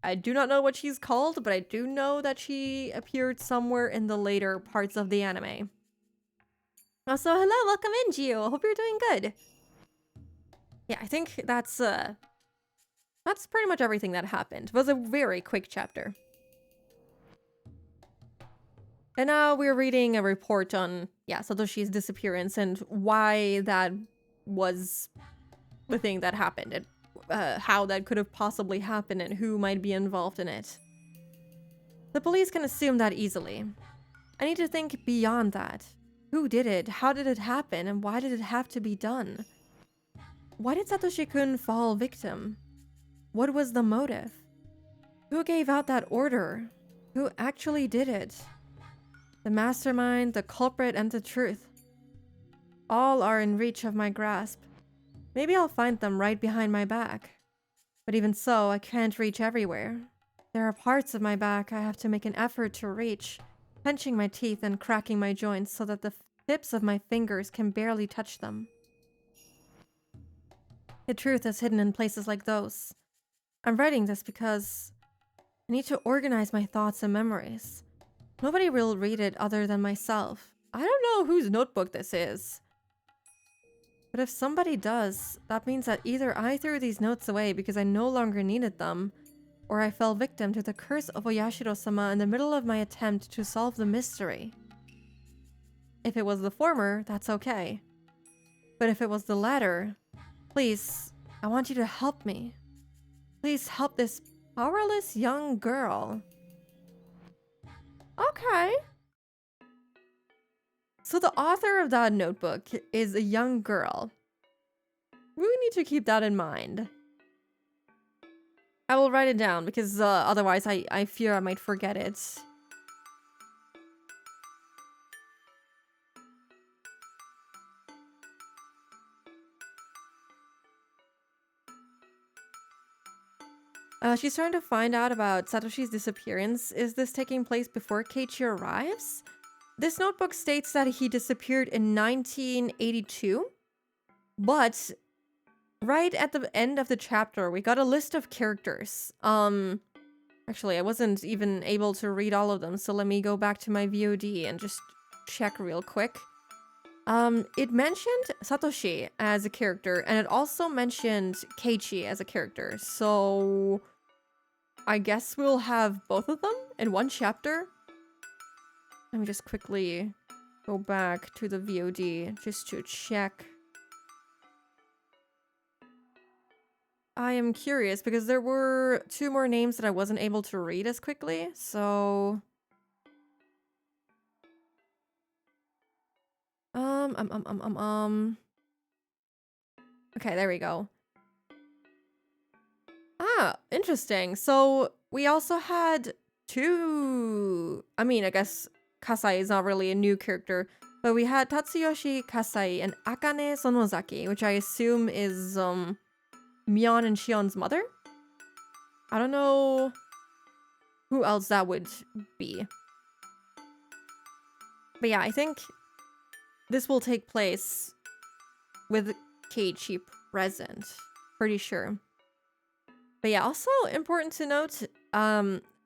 [SPEAKER 1] I do not know what she's called, but I do know that she appeared somewhere in the later parts of the anime. Also, hello, welcome in, Gio. Hope you're doing good. Yeah, I think that's pretty much everything that happened. It was a very quick chapter. And now we're reading a report on, yeah, Satoshi's disappearance and why that was the thing that happened. And how that could have possibly happened and who might be involved in it. The police can assume that easily. I need to think beyond that. Who did it? How did it happen? And why did it have to be done? Why did Satoshi-kun fall victim? What was the motive? Who gave out that order? Who actually did it? The mastermind, the culprit, and the truth. All are in reach of my grasp. Maybe I'll find them right behind my back. But even so, I can't reach everywhere. There are parts of my back I have to make an effort to reach, clenching my teeth and cracking my joints so that the tips of my fingers can barely touch them. The truth is hidden in places like those. I'm writing this because I need to organize my thoughts and memories. Nobody will read it other than myself. I don't know whose notebook this is. But if somebody does, that means that either I threw these notes away because I no longer needed them, or I fell victim to the curse of Oyashiro-sama in the middle of my attempt to solve the mystery. If it was the former, that's okay. But if it was the latter, please, I want you to help me. Please help this powerless young girl. Okay. So the author of that notebook is a young girl. We need to keep that in mind. I will write it down because otherwise I fear I might forget it. She's trying to find out about Satoshi's disappearance. Is this taking place before Keiichi arrives? This notebook states that he disappeared in 1982, but right at the end of the chapter, we got a list of characters. Actually, I wasn't even able to read all of them, so let me go back to my VOD and just check real quick. It mentioned Satoshi as a character, and it also mentioned Keiichi as a character, so I guess we'll have both of them in one chapter. Let me just quickly go back to the VOD just to check. I am curious because there were 2 more names that I wasn't able to read as quickly, so... Okay, there we go. Ah, interesting. So we also had 2... I mean, I guess Kasai is not really a new character, but we had Tatsuyoshi Kasai and Akane Sonozaki, which I assume is Mion and Shion's mother? I don't know who else that would be. But yeah, I think this will take place with Keiichi present. Pretty sure. But yeah, also important to note,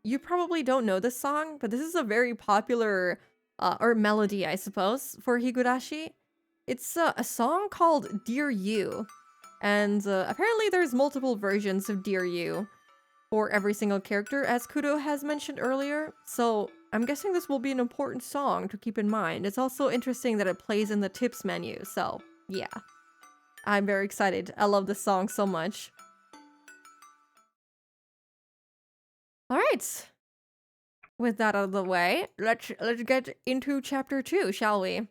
[SPEAKER 1] you probably don't know this song, but this is a very popular, or melody, I suppose, for Higurashi. It's a song called Dear You. And apparently there's multiple versions of Dear You for every single character, as Kudo has mentioned earlier. So I'm guessing this will be an important song to keep in mind. It's also interesting that it plays in the tips menu, so yeah. I'm very excited. I love this song so much. Alright. With that out of the way, let's get into chapter 2, shall we?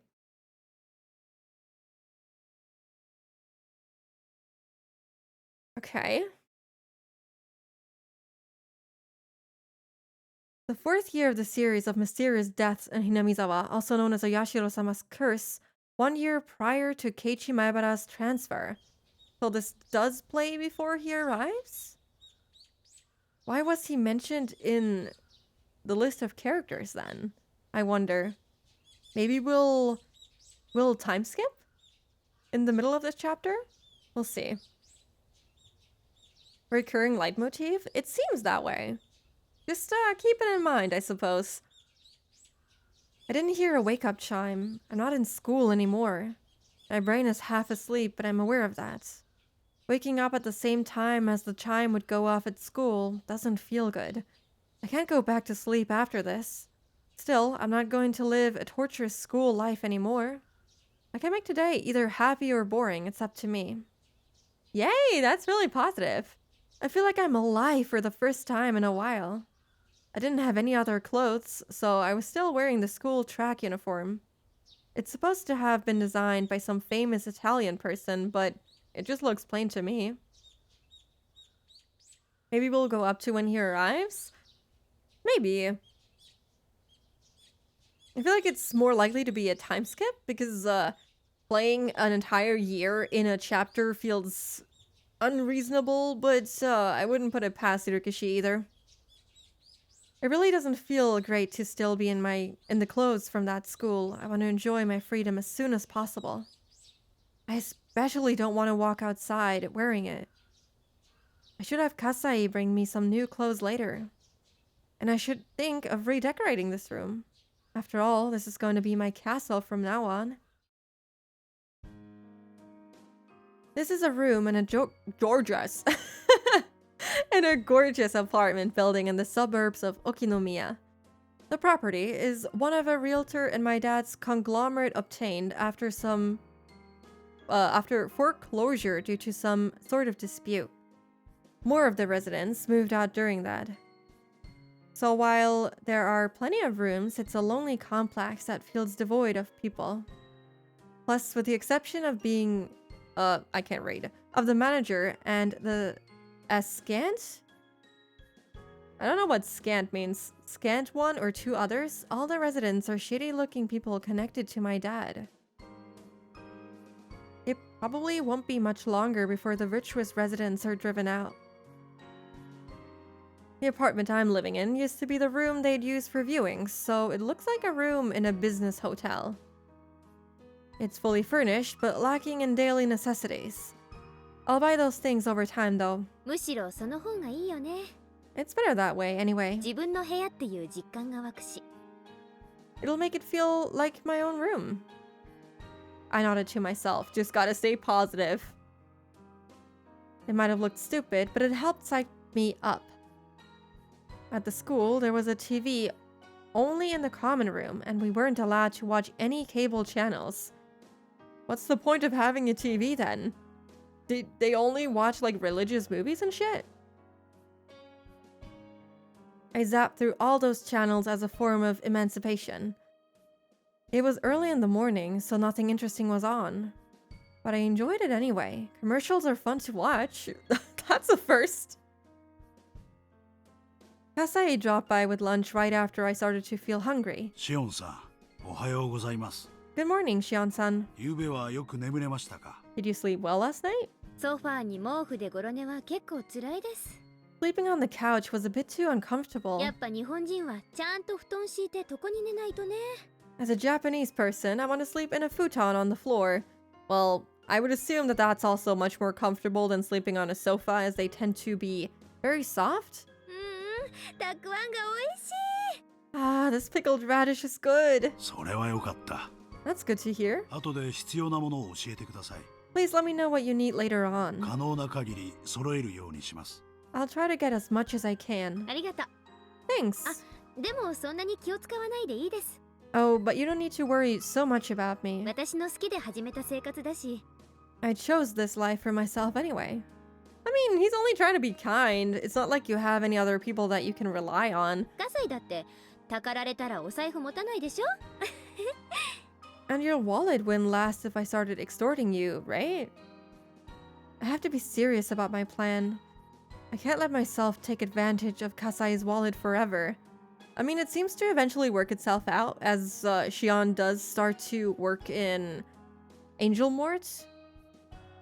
[SPEAKER 1] Okay. The 4th year of the series of mysterious deaths in Hinamizawa, also known as Oyashiro-sama's curse, 1 year prior to Keiichi Maebara's transfer. So this does play before he arrives? Why was he mentioned in the list of characters then? I wonder. Maybe we'll time skip in the middle of this chapter? We'll see. Recurring leitmotif? It seems that way. Just keep it in mind, I suppose. I didn't hear a wake-up chime. I'm not in school anymore. My brain is half asleep, but I'm aware of that. Waking up at the same time as the chime would go off at school doesn't feel good. I can't go back to sleep after this. Still, I'm not going to live a torturous school life anymore. I can make today either happy or boring, it's up to me. Yay, that's really positive. I feel like I'm alive for the first time in a while. I didn't have any other clothes, so I was still wearing the school track uniform. It's supposed to have been designed by some famous Italian person, but it just looks plain to me. Maybe we'll go up to when he arrives? Maybe. I feel like it's more likely to be a time skip because playing an entire year in a chapter feels unreasonable, but I wouldn't put it past Higurashi either. It really doesn't feel great to still be in the clothes from that school. I want to enjoy my freedom as soon as possible. I especially don't want to walk outside wearing it. I should have Kasai bring me some new clothes later. And I should think of redecorating this room. After all, this is going to be my castle from now on. This is a room in a gorgeous in a gorgeous apartment building in the suburbs of Okinomiya. The property is one of a realtor and my dad's conglomerate obtained after foreclosure due to some sort of dispute. More of the residents moved out during that. So while there are plenty of rooms, it's a lonely complex that feels devoid of people. Plus, with the exception of being, I can't read, of the manager and the scant? I don't know what scant means. Scant one or two others? All the residents are shady-looking people connected to my dad. It probably won't be much longer before the virtuous residents are driven out. The apartment I'm living in used to be the room they'd use for viewings, so it looks like a room in a business hotel. It's fully furnished, but lacking in daily necessities. I'll buy those things over time, though.
[SPEAKER 3] むしろその方がいいよね。
[SPEAKER 1] It's better that way, anyway.
[SPEAKER 3] 自分の部屋っていう実感が湧くし。
[SPEAKER 1] It'll make it feel like my own room. I nodded to myself, just gotta stay positive. It might have looked stupid, but it helped psych me up. At the school, there was a TV only in the common room, and we weren't allowed to watch any cable channels. What's the point of having a TV then? Did they only watch like religious movies and shit? I zapped through all those channels as a form of emancipation. It was early in the morning, so nothing interesting was on. But I enjoyed it anyway. Commercials are fun to watch. That's a first. Kasai dropped by with lunch right after I started to feel hungry.
[SPEAKER 2] シオンさん、おはようございます。
[SPEAKER 1] Good morning, Shion-san.
[SPEAKER 2] ゆうべはよく眠れましたか？
[SPEAKER 1] Did you sleep well last night?
[SPEAKER 3] ソファーに毛布でゴロ寝は結構辛いです。
[SPEAKER 1] Sleeping on the couch was a bit too uncomfortable.
[SPEAKER 3] やっぱ日本人はちゃんと布団敷いて床に寝ないとね。
[SPEAKER 1] As a Japanese person, I want to sleep in a futon on the floor. Well, I would assume that that's also much more comfortable than sleeping on a sofa, as they tend to be very soft.
[SPEAKER 3] たくあんが美味しい。
[SPEAKER 1] Ah, this pickled radish is good.
[SPEAKER 2] それはよかった。
[SPEAKER 1] That's good to hear.
[SPEAKER 2] 後で必要なものを教えてください。
[SPEAKER 1] Please let me know what you need later on.
[SPEAKER 2] 可能な限り揃えるようにします。
[SPEAKER 1] I'll try to get as much as I can.
[SPEAKER 3] ありがとう。
[SPEAKER 1] Thanks.
[SPEAKER 3] でもそんなに気を使わないでいいです。
[SPEAKER 1] Oh, but you don't need to worry so much about me.
[SPEAKER 3] 私の好きで始めた生活だし。
[SPEAKER 1] I chose this life for myself anyway. I mean, he's only trying to be kind. It's not like you have any other people that you can rely on.
[SPEAKER 3] 葛西だってたかられたらお財布持たないでしょ。
[SPEAKER 1] And your wallet wouldn't last if I started extorting you, right? I have to be serious about my plan. I can't let myself take advantage of Kasai's wallet forever. I mean, it seems to eventually work itself out as Shion does start to work in Angel Mort.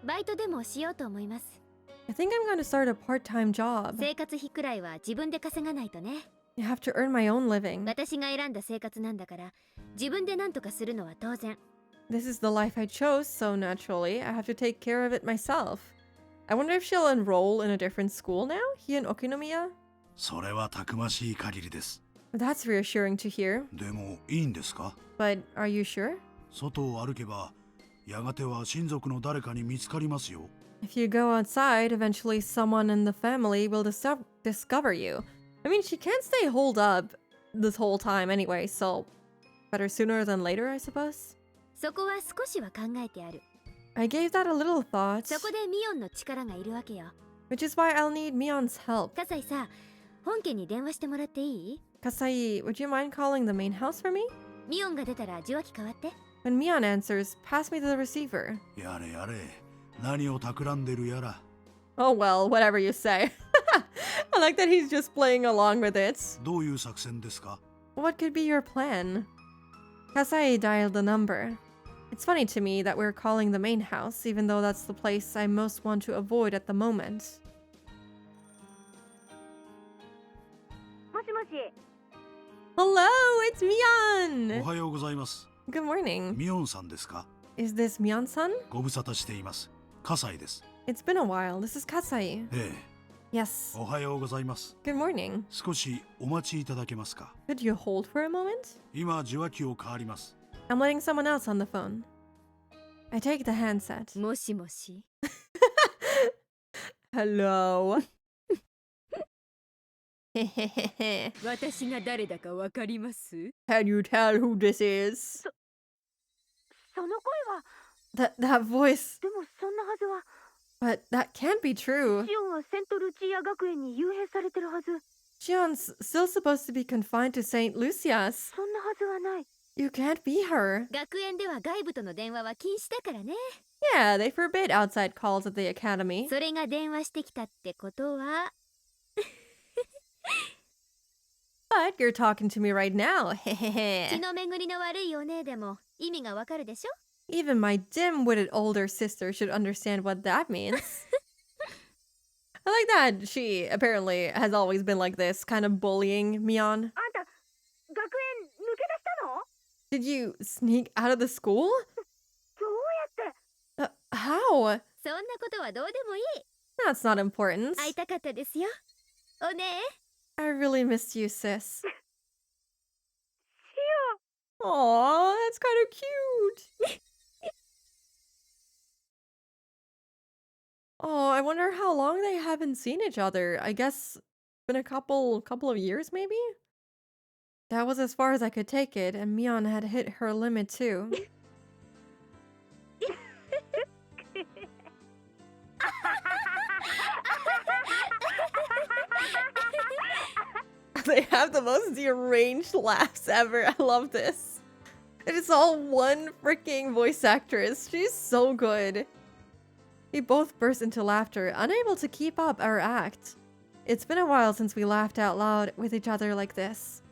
[SPEAKER 3] バイトでもしようと思います。
[SPEAKER 1] I think I'm going to start a part-time job.
[SPEAKER 3] 生活費くらいは自分で稼がないとね。
[SPEAKER 1] I have to earn my own living.
[SPEAKER 3] 私が選んだ生活なんだから自分で何とかするのは当然。
[SPEAKER 1] This is the life I chose, so naturally, I have to take care of it myself. I wonder if she'll enroll in a different school now, here in Okinomiya?
[SPEAKER 2] それはたくましい限りです。
[SPEAKER 1] That's reassuring to hear.
[SPEAKER 2] でもいいんですか？
[SPEAKER 1] But are you sure?
[SPEAKER 2] 外を歩けばやがては親族の誰かに見つかりますよ。
[SPEAKER 1] If you go outside, eventually someone in the family will discover you. I mean, she can't stay holed up this whole time anyway, so better sooner than later, I suppose.
[SPEAKER 3] そこは少しは考えてある。
[SPEAKER 1] I gave that a little thought,
[SPEAKER 3] そこでミオンの力がいるわけよ。
[SPEAKER 1] which is why I'll need Mion's help.
[SPEAKER 3] 葛西さ、本家に電話してもらっていい？
[SPEAKER 1] Kasai, would you mind calling the main house for me?
[SPEAKER 3] ミオンが出たら受話器代わって。
[SPEAKER 1] When Mion answers, pass me the receiver.
[SPEAKER 2] やれやれ、何を企んでるやら。
[SPEAKER 1] Oh well, whatever you say. I like that he's just playing along with it.
[SPEAKER 2] どういう作戦ですか？
[SPEAKER 1] What could be your plan? Kasai dialed the number. It's funny to me that we're calling the main house, even though that's the place I most want to avoid at the moment.
[SPEAKER 3] もしもし。
[SPEAKER 1] Hello, it's
[SPEAKER 2] お
[SPEAKER 1] Mion!
[SPEAKER 2] はようございます。
[SPEAKER 1] Good morning.
[SPEAKER 2] ミオンさんですか？
[SPEAKER 1] Is this Mion-san?
[SPEAKER 2] ご無沙汰しています。葛西です。
[SPEAKER 1] It's been a while. This is Kasai.
[SPEAKER 2] え
[SPEAKER 1] Yes.
[SPEAKER 2] え、おはようございます。
[SPEAKER 1] Good morning.
[SPEAKER 2] 少しお待ちいただけますか？
[SPEAKER 1] Could you hold for a moment?
[SPEAKER 2] 今、受話器を代わります。
[SPEAKER 1] I'm letting someone else on the phone. I take the handset.
[SPEAKER 3] もしもし。
[SPEAKER 1] Hello.
[SPEAKER 3] 私が誰だかわかります？
[SPEAKER 1] Can you tell who this is?
[SPEAKER 3] その声は。
[SPEAKER 1] That voice.
[SPEAKER 3] でもそんなはずは。
[SPEAKER 1] But that can't be true.
[SPEAKER 3] シオンはセントルチア学園に幽閉されてるはず。
[SPEAKER 1] Shion's still supposed to be confined to St. Lucia's.
[SPEAKER 3] そんなはずはない。
[SPEAKER 1] You can't be her.
[SPEAKER 3] 学園では外部との電話は禁止だからね。
[SPEAKER 1] Yeah, they forbid outside calls at the academy.
[SPEAKER 3] それが電話してきたってことは。
[SPEAKER 1] But you're talking to me right now.
[SPEAKER 3] 血の巡りの悪いお姉でも意味がわかるでしょ？
[SPEAKER 1] Even my dim-witted older sister should understand what that means. I like that she apparently has always been like this, kind of bullying Mion.
[SPEAKER 3] あんた、学園抜け出したの？
[SPEAKER 1] Did you sneak out of the school?
[SPEAKER 3] どうやって？
[SPEAKER 1] How?
[SPEAKER 3] そんなことはどうでもいい。
[SPEAKER 1] That's not important.
[SPEAKER 3] 会いたかったですよ。お姉。
[SPEAKER 1] I really missed you, sis.
[SPEAKER 3] シ
[SPEAKER 1] Aw, that's kind of cute. Oh, I wonder how long they haven't seen each other. I guess been a couple of years maybe? That was as far as I could take it, and Mion had hit her limit too. They have the most deranged laughs ever. I love this. It is all one freaking voice actress. She's so good. We both burst into laughter, unable to keep up our act. It's been a while since we laughed out loud with each other like this.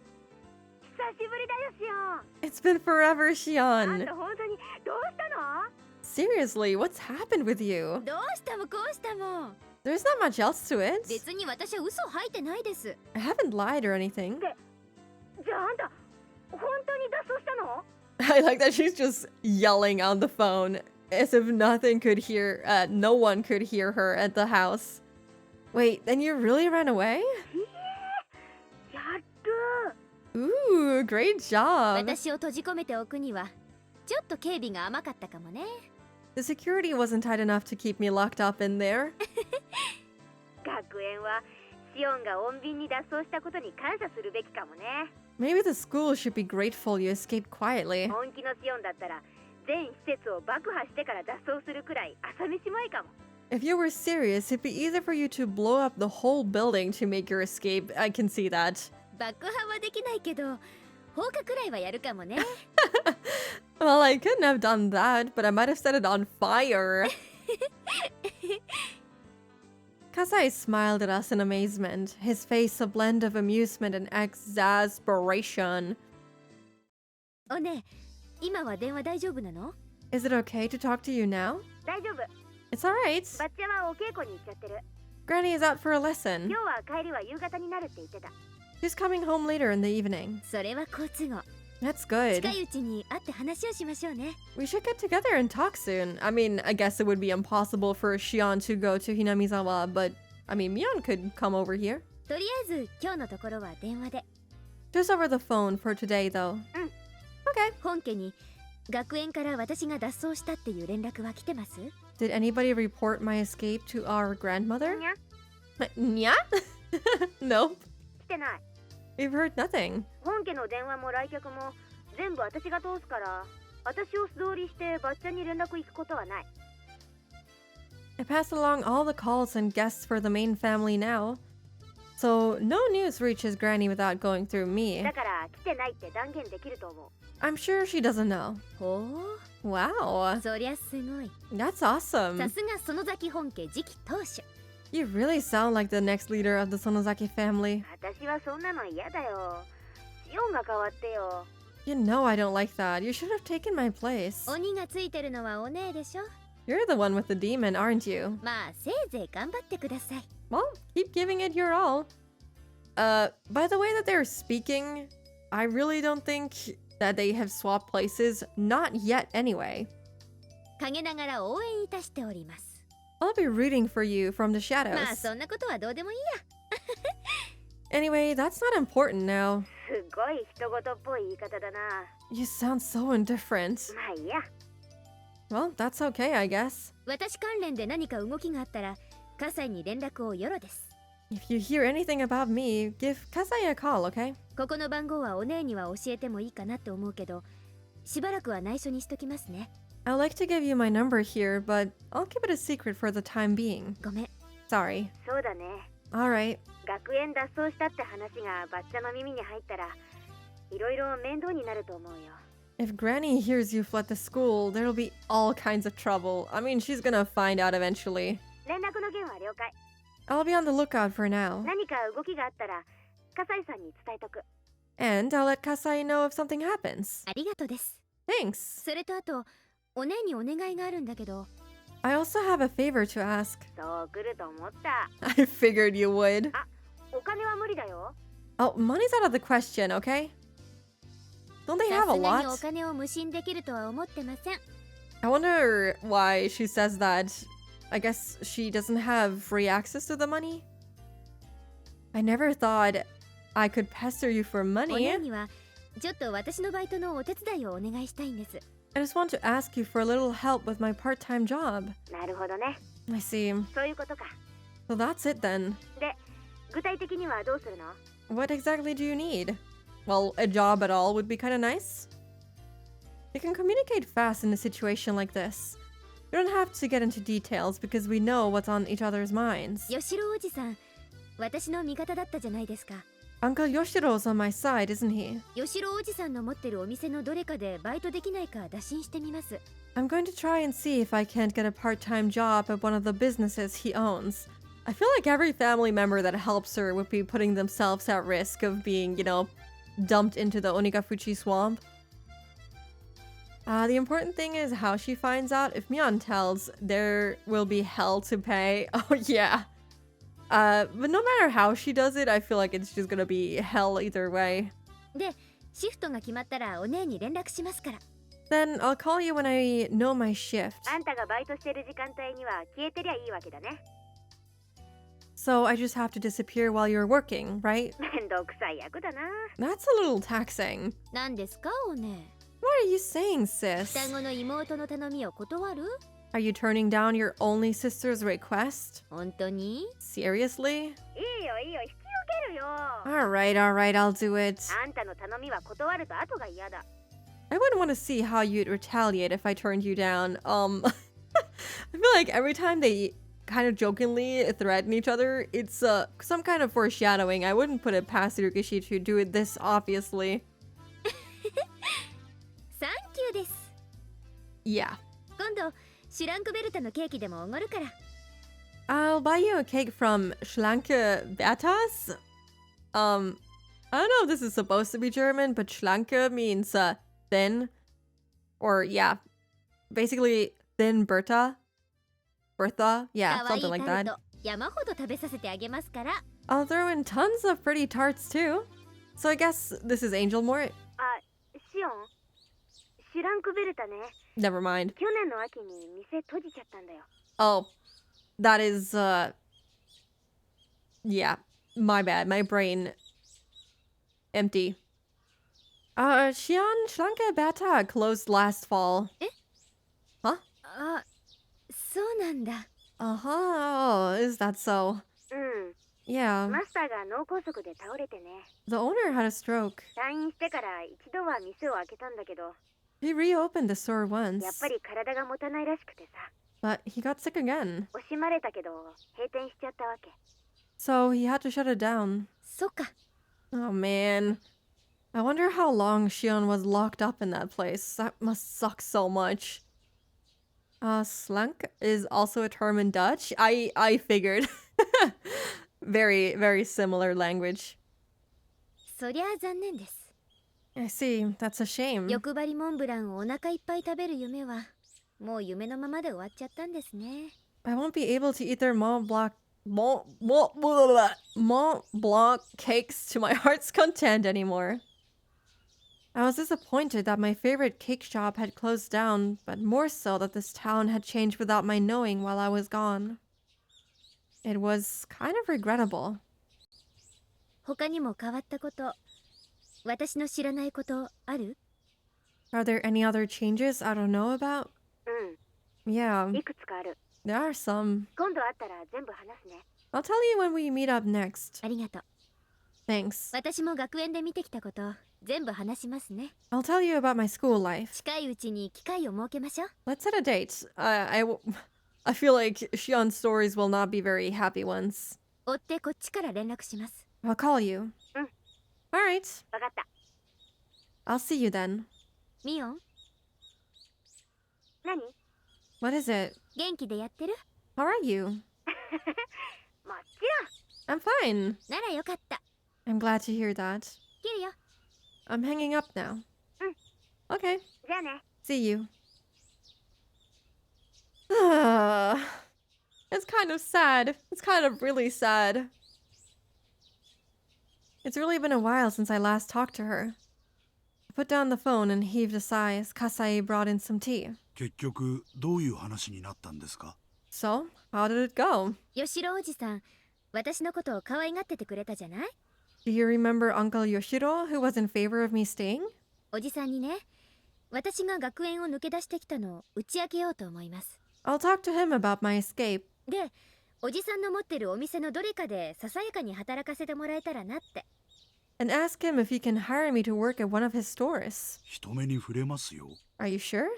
[SPEAKER 3] 久しぶりだよ、シオン。
[SPEAKER 1] It's been forever,
[SPEAKER 3] あん
[SPEAKER 1] Shion.
[SPEAKER 3] た本当にどうしたの？
[SPEAKER 1] Seriously, what's happened with you?
[SPEAKER 3] どうしたもこうしたも。
[SPEAKER 1] There's not much else to it.
[SPEAKER 3] 別に私は嘘吐いてないです。
[SPEAKER 1] I haven't lied or anything.
[SPEAKER 3] じゃああんた本当に脱走したの？
[SPEAKER 1] I like that she's just yelling on the phone as if nothing could hear, no one could hear her at the house. Wait, then you really ran away?
[SPEAKER 3] やる。
[SPEAKER 1] Ooh, great job.
[SPEAKER 3] 私を閉じ込めておくにはちょっと警備が甘かったかもね。
[SPEAKER 1] The security wasn't tight enough to keep me locked up in there.
[SPEAKER 3] 学園はシオンが穏便に脱走したことに感謝するべきかもね。
[SPEAKER 1] Maybe the school should be grateful you escaped quietly.
[SPEAKER 3] 本気のシオンだったら全施設を爆破してから脱走するくらい朝飯前かも。
[SPEAKER 1] If you were serious, it'd be easy for you to blow up the whole building to make your escape. I can see that.
[SPEAKER 3] 爆破はできないけど放火くらいはやるかもね。
[SPEAKER 1] Well, I couldn't have done that, but I might have set it on fire. Kasai smiled at us in amazement, his face a blend of amusement and exasperation.
[SPEAKER 3] おね、今は電話大丈夫なの？
[SPEAKER 1] Is it okay to talk to you now?
[SPEAKER 3] 大丈夫。
[SPEAKER 1] It's alright.
[SPEAKER 3] バッチャはお稽古に行っちゃってる。
[SPEAKER 1] Granny is out for a lesson.
[SPEAKER 3] 今日は帰りは夕方になるって言ってた。
[SPEAKER 1] She's coming home later in the evening.
[SPEAKER 3] それは交通語。
[SPEAKER 1] That's good.
[SPEAKER 3] 近いうちに会って話をしましょうね。
[SPEAKER 1] We should get together and talk soon. I mean, I guess it would be impossible for Shion to go to Hinamizawa, but I mean, Mion could come over here.
[SPEAKER 3] とりあえず今日のところは電話で。
[SPEAKER 1] Just over the phone for today, though. Okay.
[SPEAKER 3] 本家に学園から私が脱走したっていう連絡は来てます？
[SPEAKER 1] Did anybody report my escape to our grandmother?
[SPEAKER 3] にゃ？
[SPEAKER 1] Nya? Nope.
[SPEAKER 3] 来てない。
[SPEAKER 1] We've heard nothing.
[SPEAKER 3] 本家の電話も来客も全部私が通すから私を素通りしてバッチャに連絡行くことはない。
[SPEAKER 1] I passed along all the calls and guests for the main family now. So no news reaches Granny without going through me.
[SPEAKER 3] だから来てないって断言できると思う。
[SPEAKER 1] I'm sure she doesn't know.
[SPEAKER 3] ほ
[SPEAKER 1] Wow,
[SPEAKER 3] う、そりゃすごい。
[SPEAKER 1] that's
[SPEAKER 3] さ
[SPEAKER 1] awesome.
[SPEAKER 3] すが園崎本家次期当主。
[SPEAKER 1] You really sound like the next leader of the Sonozaki family.
[SPEAKER 3] 私はそんなの嫌だよ。シオンが変わってよ。
[SPEAKER 1] You know I don't like that. You should have taken my place.
[SPEAKER 3] 鬼がついてるのはお姉でしょ。
[SPEAKER 1] You're the one with the demon, aren't you?
[SPEAKER 3] まあせいぜい頑張ってください。
[SPEAKER 1] Well, keep giving it your all. By the way that they're speaking, I really don't think that they have swapped places. Not yet, anyway.
[SPEAKER 3] 陰ながら応援いたしております。
[SPEAKER 1] I'll be rooting for you from the
[SPEAKER 3] まあ
[SPEAKER 1] shadows.
[SPEAKER 3] そんなことはどうでもいいや。
[SPEAKER 1] Anyway, that's not important now.
[SPEAKER 3] すごい人事っぽい言い方だな。
[SPEAKER 1] You sound so indifferent.
[SPEAKER 3] まあいいや。
[SPEAKER 1] Well, that's okay, I guess.
[SPEAKER 3] 私関連で何か動きがあったら、葛西に連絡をよろです。
[SPEAKER 1] If you hear anything about me, give Kasai a call, okay?
[SPEAKER 3] ここの番号はお姉には教えてもいいかなって思うけど、しばらくは内緒にしときますね。
[SPEAKER 1] I'd like to give you my number here, but I'll keep it a secret for the time being.
[SPEAKER 3] ごめん。
[SPEAKER 1] Sorry.
[SPEAKER 3] そうだね。
[SPEAKER 1] Alright.
[SPEAKER 3] 学園脱走したって話がバッチャの耳に入ったら、いろいろ面倒になると思うよ。
[SPEAKER 1] If Granny hears you fled the school, there'll be all kinds of trouble. I mean, she's gonna find out eventually.
[SPEAKER 3] 連絡の件は了解。
[SPEAKER 1] I'll be on the lookout for now.
[SPEAKER 3] 何か動きがあったら、葛西さんに伝えとく。
[SPEAKER 1] And I'll let Kasai know if something happens.
[SPEAKER 3] ありがとうです。
[SPEAKER 1] Thanks.
[SPEAKER 3] それとあと、お姉にお願いがあるんだけど。
[SPEAKER 1] I also have a favor to ask.
[SPEAKER 3] そう来ると思った。
[SPEAKER 1] I figured you would.
[SPEAKER 3] お金は無理だよ。
[SPEAKER 1] Oh, money's out of the question, okay? Don't they
[SPEAKER 3] さ
[SPEAKER 1] have a
[SPEAKER 3] すがに
[SPEAKER 1] lot?
[SPEAKER 3] お金を無心できるとは思ってません。
[SPEAKER 1] I wonder why she says that. I guess she doesn't have free access to the money? I never thought I could pester you for
[SPEAKER 3] お姉
[SPEAKER 1] money.
[SPEAKER 3] にはちょっと私のバイトのお手伝いをお願いしたいんです。
[SPEAKER 1] I just want to ask you for a little help with my part-time job.
[SPEAKER 3] なるほどね。
[SPEAKER 1] I see.
[SPEAKER 3] そういうことか。
[SPEAKER 1] So that's it then.
[SPEAKER 3] で、具体的にはどうするの？
[SPEAKER 1] What exactly do you need? Well, a job at all would be kind of nice. You can communicate fast in a situation like this. We don't have to get into details because we know what's on each other's minds.
[SPEAKER 3] 吉郎おじさん、私の味方だったじゃないですか。
[SPEAKER 1] Uncle Yoshiro's on my side, isn't he?
[SPEAKER 3] 吉郎おじさんの持ってるお店のどれかでバイトできないか打診してみます。
[SPEAKER 1] I'm going to try and see if I can't get a part-time job at one of the businesses he owns. I feel like every family member that helps her would be putting themselves at risk of being, dumped into the Onigafuchi swamp. The important thing is how she finds out. If Mion tells, there will be hell to pay. Oh, yeah. But no matter how she does it, I feel like it's just gonna be hell either way.
[SPEAKER 3] で、シフトが決まったらお姉に連絡しますから。
[SPEAKER 1] Then I'll call you when I know my shift.
[SPEAKER 3] あんたがバイトしてる時間帯には消えてりゃいいわけだね。
[SPEAKER 1] So I just have to disappear while you're working, right?
[SPEAKER 3] めんどくさい役だな。
[SPEAKER 1] That's a little taxing.
[SPEAKER 3] 何ですかお姉。
[SPEAKER 1] What are you saying, sis?
[SPEAKER 3] 双子の妹の頼みを断る？
[SPEAKER 1] Are you turning down your only sister's request?
[SPEAKER 3] 本当に？
[SPEAKER 1] Seriously?
[SPEAKER 3] いいよいいよ、引き受けるよ。
[SPEAKER 1] Alright, I'll do it.
[SPEAKER 3] あんたの頼みは断ると後が嫌だ。
[SPEAKER 1] I wouldn't want to see how you'd retaliate if I turned you down. I feel like every time they kind of jokingly threaten each other, it's some kind of foreshadowing. I wouldn't put it past Higurashi to do it this obviously.
[SPEAKER 3] サンキューです。
[SPEAKER 1] Yeah.
[SPEAKER 3] 今度シュランクベルタのケーキでもおごるから。
[SPEAKER 1] I'll buy you a cake from Schlanke Bertas. I don't know if this is supposed to be German, but Schlanke means thin. Or yeah, basically thin Berta. Bertha? Yeah,
[SPEAKER 3] 可愛い
[SPEAKER 1] something like
[SPEAKER 3] タル
[SPEAKER 1] that.
[SPEAKER 3] ト山ほど食べさせてあげますから。
[SPEAKER 1] I'll throw in tons of pretty tarts too. So I guess this is Angel Mort.
[SPEAKER 3] あ、シオン、シュランクベルタね。
[SPEAKER 1] Never mind.
[SPEAKER 3] 去年の秋に店閉じちゃったんだよ。
[SPEAKER 1] Oh, that is yeah, my bad. My brain empty. Xian Schlanke Bata closed last fall.
[SPEAKER 3] あ、そうなんだ。
[SPEAKER 1] Uh-huh. Is that so?
[SPEAKER 3] うん。
[SPEAKER 1] Yeah.
[SPEAKER 3] マスターが脳梗塞で倒れてね。
[SPEAKER 1] The owner had a stroke.
[SPEAKER 3] 退院してから一度は店を開けたんだけど、
[SPEAKER 1] He reopened the store
[SPEAKER 3] やっ
[SPEAKER 1] once,
[SPEAKER 3] ぱり体が持たないらしくてさ。
[SPEAKER 1] but he got sick again.
[SPEAKER 3] 惜しまれたけど閉店しちゃったわけ。
[SPEAKER 1] So he had to shut it down.
[SPEAKER 3] そっか。
[SPEAKER 1] Oh man. I wonder how long Shion was locked up in that place. That must suck so much. Slunk is also a term in Dutch. I figured. Very, very similar language.
[SPEAKER 3] そりゃあ残念です。
[SPEAKER 1] I see. That's a shame.
[SPEAKER 3] 欲張りモンブランをお腹いっぱい食べる夢はもう夢のままで終わっちゃったんですね。
[SPEAKER 1] I won't be able to eat their Mont Blanc cakes to my heart's content anymore. I was disappointed that my favorite cake shop had closed down, but more so that this town had changed without my knowing while I was gone. It was kind of regrettable.
[SPEAKER 3] 他にも変わったこと、私の知らないことある？
[SPEAKER 1] Are there any other changes I don't know about?
[SPEAKER 3] う
[SPEAKER 1] Yeah,
[SPEAKER 3] ん、いくつかある。
[SPEAKER 1] there are some.
[SPEAKER 3] 今度会ったら全部話すね。
[SPEAKER 1] I'll tell you when we meet up next.
[SPEAKER 3] ありがとう。
[SPEAKER 1] Thanks.
[SPEAKER 3] 私も学園で見てきたこと全部話しますね。
[SPEAKER 1] I'll tell you about my school life.
[SPEAKER 3] 近いうちに機会を設けましょう。
[SPEAKER 1] Let's set a date. I feel like Shion's stories will not be very happy ones.
[SPEAKER 3] 追ってこっちから連絡します。
[SPEAKER 1] I'll call you.
[SPEAKER 3] うん。
[SPEAKER 1] Alright.
[SPEAKER 3] わかった。
[SPEAKER 1] I'll see you then.
[SPEAKER 3] ミオン？何？
[SPEAKER 1] What is it?
[SPEAKER 3] 元気でやってる？
[SPEAKER 1] How are you?
[SPEAKER 3] もち
[SPEAKER 1] I'm fine.
[SPEAKER 3] ろん。ならよかった。
[SPEAKER 1] I'm glad to hear that.
[SPEAKER 3] 切るよ。
[SPEAKER 1] I'm hanging up now. Okay.
[SPEAKER 3] じゃあね。
[SPEAKER 1] See you. It's kind of sad. It's kind of really sad. It's really been a while since I last talked to her. I put down the phone and heaved a sigh as Kasai brought in some tea.
[SPEAKER 2] 結局どういう話になったんですか？
[SPEAKER 1] So, how did it go?
[SPEAKER 3] 吉郎おじさん、私のことを可愛がっててくれたじゃない？
[SPEAKER 1] Do you remember Uncle Yoshiro, who was in favor of me staying?
[SPEAKER 3] おじさんにね、私が学園を抜け出してきたのを打ち明けようと思います。
[SPEAKER 1] I'll talk to him about my escape.
[SPEAKER 3] で、おじさんの持ってるお店のどれかでささやかに働かせてもらえたらなって。
[SPEAKER 1] And ask him if he can hire me to work at one of his stores.
[SPEAKER 2] 人目に触れますよ。
[SPEAKER 1] Are you sure?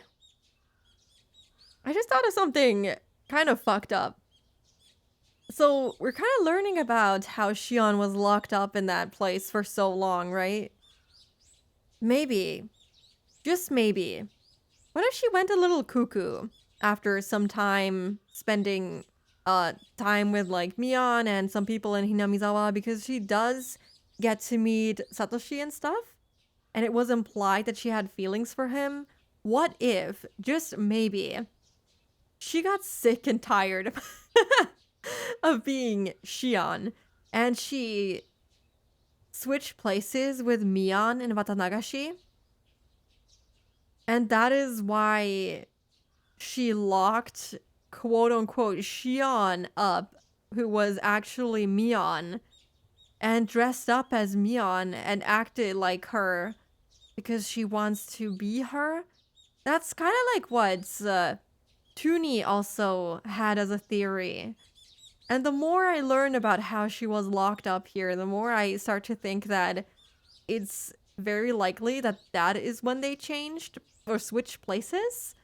[SPEAKER 1] I just thought of something kind of fucked up. So, we're kind of learning about how Shion was locked up in that place for so long, right? Maybe, just maybe, what if she went a little cuckoo after some time spending time with like Mion and some people in Hinamizawa, because she does get to meet Satoshi and stuff, and it was implied that she had feelings for him. What if, just maybe, she got sick and tired of being Shion, and she switched places with Mion and Watanagashi? And that is why she locked, quote unquote, Shion up, who was actually Mion, and dressed up as Mion and acted like her because she wants to be her. That's kind of like what Tuni also had as a theory. And the more I learn about how she was locked up here, the more I start to think that it's very likely that that is when they changed or switched places.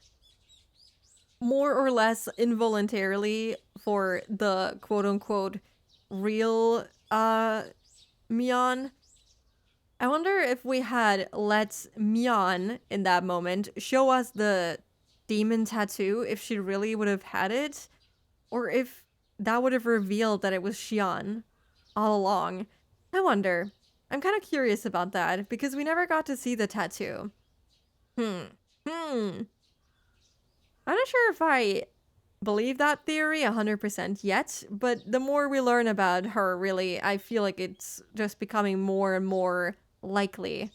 [SPEAKER 1] More or less involuntarily for the quote-unquote real Mion. I wonder if we had let Mion in that moment show us the demon tattoo, if she really would have had it, or if that would have revealed that it was Shion all along. I wonder. I'm kind of curious about that because we never got to see the tattoo. I'm not sure if I believe that theory 100% yet, but the more we learn about her, really, I feel like it's just becoming more and more likely.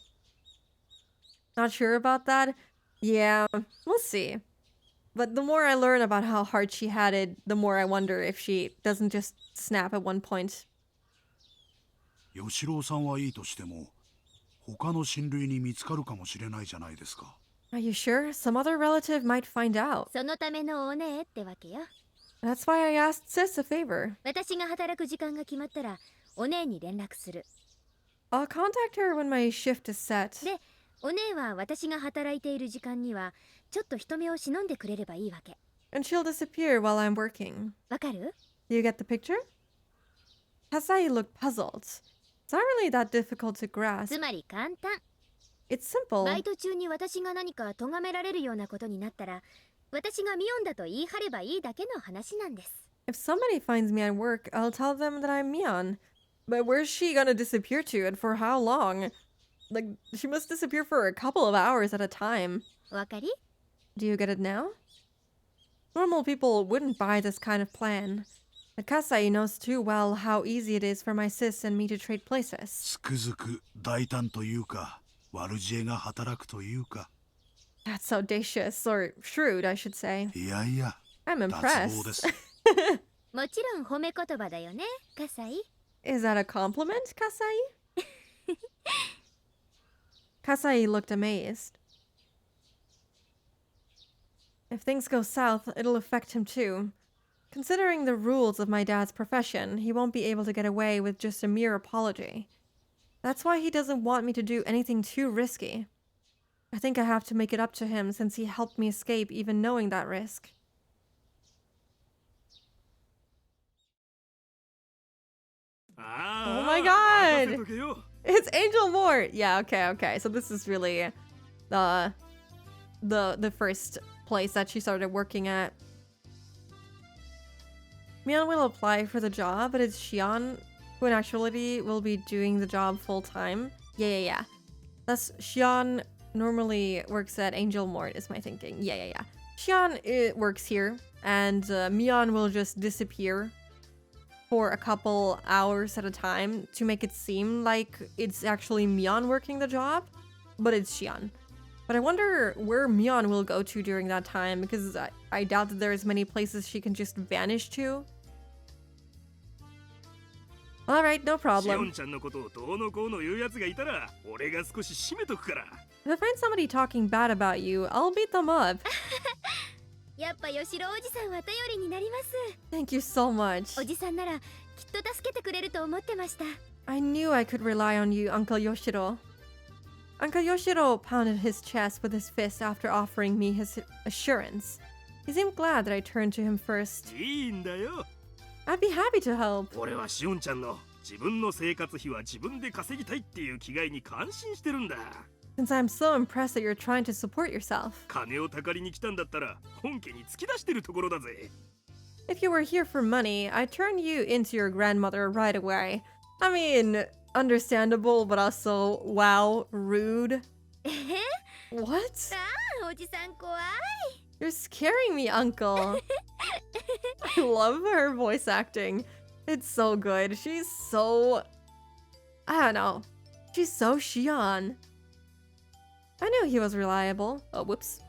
[SPEAKER 1] Not sure about that? Yeah, we'll see. But the more I learn about how hard she had it, the more I wonder if she doesn't just snap at one point.
[SPEAKER 2] 吉郎さんはいいとしても、他の親類に見つかるかもしれないじゃないですか。
[SPEAKER 1] Are you sure? Some other relative might find out.
[SPEAKER 3] そのためのお姉ってわけよ。
[SPEAKER 1] That's why I asked Sis a favor.
[SPEAKER 3] 私が働く時間が決まったらお姉に連絡する。
[SPEAKER 1] I'll contact her when my shift is set.
[SPEAKER 3] で、お姉は私が働いている時間にはちょっと人目を忍んでくれればいいわけ。
[SPEAKER 1] And she'll disappear while I'm working.
[SPEAKER 3] わかる？
[SPEAKER 1] You get the picture? Kasai looked puzzled. It's not really that difficult to grasp.
[SPEAKER 3] つまり簡単。
[SPEAKER 1] It's simple.
[SPEAKER 3] バイト中に私が何か咎められるようなことになったら、私がミオンだと言い張ればいいだけの話なんです。
[SPEAKER 1] If somebody finds me at work, I'll tell them that I'm Mion. But where's she gonna disappear to and for how long? Like, she must disappear for a couple of hours at a time.
[SPEAKER 3] お分かり？
[SPEAKER 1] Do you get it now? Normal people wouldn't buy this kind of plan. But Kasai knows too well how easy it is for my sis and me to trade places.
[SPEAKER 2] つくづく大胆というか悪知恵が働くというか。
[SPEAKER 1] That's so audacious, or shrewd, I should say.
[SPEAKER 2] いやいや
[SPEAKER 1] I'm
[SPEAKER 2] 脱帽で
[SPEAKER 1] impressed.
[SPEAKER 2] す。
[SPEAKER 3] もちろん褒め言葉だよね、カサイ。
[SPEAKER 1] Is that a compliment, Kasai? Kasai looked amazed. If things go south, it'll affect him too. Considering the rules of my dad's profession, he won't be able to get away with just a mere apology. That's why he doesn't want me to do anything too risky. I think I have to make it up to him since he helped me escape even knowing that risk. Oh my god! It's Angel Mort! Yeah, okay. So this is really the first place that she started working at. Mion will apply for the job, but it's Xian who in actuality will be doing the job full time. Yeah. Thus, Xian normally works at Angel Mort, is my thinking. Yeah. Xian works here, and Mion will just disappear for a couple hours at a time to make it seem like it's actually Mion working the job, but it's Xian. But I wonder where Mion will go to during that time, because I doubt that there's many places she can just vanish to. Alright, no problem. If I find somebody talking bad about you, I'll beat them up.
[SPEAKER 3] やっぱヨシロおじさんは頼りになります。
[SPEAKER 1] Thank you so much.
[SPEAKER 3] おじさんならきっと助けてくれると思ってました。
[SPEAKER 1] I knew I could rely on you, Uncle Yoshiro. Uncle Yoshiro pounded his chest with his fist after offering me his assurance. He seemed glad that I turned to him first.
[SPEAKER 4] いいんだよ。
[SPEAKER 1] I'd be happy to help.
[SPEAKER 4] 俺はしおんちゃんの自分の生活費は自分で稼ぎたいっていう気概に感心してるんだ。
[SPEAKER 1] Since I'm so impressed that you're trying to support yourself.
[SPEAKER 4] 金をたかりに来たんだったら本家に突き出してるところだぜ。
[SPEAKER 1] If you were here for money, I'd turn you into your grandmother right away. I mean, understandable, but also, wow, rude.
[SPEAKER 3] えへ
[SPEAKER 1] What?
[SPEAKER 3] ああ、おじさん怖い。
[SPEAKER 1] You're scaring me, Uncle. I love her voice acting. It's so good. She's so... I don't know. She's so Xian. I knew he was reliable. Oh, whoops.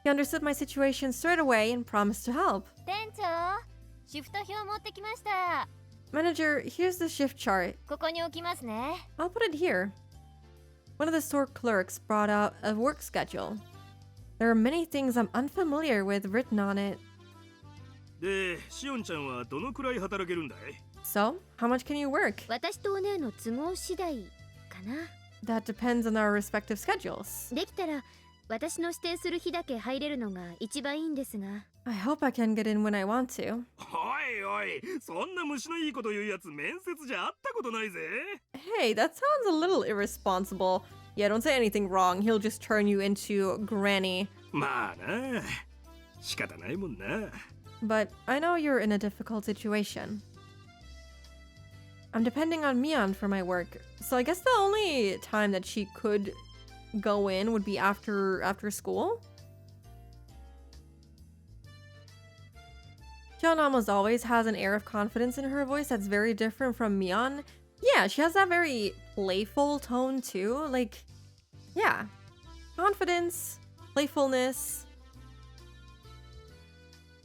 [SPEAKER 1] He understood my situation straight away and promised to help.
[SPEAKER 3] 店長、シフト表持ってきました。
[SPEAKER 1] Manager, here's the shift chart.
[SPEAKER 3] ここに置きますね。
[SPEAKER 1] I'll put it here. One of the store clerks brought out a work schedule. There are many things I'm unfamiliar with written on it.
[SPEAKER 4] で、しおんちゃんはどのくらい働けるんだい？
[SPEAKER 1] So, how much can you work?
[SPEAKER 3] 私とお姉の都合次第かな。
[SPEAKER 1] That depends on our respective schedules.
[SPEAKER 3] できたら私の指定する日だけ入れるのが一番いいんですが。
[SPEAKER 1] I hope I can get in when I want to.
[SPEAKER 4] おい、そんな虫のいいこと言うやつ面接じゃあったことないぜ。
[SPEAKER 1] Hey, that sounds a little irresponsible. Yeah, don't say anything wrong. He'll just turn you into Granny.
[SPEAKER 4] まあな、仕方ないもんな。
[SPEAKER 1] But I know you're in a difficult situation. I'm depending on Mion for my work, so I guess the only time that she could go in would be after school. Hyun almost always has an air of confidence in her voice that's very different from Mion. Yeah, she has that very playful tone too. Like, yeah, confidence, playfulness.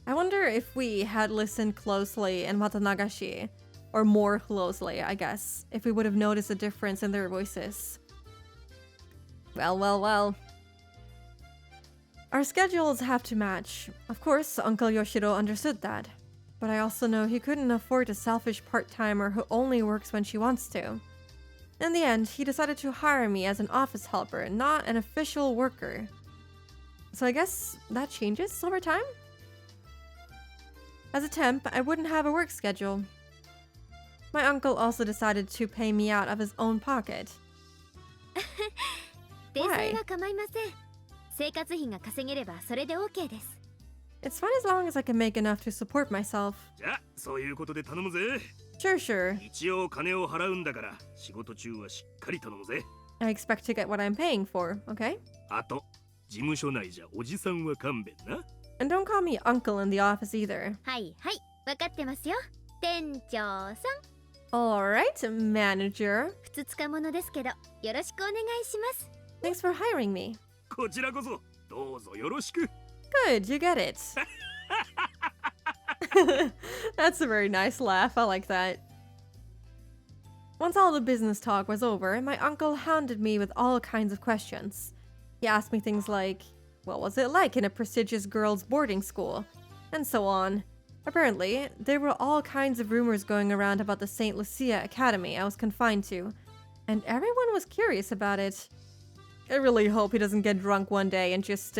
[SPEAKER 1] I wonder if we had listened closely in Watanagashi, or more closely, I guess, if we would have noticed a difference in their voices. Well. Our schedules have to match. Of course, Uncle Yoshiro understood that. But I also know he couldn't afford a selfish part-timer who only works when she wants to. In the end, he decided to hire me as an office helper, not an official worker. So I guess that changes over time? As a temp, I wouldn't have a work schedule. My uncle also decided to pay me out of his own pocket.
[SPEAKER 3] 訂正は構いません。生活費が稼げればそれで OK です。
[SPEAKER 1] It's fine as long as I can make enough to support myself.
[SPEAKER 4] じゃあそういうことで頼むぜ。
[SPEAKER 1] Sure, sure.
[SPEAKER 4] 一応金を払うんだから仕事中はしっかり頼むぜ。
[SPEAKER 1] I expect to get what I'm paying for, okay?
[SPEAKER 4] あと事務所内じゃおじさんは勘弁な。
[SPEAKER 1] And don't call me uncle in the office either.
[SPEAKER 3] はいはい、分かってますよ。店長さん。
[SPEAKER 1] Alright, manager.
[SPEAKER 3] ふつつかものですけど、よろしくお願いします。
[SPEAKER 1] Thanks for hiring me.
[SPEAKER 4] こちらこそどうぞよろしく。
[SPEAKER 1] Good, you get it. That's a very nice laugh. I like that. Once all the business talk was over, my uncle hounded me with all kinds of questions. He asked me things like, what was it like in a prestigious girls' boarding school? And so on. Apparently, there were all kinds of rumors going around about the St. Lucia Academy I was confined to, and everyone was curious about it. I really hope he doesn't get drunk one day and just,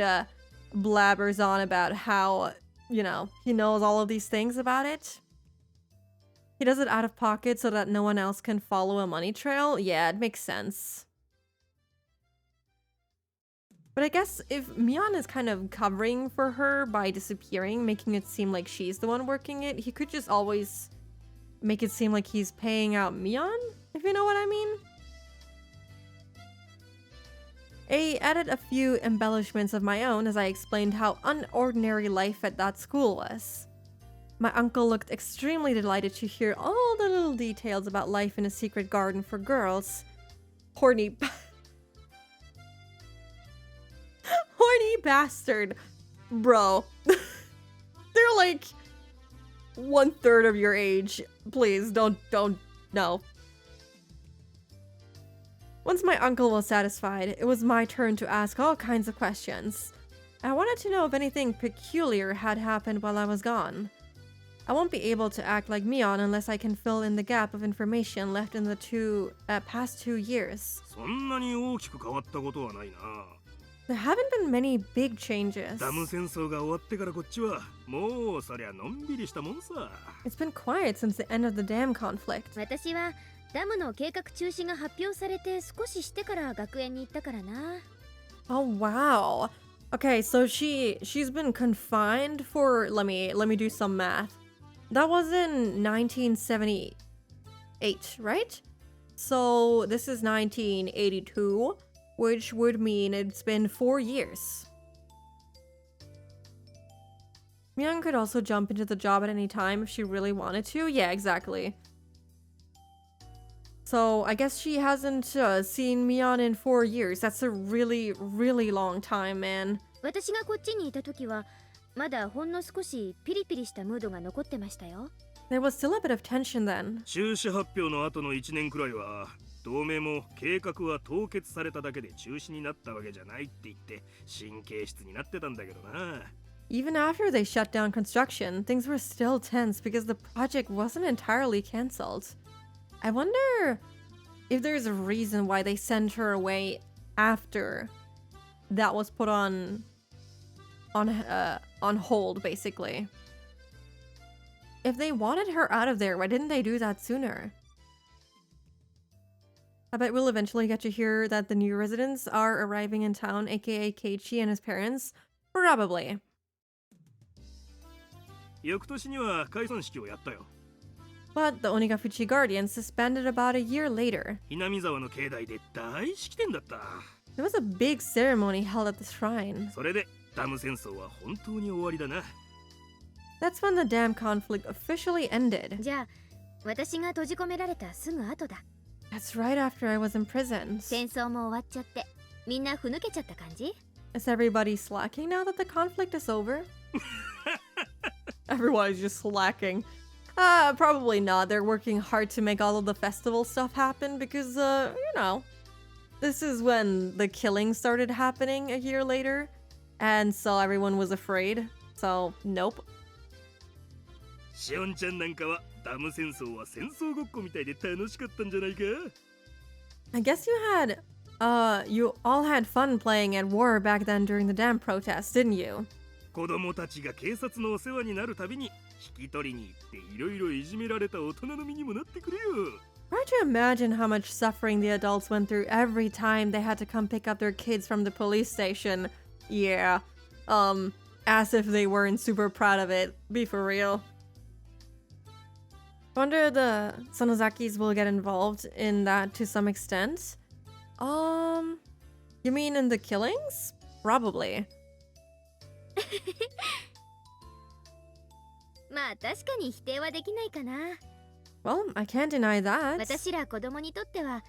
[SPEAKER 1] blabbers on about how, you know, he knows all of these things about it. He does it out of pocket so that no one else can follow a money trail? Yeah, it makes sense. But I guess if Mion is kind of covering for her by disappearing, making it seem like she's the one working it, he could just always make it seem like he's paying out Mion, if you know what I mean. I added a few embellishments of my own as I explained how unordinary life at that school was. My uncle looked extremely delighted to hear all the little details about life in a secret garden for girls. Horny bastard. Bro. They're like 1/3 of your age. Please, don't, no. Once my uncle was satisfied, it was my turn to ask all kinds of questions. I wanted to know if anything peculiar had happened while I was gone. I won't be able to act like Mion unless I can fill in the gap of information left in the past 2 years.
[SPEAKER 4] そんなに大きく変わったことはないな。
[SPEAKER 1] There haven't been many big changes.
[SPEAKER 4] ダム戦争が終わってからこっちはもうそりゃのんびりしたもんさ。
[SPEAKER 1] It's been quiet since the end of the dam conflict.
[SPEAKER 3] 私はダムの計画中止が発表されて少ししてから学園に行ったからな。
[SPEAKER 1] Oh wow. Okay, so she's been confined for let me do some math. That was in 1978, right? So this is 1982, which would mean it's been 4 years. Myung could also jump into the job at any time if she really wanted to. Yeah, exactly. So I guess she hasn't seen Mion in 4 years. That's a really, really long time, man.
[SPEAKER 3] 私がこっちにいた時はまだほんの少しピリピリしたムードが残ってましたよ。
[SPEAKER 1] There was still a bit of tension then.
[SPEAKER 4] 中止発表の後の1年くらいは同盟も計画は凍結されただけで中止になったわけじゃないって言って神経質になってたんだけどな。
[SPEAKER 1] Even after they shut down construction, things were still tense because the project wasn't entirely cancelled. I wonder if there's a reason why they sent her away after that was put on hold, basically. If they wanted her out of there, why didn't they do that sooner? I bet we'll eventually get to hear that the new residents are arriving in town, aka Keiichi and his parents. Probably.
[SPEAKER 4] 翌年には解散式をやったよ。
[SPEAKER 1] But the Onigafuchi Guardians disbanded about a year later.
[SPEAKER 4] ひなみ沢の境内で大式典だった。
[SPEAKER 1] There was a big ceremony held at the shrine.
[SPEAKER 4] それでダム戦争は本当に終わりだな。
[SPEAKER 1] That's when the dam conflict officially ended.
[SPEAKER 3] じゃあ私が閉じ込められたすぐ後だ。
[SPEAKER 1] That's right after I was imprisoned.
[SPEAKER 3] 戦争も終わっちゃってみんなふぬけちゃった感じ？
[SPEAKER 1] Is everybody slacking now that the conflict is over? Everybody's just slacking. Probably not. They're working hard to make all of the festival stuff happen because, you know, this is when the killing started happening a year later. And so everyone was afraid. So, nope.
[SPEAKER 4] しおんちゃんなんかはダム戦争は戦争ごっこみたいで楽しかったんじゃないか？
[SPEAKER 1] I guess you all had fun playing at war back then during the dam protests, didn't you?
[SPEAKER 4] 子供たちが警察のお世話になるたびに引き取りに行っていろいろいじめられた大人の身にもなってくれよ。
[SPEAKER 1] Try to imagine how much suffering the adults went through every time they had to come pick up their kids from the police station. Yeah. As if they weren't super proud of it. Be for real. Wonder the Sonozakis will get involved in that to some extent. You mean in the killings? Probably.
[SPEAKER 3] まあ確かに否定はできないかな。
[SPEAKER 1] Well, I can't deny that.
[SPEAKER 3] 私ら子供にとっては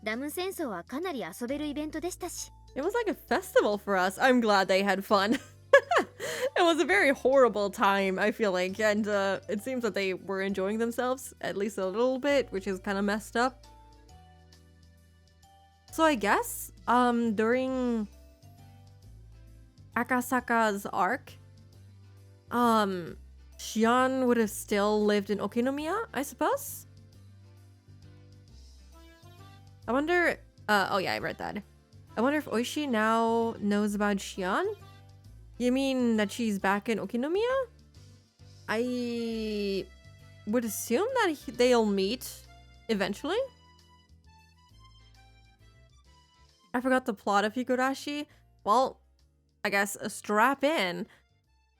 [SPEAKER 3] ダム戦争はかなり遊べるイベントでしたし。
[SPEAKER 1] It was like a festival for us. I'm glad they had fun. It was a very horrible time, I feel like, and it seems that they were enjoying themselves, at least a little bit, which is kind of messed up. So I guess, during Akasaka's arc, Shion would have still lived in Okinomiya, I suppose? I wonder, oh yeah, I read that. I wonder if Oishi now knows about Shion? You mean that she's back in Okinomiya? I would assume that they'll meet eventually. I forgot the plot of Higurashi. Well, I guess strap in.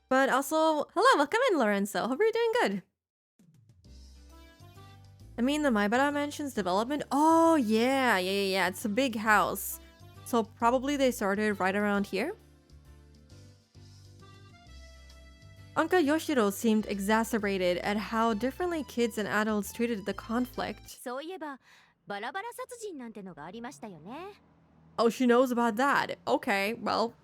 [SPEAKER 1] But also, hello, welcome in, Lorenzo. Hope you're doing good. I mean, the Maibara Mansion's development? Oh, yeah. It's a big house. So probably they started right around here? Anka Yoshiro seemed exacerbated at how differently kids and adults treated the conflict.
[SPEAKER 3] そういえばバラバラ殺人なんてのがありましたよね。
[SPEAKER 1] Oh, she knows about that. Okay, well,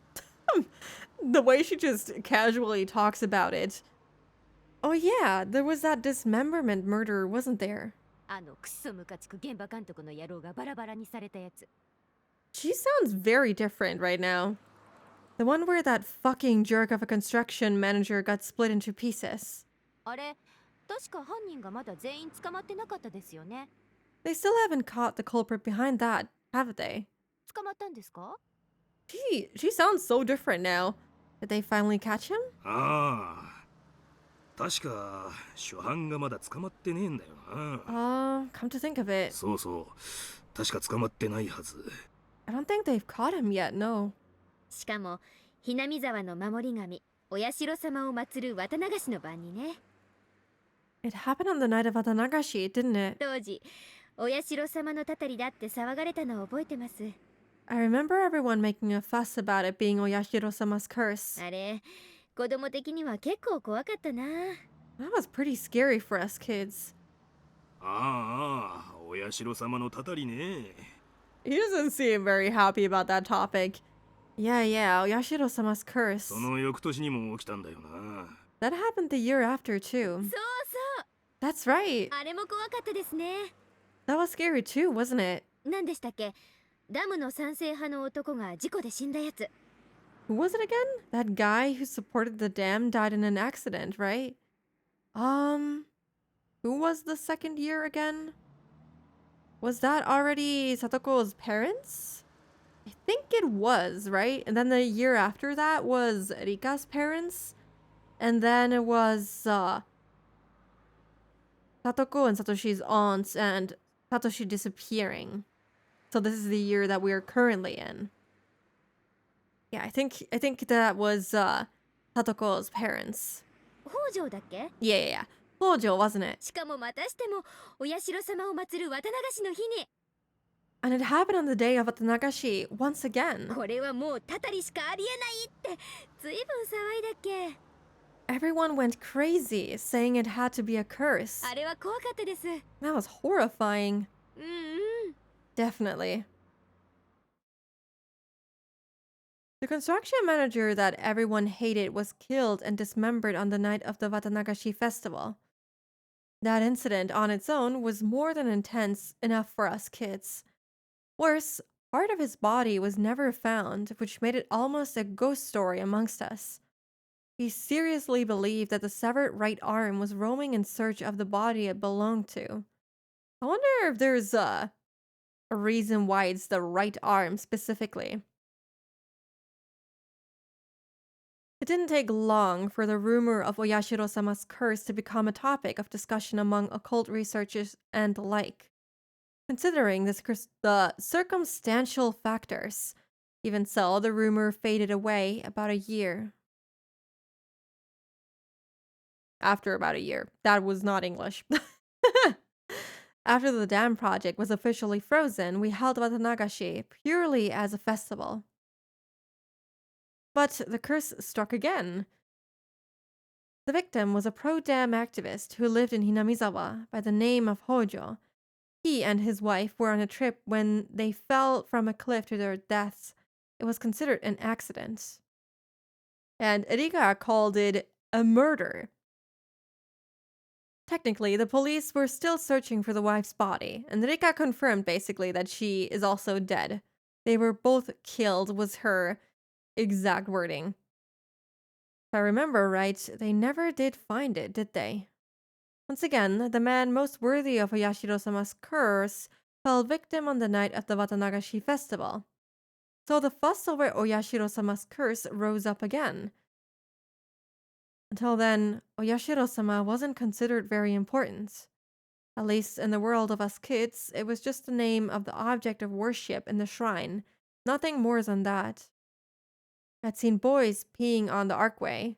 [SPEAKER 1] the way she just casually talks about it. Oh yeah, there was that dismemberment murder, wasn't there?
[SPEAKER 3] あのクソムカつく現場監督の野郎がバラバラにされたやつ。
[SPEAKER 1] She sounds very different right now. The one where that fucking jerk of a construction manager got split into pieces.
[SPEAKER 3] あれ、確か犯人がまだ全員捕まってなかったですよね。
[SPEAKER 1] They still haven't caught the culprit behind that, have they?
[SPEAKER 3] 捕まったんですか？
[SPEAKER 1] She sounds so different now. Did they finally catch him?
[SPEAKER 4] ああ、確か初犯がまだ捕まってねえんだよな。
[SPEAKER 1] Come to think of it,
[SPEAKER 4] そうそう、確か捕まってないはず。
[SPEAKER 1] I don't think they've caught him yet, no.
[SPEAKER 3] しかもひなみ沢の守り神お社様を祀る渡流しの晩にね。
[SPEAKER 1] It happened on the night of Atanagashi, didn't it?
[SPEAKER 3] 当時お社様のたたりだって騒がれたのを覚えてます。
[SPEAKER 1] I remember everyone making a fuss about it being Oyashiro-sama's curse.
[SPEAKER 3] あれ、子供的には結構怖かったな。
[SPEAKER 1] That was pretty scary for us kids.
[SPEAKER 4] ああ、お社様のたたりね。
[SPEAKER 1] He doesn't seem very happy about that topic. Yeah, Oyashiro-sama's curse.
[SPEAKER 4] その翌年にも起きたんだよな。
[SPEAKER 1] That happened the year after, too.
[SPEAKER 3] そうそう、
[SPEAKER 1] That's right.
[SPEAKER 3] あれも怖かったですね。
[SPEAKER 1] That was scary, too, wasn't it?
[SPEAKER 3] 何でしたっけ？ダムの賛成派の男が事故で死んだやつ。
[SPEAKER 1] Who was it again? That guy who supported the dam died in an accident, right? Who was the second year again? Was that already Satoko's parents? I think it was, right? And then the year after that was Rika's parents. And then it was Satoko and Satoshi's aunts and Satoshi disappearing. So this is the year that we are currently in. Yeah, I think that was Satoko's parents.
[SPEAKER 3] 北条だっけ？
[SPEAKER 1] Yeah. Hojo, wasn't it?
[SPEAKER 3] しかもまたしてもお社様を祀る渡流しの日に。
[SPEAKER 1] And it happened on the day of Atanagashi once again.
[SPEAKER 3] これはもうたたりしかありえないってずいぶん騒いだっけ？
[SPEAKER 1] Everyone went crazy, saying it had to be a curse.
[SPEAKER 3] あれは怖かったです。
[SPEAKER 1] That was horrifying.
[SPEAKER 3] うんうん。
[SPEAKER 1] Definitely. The construction manager that everyone hated was killed and dismembered on the night of the Watanagashi festival. That incident on its own was more than intense enough for us kids. Worse, part of his body was never found, which made it almost a ghost story amongst us. We seriously believed that the severed right arm was roaming in search of the body it belonged to. I wonder if there's a reason why it's the right arm specifically. It didn't take long for the rumor of Oyashiro-sama's curse to become a topic of discussion among occult researchers and the like. Considering the circumstantial factors, even so, the rumor faded away about a year. After about a year. That was not English. After the dam project was officially frozen, we held Watanagashi purely as a festival. But the curse struck again. The victim was a pro-dam activist who lived in Hinamizawa by the name of Hojo. He and his wife were on a trip when they fell from a cliff to their deaths. It was considered an accident. And Erika called it a murder. Technically, the police were still searching for the wife's body, and Rika confirmed basically that she is also dead. They were both killed, was her exact wording. If I remember right, they never did find it, did they? Once again, the man most worthy of Oyashiro-sama's curse fell victim on the night of the Watanagashi festival. So the fuss over Oyashiro-sama's curse rose up again. Until then, Oyashiro-sama wasn't considered very important. At least in the world of us kids, it was just the name of the object of worship in the shrine, nothing more than that. I'd seen boys peeing on the archway,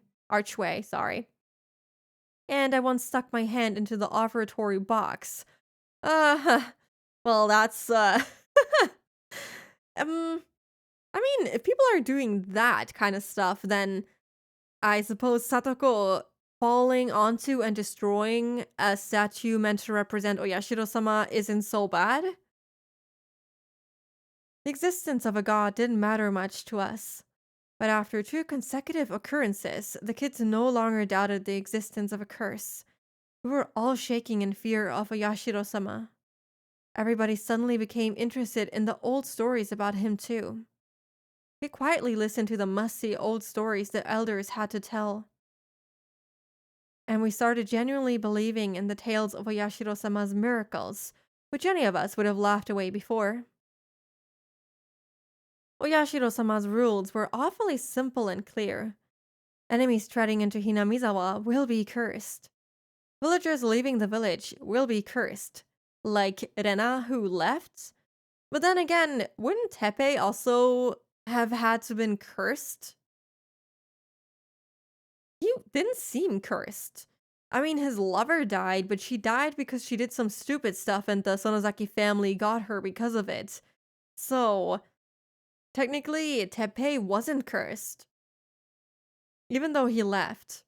[SPEAKER 1] and I once stuck my hand into the offertory box. Well, that's, I mean, if people are doing that kind of stuff, then I suppose Satoko falling onto and destroying a statue meant to represent Oyashiro-sama isn't so bad. The existence of a god didn't matter much to us. But after 2 consecutive occurrences, the kids no longer doubted the existence of a curse. We were all shaking in fear of Oyashiro-sama. Everybody suddenly became interested in the old stories about him too. We quietly listened to the musty old stories the elders had to tell. And we started genuinely believing in the tales of Oyashiro-sama's miracles, which any of us would have laughed away before. Oyashiro-sama's rules were awfully simple and clear. Enemies treading into Hinamizawa will be cursed. Villagers leaving the village will be cursed. Like Rena, who left. But then again, wouldn't Teppei also have had to been cursed? He didn't seem cursed. I mean, his lover died, but she died because she did some stupid stuff and the Sonozaki family got her because of it. So, technically, Teppei wasn't cursed. Even though he left.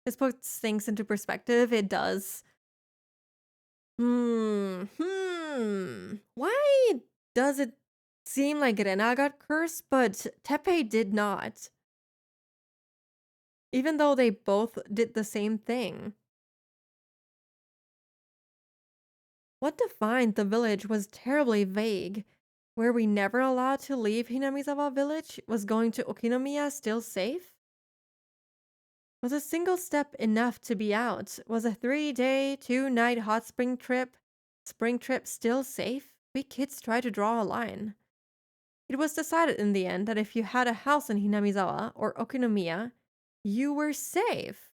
[SPEAKER 1] This puts things into perspective, it does. Why does it seem like Rena got cursed, but Teppei did not? Even though they both did the same thing. What defined the village was terribly vague. Were we never allowed to leave Hinamizawa village? Was going to Okinomiya still safe? Was a single step enough to be out? Was a 3-day, 2-night hot spring trip still safe? We kids tried to draw a line. It was decided in the end that if you had a house in Hinamizawa or Okinomiya, you were safe.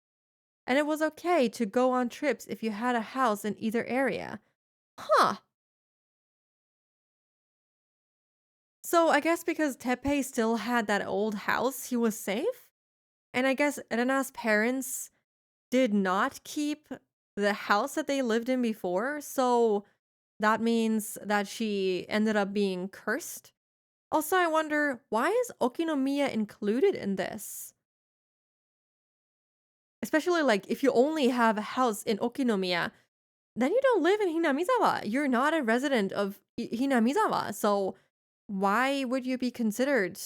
[SPEAKER 1] And it was okay to go on trips if you had a house in either area. Huh. So I guess because Teppei still had that old house, he was safe? And I guess Rena's parents did not keep the house that they lived in before, so that means that she ended up being cursed. Also, I wonder, why is Okinomiya included in this? Especially, like, if you only have a house in Okinomiya, then you don't live in Hinamizawa. You're not a resident of Hinamizawa, so why would you be considered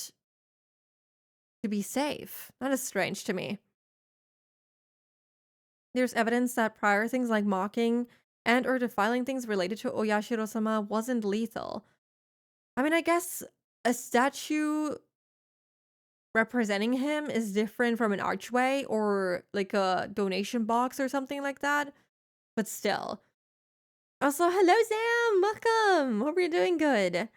[SPEAKER 1] to be safe? That is strange to me. There's evidence that prior things like mocking and or defiling things related to Oyashiro-sama wasn't lethal. I mean, I guess a statue representing him is different from an archway or like a donation box or something like that. But still. Also, hello Sam! Welcome! Hope you're doing good.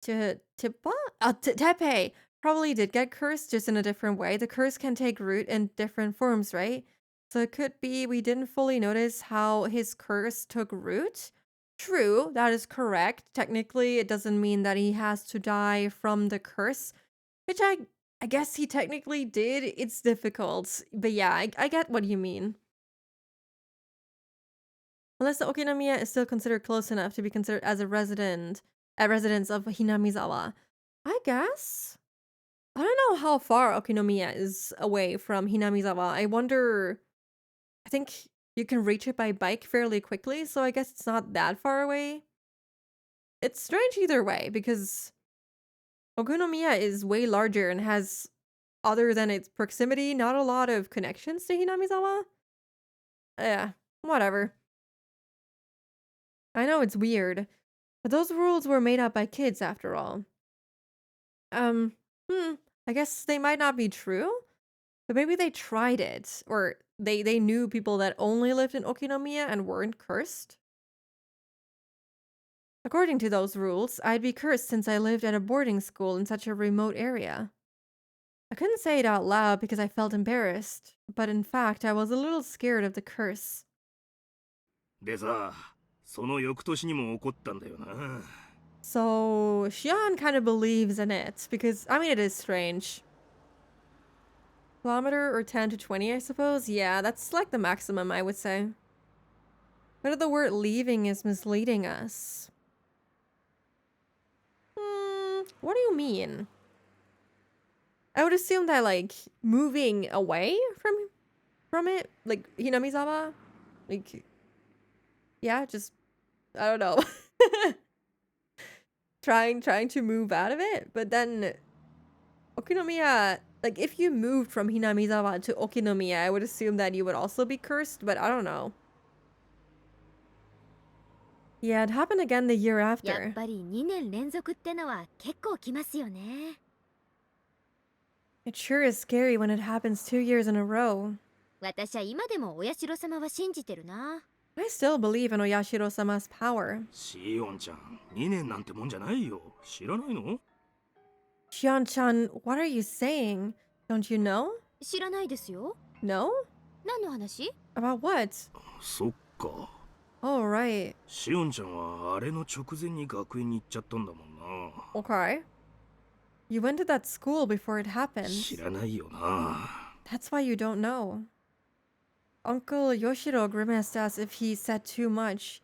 [SPEAKER 1] Tippa? Tepe probably did get cursed, just in a different way. The curse can take root in different forms, right? So it could be we didn't fully notice how his curse took root. True, that is correct. Technically, it doesn't mean that he has to die from the curse, which I guess he technically did. It's difficult. But yeah, I get what you mean. Unless the Okinomiya is still considered close enough to be considered as a residence of Hinamizawa. I guess. I don't know how far Okinomiya is away from Hinamizawa. I wonder. I think you can reach it by bike fairly quickly, so I guess it's not that far away. It's strange either way, because Okinomiya is way larger and has, other than its proximity, not a lot of connections to Hinamizawa. Yeah, whatever. I know it's weird, but those rules were made up by kids after all. I guess they might not be true, but maybe they tried it, or they knew people that only lived in Okinomiya and weren't cursed. According to those rules, I'd be cursed since I lived at a boarding school in such a remote area. I couldn't say it out loud because I felt embarrassed, but in fact, I was a little scared of the curse.
[SPEAKER 4] でさ、その翌年にも起こったんだよな。
[SPEAKER 1] So, Xian kind of believes in it, because, I mean, it is strange. Kilometer or 10 to 20, I suppose? Yeah, that's like the maximum, I would say. But the word leaving is misleading us. What do you mean? I would assume that, like, moving away from it, like Hinamizawa, like, yeah, just, I don't know. trying to move out of it, but then Okinomiya, like, if you moved from Hinamizawa to Okinomiya, I would assume that you would also be cursed, but I don't know. Yeah, it happened again the year
[SPEAKER 3] やっ
[SPEAKER 1] after.
[SPEAKER 3] ぱり2年連続ってのは結構きますよね。
[SPEAKER 1] It sure is scary when it happens 2 years in a row.
[SPEAKER 3] 私は今でもお社様は信じてるな。
[SPEAKER 1] I still believe in Oyashiro-sama's power.
[SPEAKER 4] シオンちゃん、2年なんてもんじゃないよ。知らないの？
[SPEAKER 1] Xian-chan, what are you saying? Don't you know?
[SPEAKER 3] 知らないですよ。
[SPEAKER 1] No?
[SPEAKER 3] 何の話？
[SPEAKER 1] About what?
[SPEAKER 4] そっか。
[SPEAKER 1] Oh, right.
[SPEAKER 4] シオンちゃんはあれの直前に学園に行っちゃったんだもんな。
[SPEAKER 1] Okay. You went to that school before it happened.
[SPEAKER 4] 知らないよな。
[SPEAKER 1] That's why you don't know. Uncle Yoshiro grimaced as if he said too much,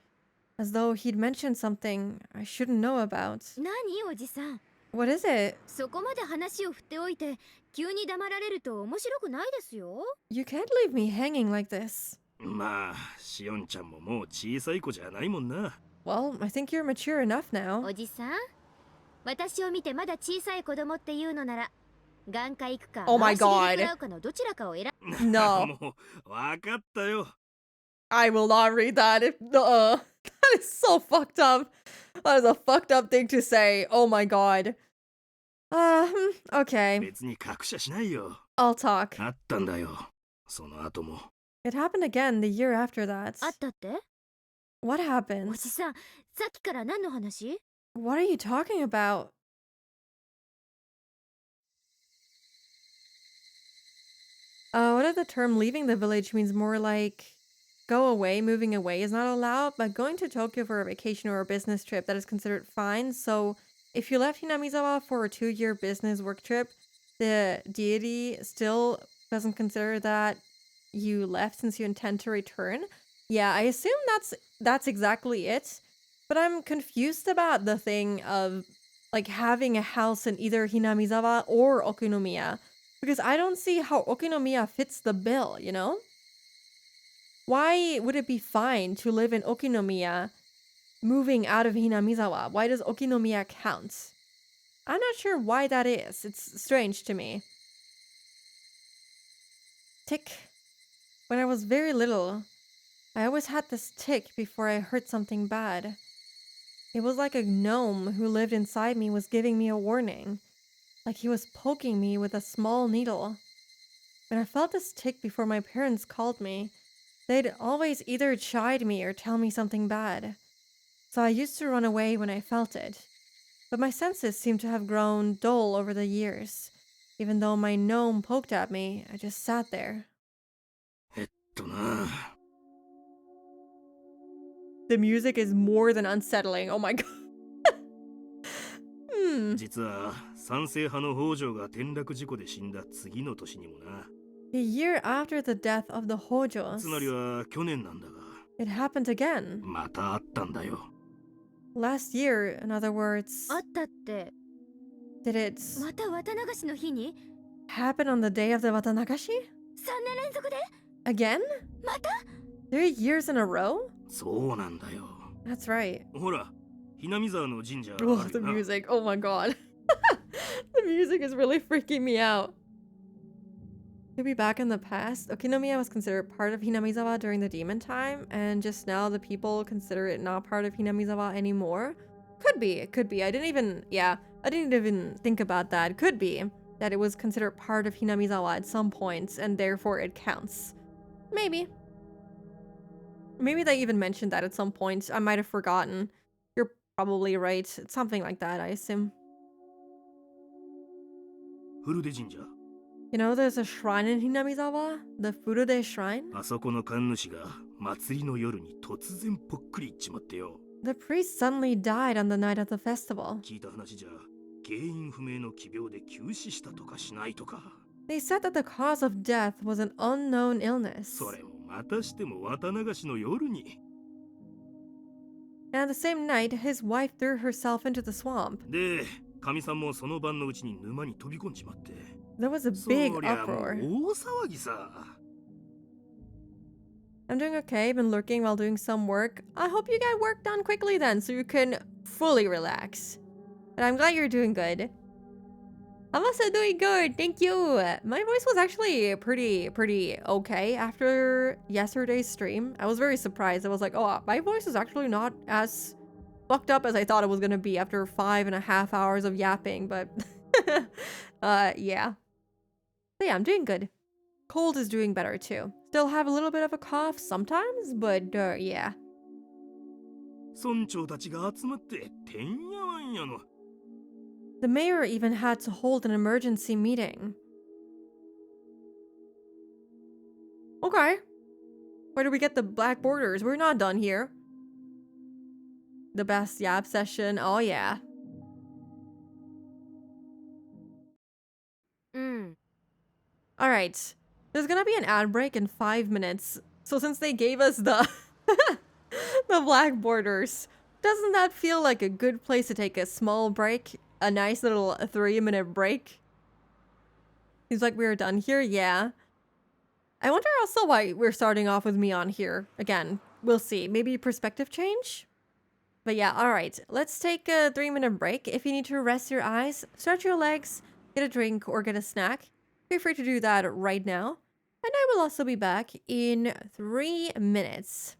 [SPEAKER 1] as though he'd mentioned something I shouldn't know about.
[SPEAKER 3] 何おじさん。
[SPEAKER 1] What is it?
[SPEAKER 3] そこまで話を振っておいて急に黙られると面白くないですよ。
[SPEAKER 1] You can't leave me hanging like this.
[SPEAKER 4] まあ、シオンちゃんももう小さい子じゃないもんな。
[SPEAKER 1] Well, I think you're mature enough now.
[SPEAKER 3] おじさん、私を見てまだ小さい子供っていうのなら、眼科行くか、
[SPEAKER 1] Oh my
[SPEAKER 3] 回し
[SPEAKER 1] god.
[SPEAKER 3] で食らうかのどちらかを選
[SPEAKER 1] No,
[SPEAKER 4] もう、わかったよ。
[SPEAKER 1] I will not read that. That is so fucked up. That is a fucked up thing to say. Oh my god. Okay.
[SPEAKER 4] 別に隠しゃしないよ。
[SPEAKER 1] I'll talk.
[SPEAKER 4] あったんだよ。その後も。
[SPEAKER 1] It happened again the year after that.
[SPEAKER 3] あったって？
[SPEAKER 1] What
[SPEAKER 3] お
[SPEAKER 1] happened?
[SPEAKER 3] じさん、さっきから何の話？
[SPEAKER 1] What are you talking about? What if the term leaving the village means more like go away, moving away is not allowed, but going to Tokyo for a vacation or a business trip that is considered fine. So if you left Hinamizawa for a 2-year business work trip, the deity still doesn't consider that you left since you intend to return. Yeah, I assume that's exactly it. But I'm confused about the thing of like having a house in either Hinamizawa or Okinomiya. Because I don't see how Okinomiya fits the bill, you know? Why would it be fine to live in Okinomiya moving out of Hinamizawa? Why does Okinomiya count? I'm not sure why that is. It's strange to me. Tick. When I was very little, I always had this tick before I heard something bad. It was like a gnome who lived inside me was giving me a warning. Like he was poking me with a small needle. When I felt this tick before my parents called me, they'd always either chide me or tell me something bad. So I used to run away when I felt it. But my senses seem to have grown dull over the years. Even though my gnome poked at me, I just sat there.
[SPEAKER 4] な
[SPEAKER 1] The music is more than unsettling. Oh my god.
[SPEAKER 4] 実は賛成派の北条が転落事故で死んだ次の年にもな。
[SPEAKER 1] A year after the death of the
[SPEAKER 4] つまり
[SPEAKER 1] Hojos,
[SPEAKER 4] は去年なんだが、
[SPEAKER 1] it happened again.
[SPEAKER 4] またあったんだよ。
[SPEAKER 1] Last year, in other words,
[SPEAKER 3] あったって
[SPEAKER 1] did it
[SPEAKER 3] また綿流しの日に
[SPEAKER 1] happen on the day of the Watanagashi?
[SPEAKER 3] 3年連続で
[SPEAKER 1] Again?
[SPEAKER 3] また
[SPEAKER 1] 3 years in a row?
[SPEAKER 4] そうなんだよ。
[SPEAKER 1] That's right.
[SPEAKER 4] ほら、ひなみ沢の神社あ
[SPEAKER 1] Oh,
[SPEAKER 4] る
[SPEAKER 1] the
[SPEAKER 4] よな。
[SPEAKER 1] music. Oh my god. The music is really freaking me out. To be back in the past, Okinomiya was considered part of Hinamizawa during the demon time, and just now the people consider it not part of Hinamizawa anymore. Could be, it could be. I didn't even think about that. Could be that it was considered part of Hinamizawa at some points, and therefore it counts. Maybe. Maybe they even mentioned that at some point. I might have forgotten. You're probably right. It's something like that, I assume.
[SPEAKER 4] 古出神社。
[SPEAKER 1] You know, there's a shrine in Hinamizawa, the Furude Shrine.
[SPEAKER 4] あそこの神主が祭りの夜に突然ぽっくりいっちまってよ。
[SPEAKER 1] The priest suddenly died on the night of the festival.
[SPEAKER 4] 聞いた話じゃ、原因不明の奇病で急死したとかしないとか。
[SPEAKER 1] They said that the cause of death was an unknown illness.
[SPEAKER 4] それもまたしても綿流しの夜に。
[SPEAKER 1] And the same night, his wife threw herself into the swamp.
[SPEAKER 4] で、神さんもその晩のうちに沼に飛び込んじまって。
[SPEAKER 1] There was a
[SPEAKER 4] そ
[SPEAKER 1] big
[SPEAKER 4] りゃも
[SPEAKER 1] uproar.
[SPEAKER 4] う大騒ぎさ。
[SPEAKER 1] I'm doing okay, been lurking while doing some work. I hope you get work done quickly then so you can fully relax. But I'm glad you're doing good. I'm also doing good, thank you. My voice was actually pretty okay after yesterday's stream. I was very surprised. I was like, oh, my voice is actually not as fucked up as I thought it was gonna be after 5.5 hours of yapping, but yeah. But yeah, I'm doing good. Cold is doing better too. Still have a little bit of a cough sometimes, but yeah.
[SPEAKER 4] 村長たちが集まっててんやわんやの。
[SPEAKER 1] The mayor even had to hold an emergency meeting. Okay. Where do we get the black borders? We're not done here. The best yap session. Oh yeah.
[SPEAKER 3] うん
[SPEAKER 1] Alright. There's gonna be an ad break in 5 minutes. So since they gave us the the black borders, doesn't that feel like a good place to take a small break? A nice little 3-minute break? Seems like we're done here, yeah. I wonder also why we're starting off with me on here. Again, we'll see. Maybe perspective change? But yeah, alright. Let's take a 3-minute break. If you need to rest your eyes, stretch your legs, get a drink, or get a snack, feel free to do that right now. And I will also be back in 3 minutes.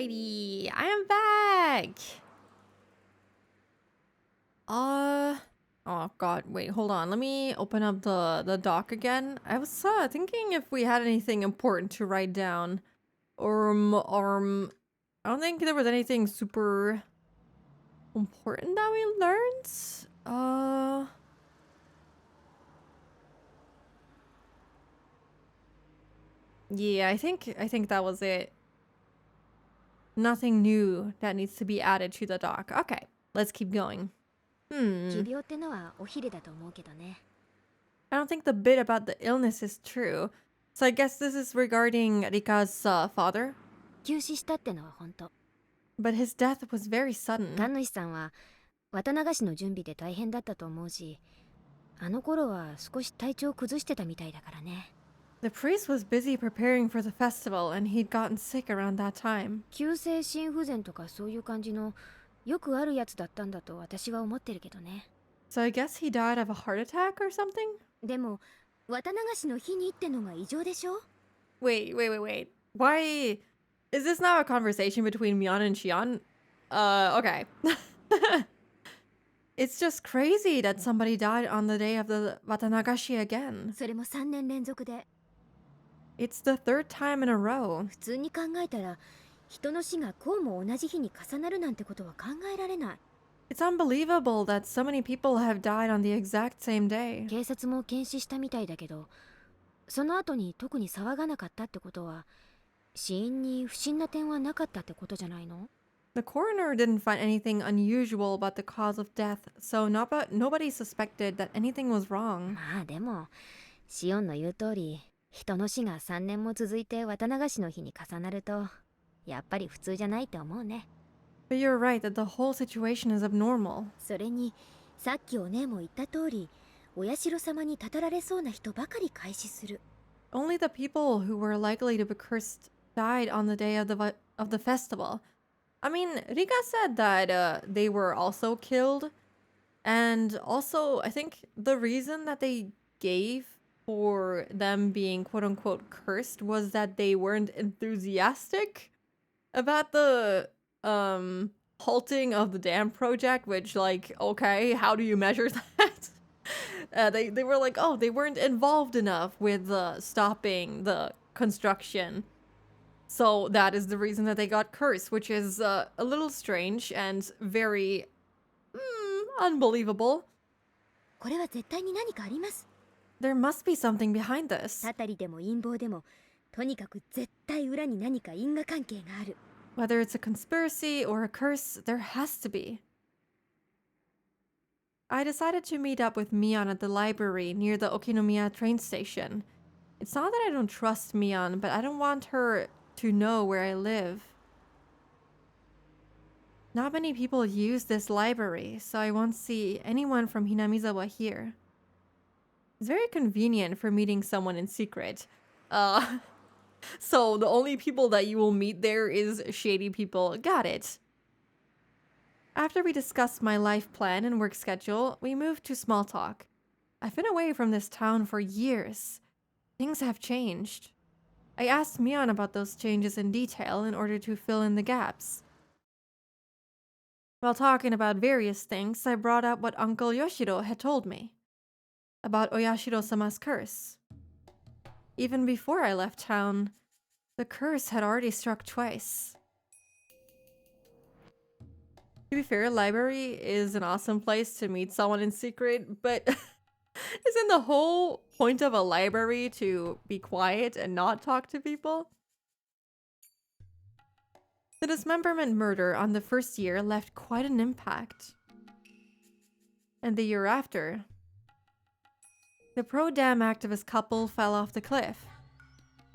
[SPEAKER 1] Alrighty, I am back. Oh god, wait, hold on. Let me open up the doc again. I was thinking if we had anything important to write down. I don't think there was anything super important that we learned. Yeah, I think that was it. Nothing new that needs to be added to the doc. Okay, let's keep going.
[SPEAKER 3] 持病ってのはおひれだと思うけどね。
[SPEAKER 1] I don't think the bit about the illness is true. So I guess this is regarding Rika's father.
[SPEAKER 3] 急死したってのは本当。
[SPEAKER 1] But his death was very sudden.
[SPEAKER 3] 神主さんは綿流しの準備で大変だったと思うし、あの頃は少し体調を崩してたみたいだからね。
[SPEAKER 1] The priest was busy preparing for the festival and he'd gotten sick around that time.
[SPEAKER 3] 急性心不全とかそういう感じのよくあるやつだったんだと私は思ってるけどね。
[SPEAKER 1] So I guess he died of a heart attack or something?
[SPEAKER 3] でも綿流しの日にってのが異常でしょ。
[SPEAKER 1] Wait. Why is this now a conversation between Mion and Shion? Okay. It's just crazy that somebody died on the day of the Watanagashi again.
[SPEAKER 3] それも3年連続で。
[SPEAKER 1] It's the third time in a row.
[SPEAKER 3] 普通に考えたら人の死がこうも同じ日に重なるなんてことは考えられない。
[SPEAKER 1] It's unbelievable that so many people have died on the exact same day.
[SPEAKER 3] 警察も検視したみたいだけど、その後に特に騒がなかったってことは死因に不審な点はなかったってことじゃないの？
[SPEAKER 1] The coroner didn't find anything unusual about the cause of death, so nobody suspected that anything was wrong.
[SPEAKER 3] まあでもシオンの言う通り、人の死が3年も続いて綿流しの日に重なるとやっぱり普通じゃないって思うね。
[SPEAKER 1] But you're right that the whole situation is abnormal.
[SPEAKER 3] それにさっきお姉も言った通り、お社様にたたられそうな人ばかり開始する。
[SPEAKER 1] Only the people who were likely to be cursed died on the day of the festival. I mean, Rika said that they were also killed, and also I think the reason that they gave for them being quote unquote cursed was that they weren't enthusiastic about the halting of the dam project, which, like, okay, how do you measure that? They were like, oh, they weren't involved enough with stopping the construction. So that is the reason that they got cursed, which is a little strange and very unbelievable.
[SPEAKER 3] これは絶対に何かあります。
[SPEAKER 1] There must be something behind this.
[SPEAKER 3] たたりでも陰謀でも、とにかく絶対裏に何か因果関係がある。
[SPEAKER 1] Whether it's a conspiracy or a curse, there has to be. I decided to meet up with Mion at the library near the Okinomiya train station. It's not that I don't trust Mion, but I don't want her to know where I live. Not many people use this library, so I won't see anyone from Hinamizawa here. It's very convenient for meeting someone in secret. So the only people that you will meet there is shady people. Got it. After we discussed my life plan and work schedule, we moved to small talk. I've been away from this town for years. Things have changed. I asked Mion about those changes in detail in order to fill in the gaps. While talking about various things, I brought up what Uncle Yoshiro had told me about Oyashiro-sama's curse. Even before I left town, the curse had already struck twice. To be fair, library is an awesome place to meet someone in secret, but isn't the whole point of a library to be quiet and not talk to people? The dismemberment murder on the first year left quite an impact. And the year after, the pro-dam activist couple fell off the cliff.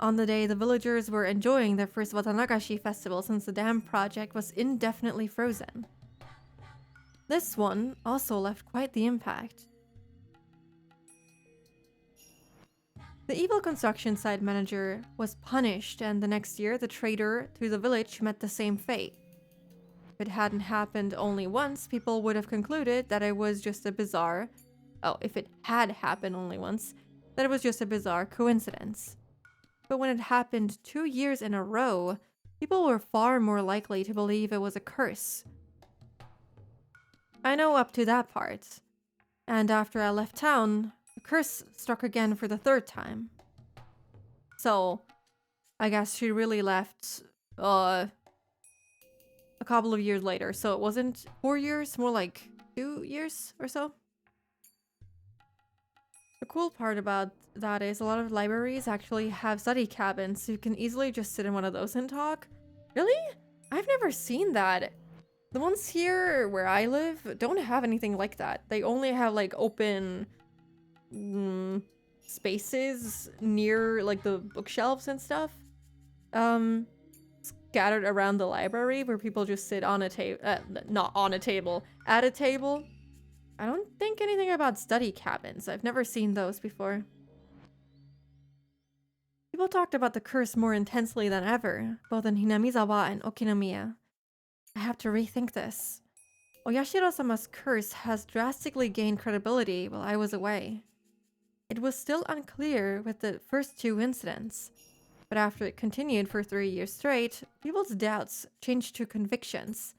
[SPEAKER 1] On the day the villagers were enjoying their first Watanagashi festival since the dam project was indefinitely frozen. This one also left quite the impact. The evil construction site manager was punished, and the next year the trader to the village met the same fate. If it hadn't happened only once, people would have concluded that it was just a bizarre... Oh, if it had happened only once, that it was just a bizarre coincidence. But when it happened 2 years in a row, people were far more likely to believe it was a curse. I know up to that part. And after I left town, the curse struck again for the third time. So, I guess she really left, a couple of years later. So it wasn't 4 years, more like 2 years or so. The cool part about that is a lot of libraries actually have study cabins, so you can easily just sit in one of those and talk. Really? I've never seen that. The ones here where I live don't have anything like that. They only have like open spaces near like the bookshelves and stuff. Scattered around the library where people just sit on a table, not on a table, at a table. I don't think anything about study cabins. I've never seen those before. People talked about the curse more intensely than ever, both in Hinamizawa and Okinomiya. I have to rethink this. Oyashiro-sama's curse has drastically gained credibility while I was away. It was still unclear with the first 2 incidents, but after it continued for 3 years straight, people's doubts changed to convictions.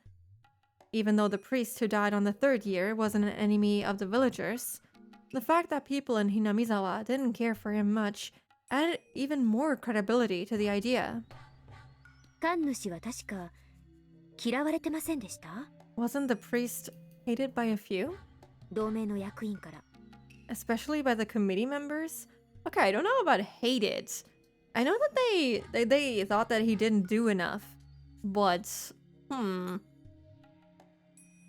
[SPEAKER 1] Even though the priest who died on the 3rd year wasn't an enemy of the villagers, the fact that people in Hinamizawa didn't care for him much added even more credibility to the idea.
[SPEAKER 3] 神主は確か嫌われてませんでした？
[SPEAKER 1] Wasn't the priest hated by a few?
[SPEAKER 3] 同盟の役員から。
[SPEAKER 1] Especially by the committee members? Okay, I don't know about hated. I know that they thought that he didn't do enough, but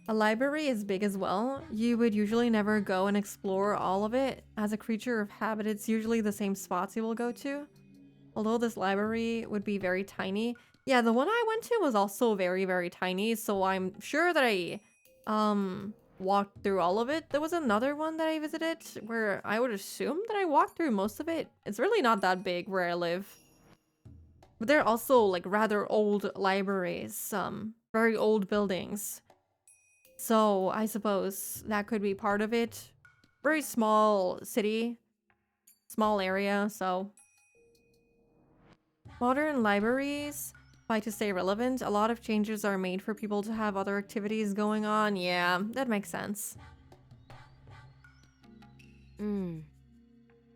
[SPEAKER 1] a library is big as well. You would usually never go and explore all of it. As a creature of habit, it's usually the same spots you will go to. Although this library would be very tiny. Yeah, the one I went to was also very, very tiny, so I'm sure that I walked through all of it. There was another one that I visited where I would assume that I walked through most of it. It's really not that big where I live. But they're also like rather old libraries, very old buildings. So I suppose that could be part of it. Very small city, small area, so. Modern libraries fight to stay relevant. A lot of changes are made for people to have other activities going on. Yeah, that makes sense.
[SPEAKER 3] うん。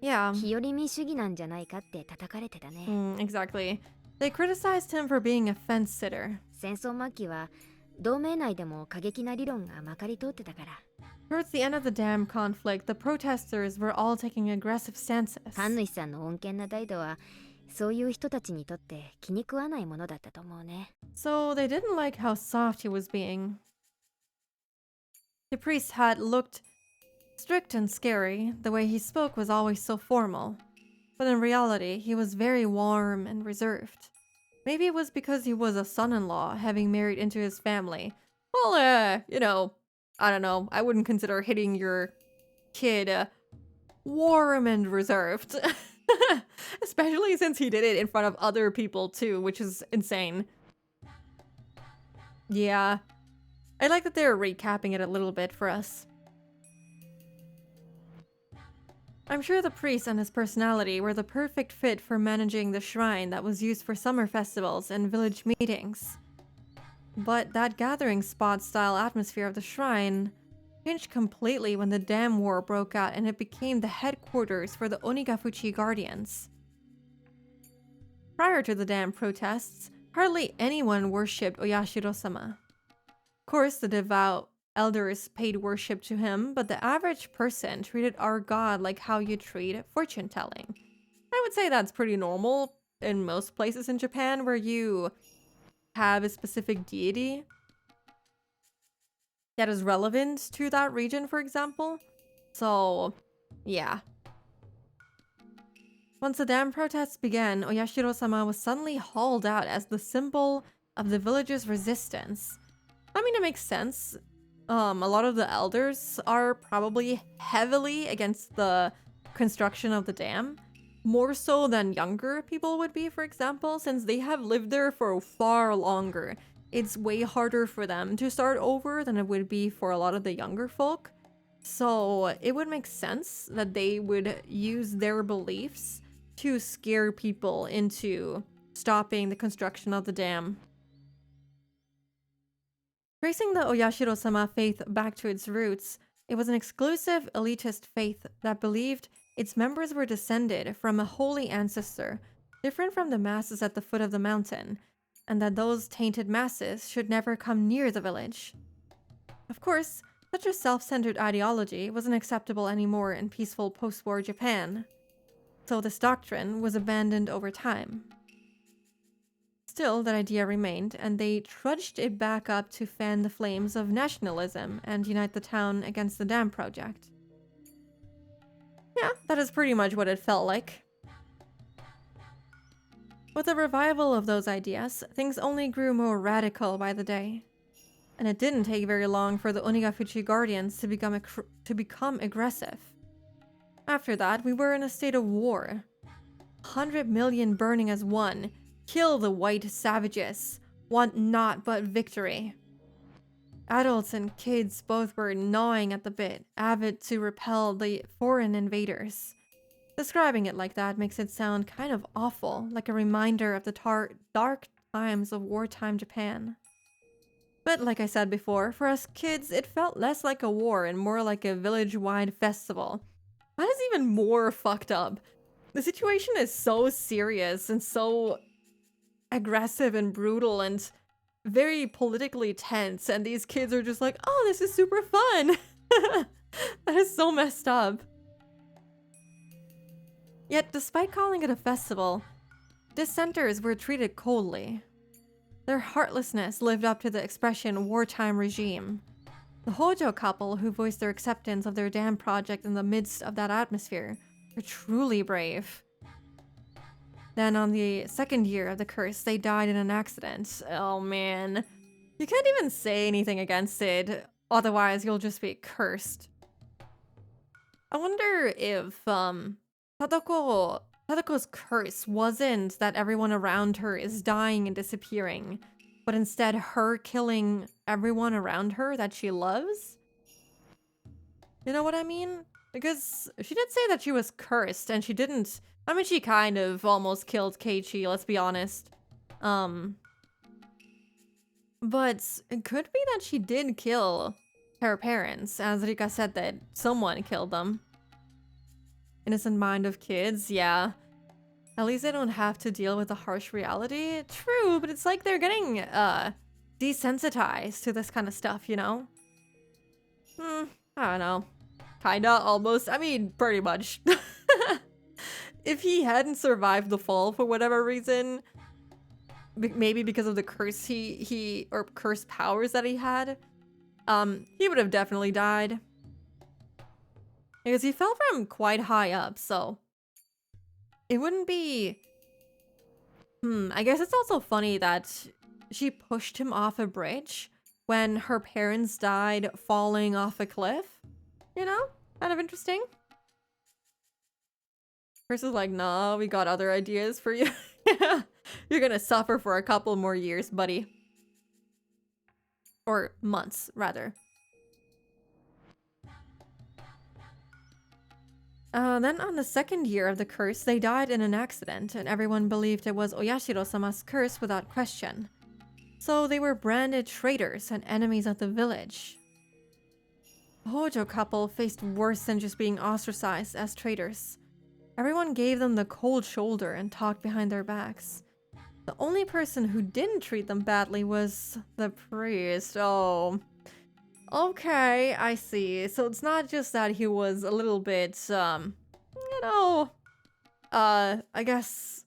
[SPEAKER 1] Yeah.
[SPEAKER 3] 日和見主義なんじゃないかって叩かれてたね。
[SPEAKER 1] Exactly. They criticized him for being a fence sitter.
[SPEAKER 3] 戦争末期は同盟内でも過激な理論がまかり通ってたから。
[SPEAKER 1] Towards the end of the dam conflict, the protesters were all taking aggressive stances.
[SPEAKER 3] 神主さんの穏健な態度はそういう人たちにとって気に食わないものだったと思うね。
[SPEAKER 1] So they didn't like how soft he was being. The priest had looked strict and scary. The way he spoke was always so formal. But in reality, he was very warm and reserved. Maybe it was because he was a son-in-law, having married into his family. Well, you know, I don't know. I wouldn't consider hitting your kid warm and reserved. Especially since he did it in front of other people too, which is insane. Yeah. I like that they're recapping it a little bit for us. I'm sure the priest and his personality were the perfect fit for managing the shrine that was used for summer festivals and village meetings. But that gathering spot style atmosphere of the shrine changed completely when the dam war broke out and it became the headquarters for the Onigafuchi Guardians. Prior to the dam protests, hardly anyone worshipped Oyashiro-sama. Of course, the devout elders paid worship to him, but the average person treated our god like how you treat fortune-telling. I would say that's pretty normal in most places in Japan where you have a specific deity that is relevant to that region, for example. So, yeah. Once the dam protests began, Oyashiro-sama was suddenly hauled out as the symbol of the village's resistance. I mean, it makes sense. A lot of the elders are probably heavily against the construction of the dam. More so than younger people would be, for example, since they have lived there for far longer. It's way harder for them to start over than it would be for a lot of the younger folk. So it would make sense that they would use their beliefs to scare people into stopping the construction of the dam. Tracing the Oyashiro-sama faith back to its roots, it was an exclusive, elitist faith that believed its members were descended from a holy ancestor, different from the masses at the foot of the mountain, and that those tainted masses should never come near the village. Of course, such a self-centered ideology wasn't acceptable anymore in peaceful post-war Japan, so this doctrine was abandoned over time. Still, that idea remained, and they trudged it back up to fan the flames of nationalism and unite the town against the dam project. Yeah, that is pretty much what it felt like. With the revival of those ideas, things only grew more radical by the day. And it didn't take very long for the Onigafuchi Guardians to become aggressive. After that, we were in a state of war. 100 million burning as one. Kill the white savages. Want naught but victory. Adults and kids both were gnawing at the bit, avid to repel the foreign invaders. Describing it like that makes it sound kind of awful, like a reminder of the dark times of wartime Japan. But like I said before, for us kids, it felt less like a war and more like a village-wide festival. That is even more fucked up. The situation is so serious and so aggressive and brutal and very politically tense, and these kids are just like, oh, this is super fun! That is so messed up. Yet, despite calling it a festival, dissenters were treated coldly. Their heartlessness lived up to the expression wartime regime. The Hojo couple who voiced their acceptance of their dam project in the midst of that atmosphere were truly brave. Then on the second year of the curse, they died in an accident. Oh man. You can't even say anything against it, otherwise you'll just be cursed. I wonder if, Tadako's curse wasn't that everyone around her is dying and disappearing, but instead her killing everyone around her that she loves? You know what I mean? Because she did say that she was cursed, and she didn't... I mean, she kind of almost killed Keiichi, let's be honest. But it could be that she did kill her parents, as Rika said that someone killed them. Innocent mind of kids, yeah. At least they don't have to deal with the harsh reality. True, but it's like they're getting, desensitized to this kind of stuff, you know? I don't know. Kinda, almost. I mean, pretty much. If he hadn't survived the fall for whatever reason, maybe because of the curse or curse powers that he had, he would have definitely died. Because he fell from quite high up, so it wouldn't be... I guess it's also funny that she pushed him off a bridge when her parents died falling off a cliff. You know? Kind of interesting. Chris is like, nah, we got other ideas for you. You're gonna suffer for a couple more years, buddy. Or months, rather. Then on the second year of the curse, they died in an accident, and everyone believed it was Oyashiro-sama's curse without question. So they were branded traitors and enemies of the village. The Hojo couple faced worse than just being ostracized as traitors. Everyone gave them the cold shoulder and talked behind their backs. The only person who didn't treat them badly was the priest. Oh. Okay, I see. So it's not just that he was a little bit, you know, I guess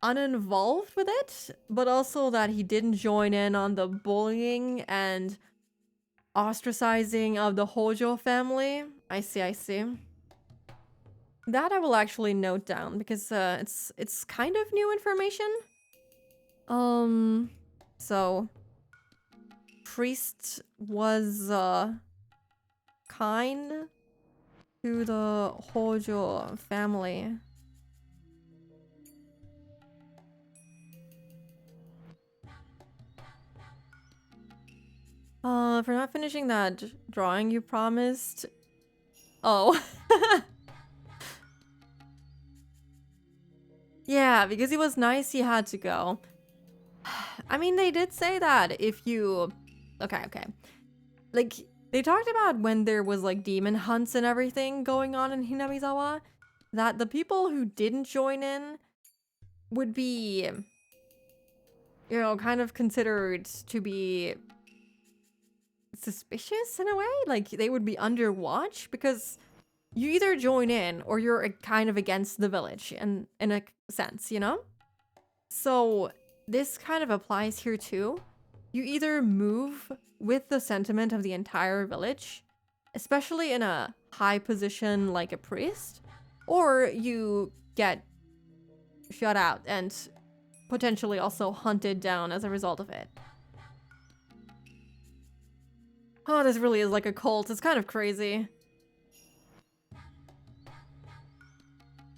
[SPEAKER 1] uninvolved with it, but also that he didn't join in on the bullying and ostracizing of the Hojo family. I see, I see. That I will actually note down because it's kind of new information. So priest was kind to the Hojo family. For not finishing that drawing you promised. Oh. Yeah, because he was nice, he had to go. I mean, they did say that if you... Okay. Like, they talked about when there was, like, demon hunts and everything going on in Hinamizawa, that the people who didn't join in would be, you know, kind of considered to be suspicious in a way. Like, they would be under watch because you either join in or you're kind of against the village in a sense, you know? So this kind of applies here too. You either move with the sentiment of the entire village, especially in a high position like a priest, or you get shut out and potentially also hunted down as a result of it. Oh, this really is like a cult. It's kind of crazy.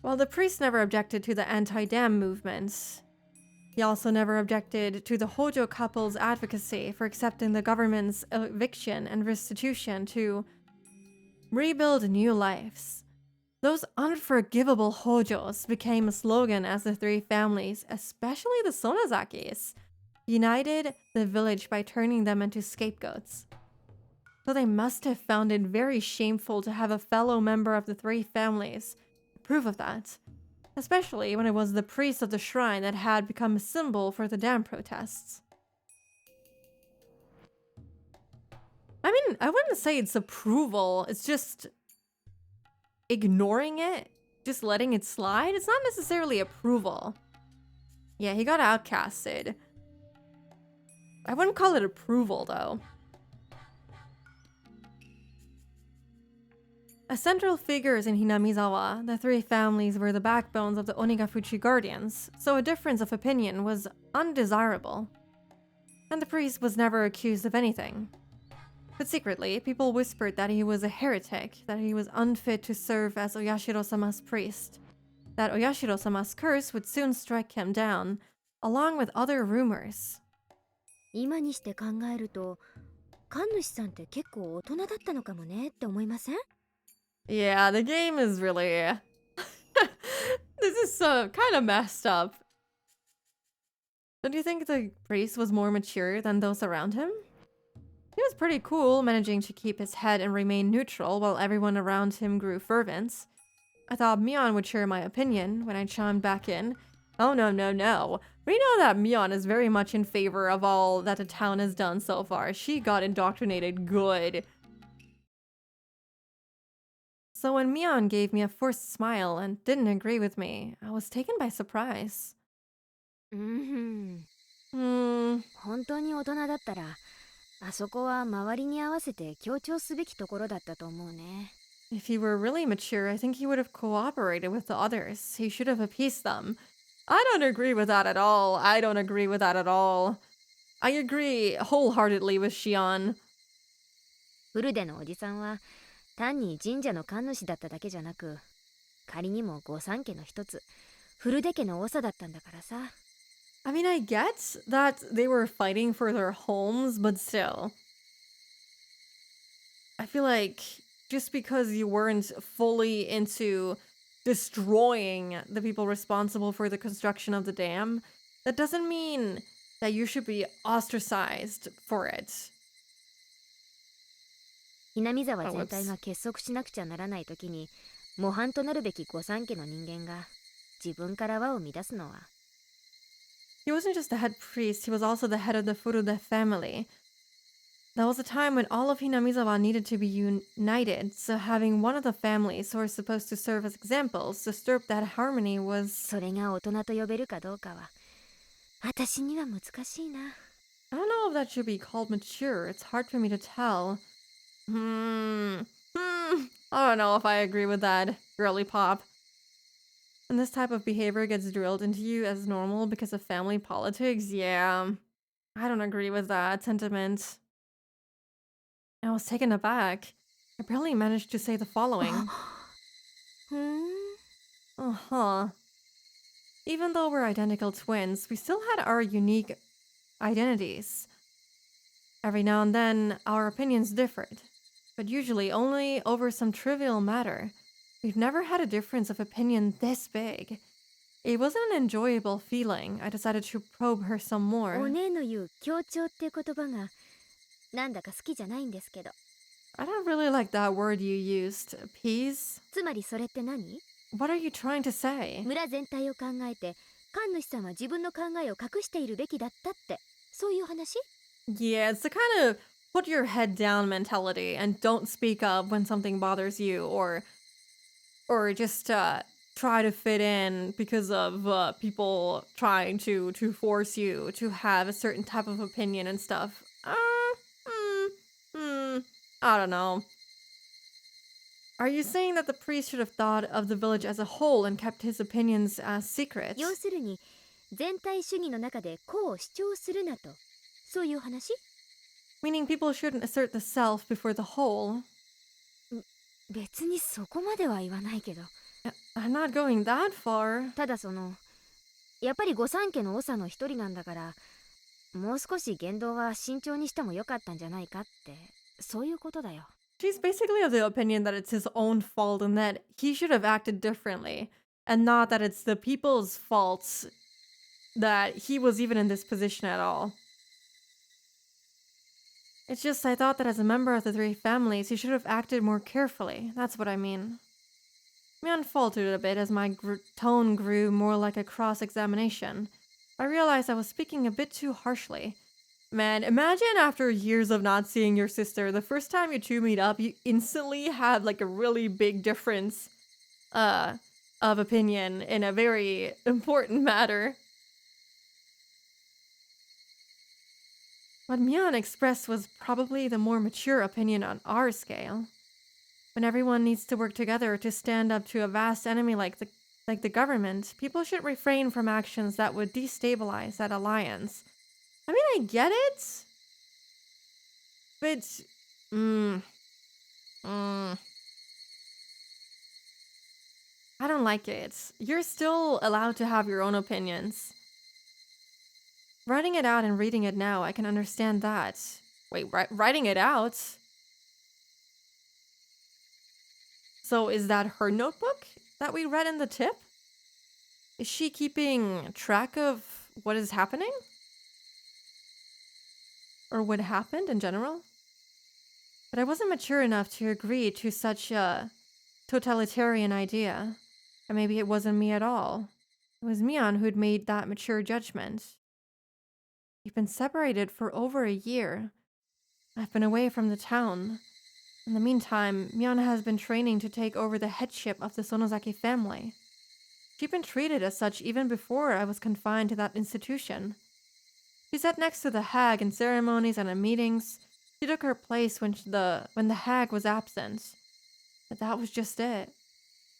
[SPEAKER 1] While the priest never objected to the anti-dam movement, he also never objected to the Hojo couple's advocacy for accepting the government's eviction and restitution to rebuild new lives. Those unforgivable Hojos became a slogan as the three families, especially the Sonozakis, united the village by turning them into scapegoats. So they must have found it very shameful to have a fellow member of the three families approve of that, especially when it was the priest of the shrine that had become a symbol for the dam protests. I mean, I wouldn't say it's approval, it's just ignoring it, just letting it slide. It's not necessarily approval. Yeah, he got outcasted. I wouldn't call it approval, though. As central figures in Hinamizawa, the three families were the backbones of the Onigafuchi Guardians, so a difference of opinion was undesirable. And the priest was never accused of anything. But secretly, people whispered that he was a heretic, that he was unfit to serve as Oyashiro-sama's priest, that Oyashiro-sama's curse would soon strike him down, along with other rumors.
[SPEAKER 3] 今にして考えると、神主さんって結構大人だったのかもねって思いません？
[SPEAKER 1] Yeah, the game is really... This is kind of messed up. Don't you think the priest was more mature than those around him? He was pretty cool, managing to keep his head and remain neutral while everyone around him grew fervent. I thought Mion would share my opinion when I chimed back in. Oh no. We know that Mion is very much in favor of all that the town has done so far. She got indoctrinated good. So when Mion gave me a forced smile and didn't agree with me, I was taken by surprise.
[SPEAKER 3] 本当に大人だったら、あそこは周りに合わせて強調すべきところだったと思うね。
[SPEAKER 1] If he were really mature, I think he would have cooperated with the others. He should have appeased them. I don't agree with that at all. I agree wholeheartedly with Shion.
[SPEAKER 3] フルデのおじさんは単に神社の神主だっただけじゃなく、仮にも御三家の一つ、フルデ家の長だったんだからさ。
[SPEAKER 1] I mean, I get that they were fighting for their homes, but still. I feel like just because you weren't fully into destroying the people responsible for the construction of the dam, that doesn't mean that you should be ostracized for it.
[SPEAKER 3] 南沢全体が結束しなくちゃならないときに、模範となるべき御三家の人間が自分から輪を乱すのは。
[SPEAKER 1] He wasn't just the head priest, he was also the head of the Furude family. That was a time when all of Hinamizawa needed to be united, so having one of the families who are supposed to serve as examples disturb that harmony was...
[SPEAKER 3] それが大人と呼べるかどうかは、私には難しいな。
[SPEAKER 1] I don't know if that should be called mature. It's hard for me to tell. I don't know if I agree with that, girly pop. And this type of behavior gets drilled into you as normal because of family politics, yeah. I don't agree with that sentiment. I was taken aback. I barely managed to say the following. Uh-huh. Even though we're identical twins, we still had our unique identities. Every now and then, our opinions differed, but usually only over some trivial matter. We've never had a difference of opinion this big. It wasn't an enjoyable feeling. I decided to probe her some
[SPEAKER 3] お
[SPEAKER 1] more.
[SPEAKER 3] 姉の言う協調っていう言葉がなんだか好きじゃないんですけど。
[SPEAKER 1] I don't really like that word you used. Peas?
[SPEAKER 3] つまりそれって何？
[SPEAKER 1] What are you trying to say?
[SPEAKER 3] 村全体を考えて神主さんは自分の考えを隠しているべきだったってそういう話？
[SPEAKER 1] Yeah, it's the kind of put your head down mentality and don't speak up when something bothers you, or just try to fit in because of people trying to force you to have a certain type of opinion and stuff. Hmm, hmm, I don't know. Are you saying that the priest should have thought of the village as a whole and kept his opinions as secrets?
[SPEAKER 3] 要するに全体主義の中で個を主張するなとそういう話？
[SPEAKER 1] Meaning people shouldn't assert the self before the whole?
[SPEAKER 3] 別にそこまでは言わないけど。
[SPEAKER 1] I'm not going that far.
[SPEAKER 3] ただやっぱり御三家の長の一人なんだからもう少し言動は慎重にしてもよかったんじゃないかってそういうことだよ。
[SPEAKER 1] She's basically of the opinion that it's his own fault and that he should have acted differently, and not that it's the people's faults that he was even in this position at all. It's just I thought that as a member of the three families, he should have acted more carefully. That's what I mean. Mian faltered a bit as my tone grew more like a cross-examination. I realized I was speaking a bit too harshly. Man, imagine after years of not seeing your sister, the first time you two meet up, you instantly have like a really big difference of opinion in a very important matter. What Mian expressed was probably the more mature opinion on our scale. When everyone needs to work together to stand up to a vast enemy like the government, people should refrain from actions that would destabilize that alliance. I mean, I get it, but I don't like it. You're still allowed to have your own opinions. Writing it out and reading it now, I can understand that. Wait, writing it out? So is that her notebook that we read in the tip? Is she keeping track of what is happening? Or what happened in general? But I wasn't mature enough to agree to such a totalitarian idea. Or maybe it wasn't me at all. It was Mian who'd made that mature judgment. We've been separated for over a year. I've been away from the town. In the meantime, Mian has been training to take over the headship of the Sonozaki family. She'd been treated as such even before I was confined to that institution. She sat next to the hag in ceremonies and in meetings. She took her place when the hag was absent. But that was just it.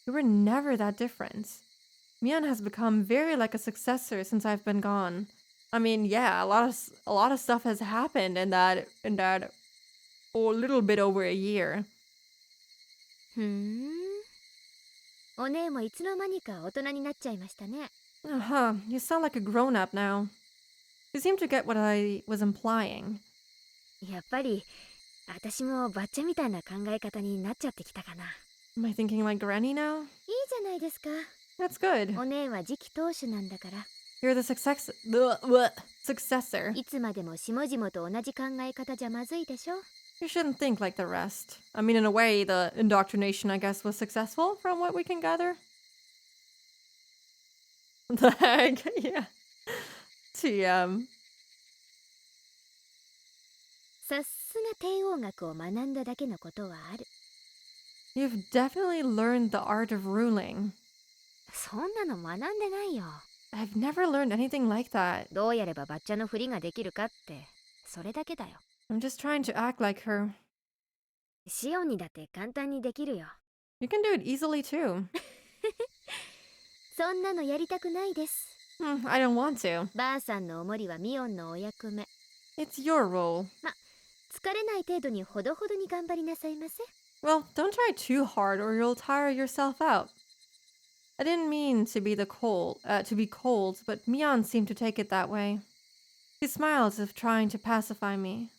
[SPEAKER 1] We were never that different. Mian has become very like a successor since I've been gone. I mean, yeah, a lot of stuff has happened in that a little bit over a year.
[SPEAKER 3] お姉もいつの間にか大人になっちゃいましたね。
[SPEAKER 1] Uh-huh, you sound like a grown-up now. You seem to get what I was implying.
[SPEAKER 3] やっぱり私もバッチャみたいな考え方になっちゃってきたかな。
[SPEAKER 1] Am I thinking like Granny now?
[SPEAKER 3] いいじゃないですか。
[SPEAKER 1] That's good.
[SPEAKER 3] お姉は次期当主なんだから。
[SPEAKER 1] You're the successor.
[SPEAKER 3] いつまでも下々と同じ考え方じゃまずいでしょ。
[SPEAKER 1] You shouldn't think like the rest. I mean, in a way, the indoctrination, I guess, was successful from what we can gather. The heck? Yeah. TM.
[SPEAKER 3] さすが帝王学を学んだだけのことはある。
[SPEAKER 1] You've definitely learned the art of ruling.
[SPEAKER 3] そんなの学んでないよ。
[SPEAKER 1] I've never learned anything like that.
[SPEAKER 3] どうやればバッチャのふりができるかってそれだけだよ。
[SPEAKER 1] I'm just trying to act like her.
[SPEAKER 3] シオンにだって簡単にできるよ。
[SPEAKER 1] You can do it easily too.
[SPEAKER 3] そんなのやりたくないです。
[SPEAKER 1] I don't want to.
[SPEAKER 3] ばあさんのおもりはミオンのお役目。
[SPEAKER 1] It's your role.
[SPEAKER 3] 疲れない程度にほどほどに頑張りなさいませ。
[SPEAKER 1] Well, don't try too hard or you'll tire yourself out. I didn't mean to be cold, but Mian seemed to take it that way. She smiled as if trying to pacify me.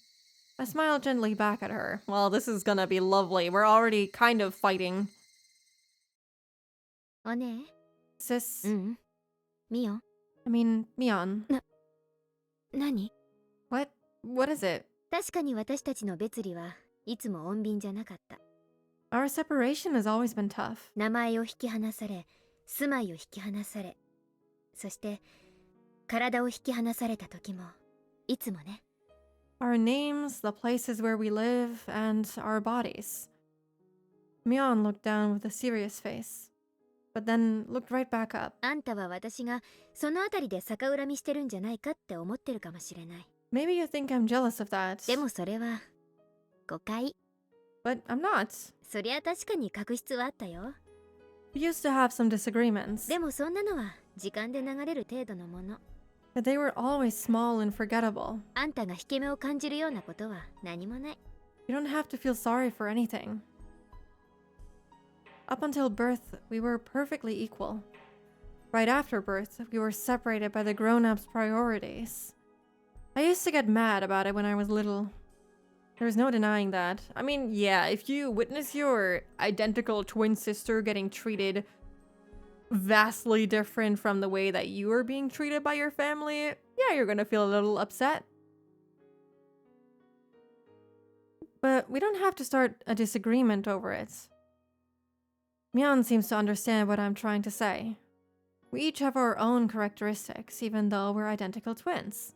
[SPEAKER 1] I smiled gently back at her. Well, this is gonna be lovely. We're already kind of fighting.
[SPEAKER 3] お姉、
[SPEAKER 1] Sis,
[SPEAKER 3] うん。ミオン
[SPEAKER 1] I mean, Mion.
[SPEAKER 3] 何
[SPEAKER 1] What is it?
[SPEAKER 3] 確かに私たちの別離はいつも穏便じゃなかった。
[SPEAKER 1] Our separation has always been tough.
[SPEAKER 3] 名前を引き離され、住まいを引き離され、そして体を引き離された時もいつもね。
[SPEAKER 1] Our names, the places where we live, and our bodies. Mion looked down with a serious face, but then looked right back up.
[SPEAKER 3] あんたは私がそのあたりで逆恨みしてるんじゃないかって思ってるかもしれない。
[SPEAKER 1] Maybe you think I'm jealous of that.
[SPEAKER 3] でもそれは誤解。
[SPEAKER 1] But I'm not.
[SPEAKER 3] そりゃ確かに確執はあったよ。
[SPEAKER 1] We used to have some disagreements,
[SPEAKER 3] でもそんなのは時間で流れる程度のもの。
[SPEAKER 1] but they were always small and forgettable.
[SPEAKER 3] あんたが引け目を感じるようなことは何もない。
[SPEAKER 1] You don't have to feel sorry for anything. Up until birth, we were perfectly equal. Right after birth, we were separated by the grown-ups' priorities. I used to get mad about it when I was little. There's no denying that. I mean, yeah, if you witness your identical twin sister getting treated vastly different from the way that you are being treated by your family, yeah, you're gonna feel a little upset. But we don't have to start a disagreement over it. Mion seems to understand what I'm trying to say. We each have our own characteristics, even though we're identical twins.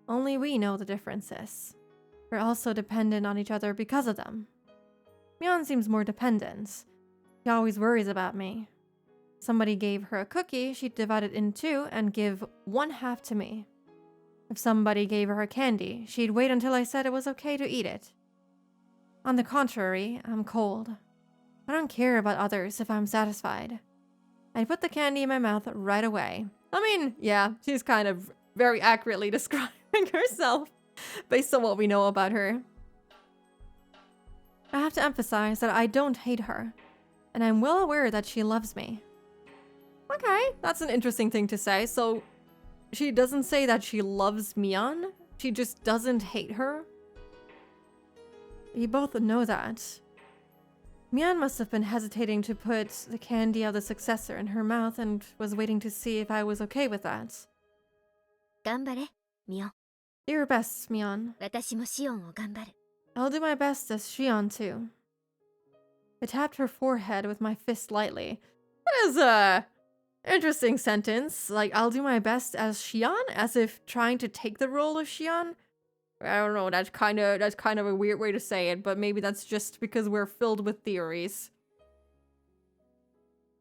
[SPEAKER 1] Only we know the differences. We're also dependent on each other because of them. Mion seems more dependent. She always worries about me. Somebody gave her a cookie, she'd divide it in two and give one half to me. If somebody gave her a candy, she'd wait until I said it was okay to eat it. On the contrary, I'm cold. I don't care about others if I'm satisfied. I'd put the candy in my mouth right away. I mean, yeah, she's kind of very accurately describing herself based on what we know about her. I have to emphasize that I don't hate her, and I'm well aware that she loves me. Okay, that's an interesting thing to say. So she doesn't say that she loves Mion, she just doesn't hate her. We both know that. Mion must have been hesitating to put the candy of the successor in her mouth and was waiting to see if I was okay with that.
[SPEAKER 3] 頑張れ、ミオン。
[SPEAKER 1] Do your best, Mion.
[SPEAKER 3] 私もシオンを頑張る。
[SPEAKER 1] I'll do my best as Shion too. I tapped her forehead with my fist lightly. That is a interesting sentence. Like, I'll do my best as Shion, as if trying to take the role of Shion. I don't know, that's kind of a weird way to say it, but maybe that's just because we're filled with theories.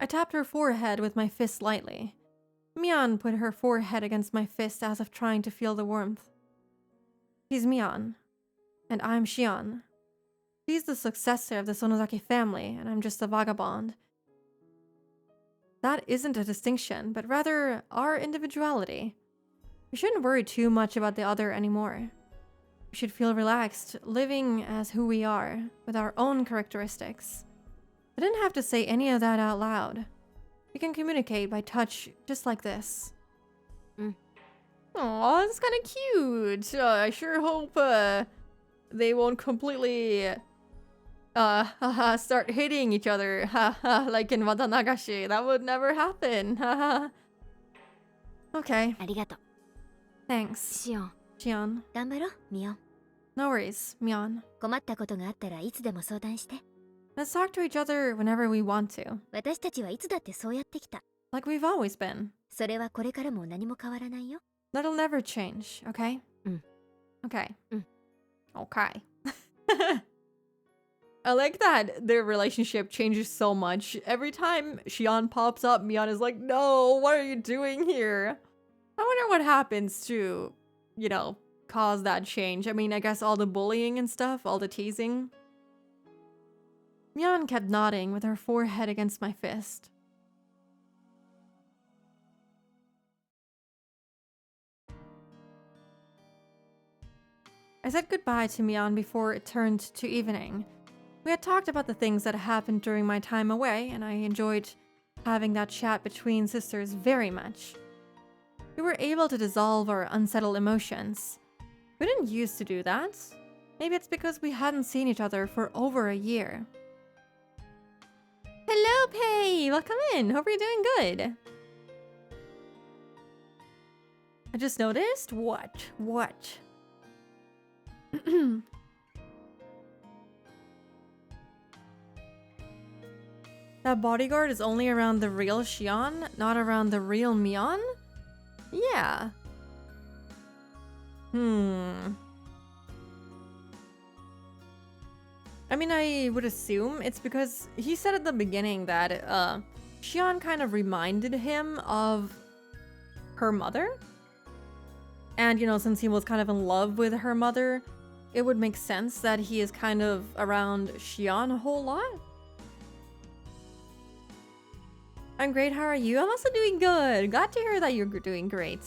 [SPEAKER 1] I tapped her forehead with my fist lightly. Mion put her forehead against my fist as if trying to feel the warmth. She's Mion, and I'm Shion. She's the successor of the Sonozaki family, and I'm just a vagabond. That isn't a distinction, but rather our individuality. We shouldn't worry too much about the other anymore. We should feel relaxed, living as who we are, with our own characteristics. I didn't have to say any of that out loud. We can communicate by touch, just like this. Aw, this is kind of cute. I sure hope they won't completely start hating each other, like in Watanagashi. That would never happen. Okay,
[SPEAKER 3] ありがとう。
[SPEAKER 1] thanks,
[SPEAKER 3] シオン、
[SPEAKER 1] Shion.
[SPEAKER 3] 頑張ろう、ミオン。
[SPEAKER 1] No worries, Mion.
[SPEAKER 3] 困ったことがあったらいつでも相談して。
[SPEAKER 1] Let's talk to each other whenever we want to,
[SPEAKER 3] 私たちはいつだってそうやってきた。
[SPEAKER 1] like we've always been.
[SPEAKER 3] それはこれからも何も変わらないよ。
[SPEAKER 1] That'll never change, okay? Okay. Okay. I like that their relationship changes so much. Every time Shion pops up, Mion is like, no, what are you doing here? I wonder what happens to, you know, cause that change. I mean, I guess all the bullying and stuff, all the teasing. Mion kept nodding with her forehead against my fist. I said goodbye to Mion before it turned to evening. We had talked about the things that happened during my time away, and I enjoyed having that chat between sisters very much. We were able to dissolve our unsettled emotions. We didn't used to do that. Maybe it's because we hadn't seen each other for over a year. Hello, Pei! Welcome in! Hope you're doing good! I just noticed? What? What? That bodyguard is only around the real Xion, not around the real Mion? Yeah. I mean, I would assume it's because he said at the beginning that Xion kind of reminded him of her mother. And, you know, since he was kind of in love with her mother, it would make sense that he is kind of around Xion a whole lot. I'm great, how are you? I'm also doing good. Glad to hear that you're doing great.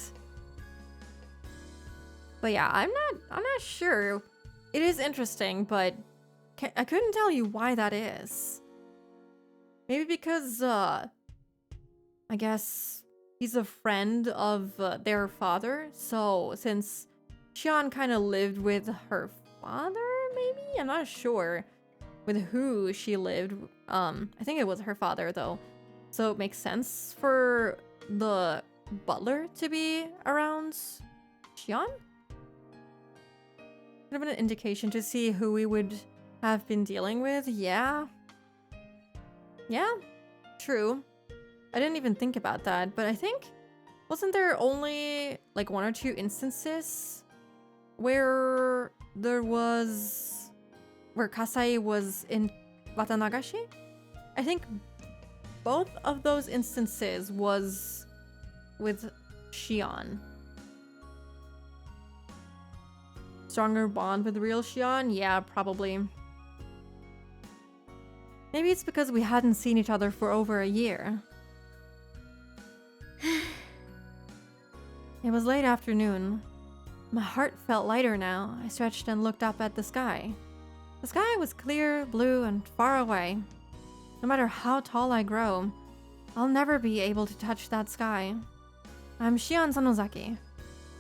[SPEAKER 1] But yeah, I'm not sure. It is interesting, but I couldn't tell you why that is. Maybe because, I guess he's a friend of their father. So since Xion kind of lived with her father, maybe? I'm not sure with who she lived. I think it was her father though. So it makes sense for the butler to be around Xion? Could have been an indication to see who we would have been dealing with. Yeah. Yeah, true. I didn't even think about that, but I think, wasn't there only like 1 or 2 instances where Kasai was in Watanagashi? I think both of those instances was with Xion. Stronger bond with real Xion? Yeah, probably. Maybe it's because we hadn't seen each other for over a year. It was late afternoon. My heart felt lighter now. I stretched and looked up at the sky. The sky was clear, blue, and far away. No matter how tall I grow, I'll never be able to touch that sky. I'm Shion Sanozaki,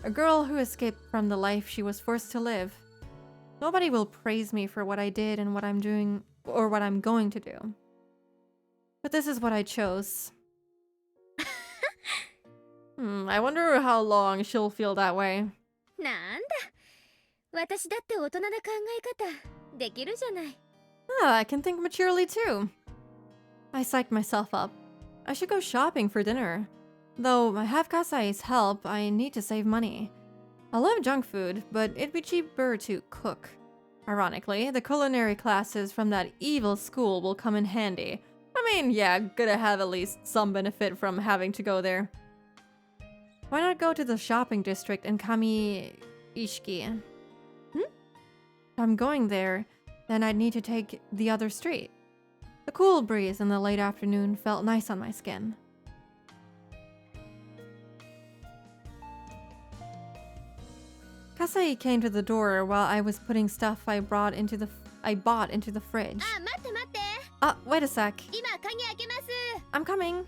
[SPEAKER 1] a girl who escaped from the life she was forced to live. Nobody will praise me for what I did and what I'm doing or what I'm going to do. But this is what I chose. I wonder how long she'll feel that way.
[SPEAKER 3] なんだ、私だって大人な考え方できるじゃない。
[SPEAKER 1] Ah, I can think maturely too. I psyched myself up. I should go shopping for dinner. Though I have Kasai's help, I need to save money. I love junk food, but it'd be cheaper to cook. Ironically, the culinary classes from that evil school will come in handy. I mean, yeah, gonna have at least some benefit from having to go there. Why not go to the shopping district in Kami Ishiki? If I'm going there, then I'd need to take the other street. The cool breeze in the late afternoon felt nice on my skin. Kasai came to the door while I was putting stuff I bought into the fridge.
[SPEAKER 3] あ、待って待って。
[SPEAKER 1] Wait a sec.
[SPEAKER 3] 今鍵開けます。
[SPEAKER 1] I'm coming.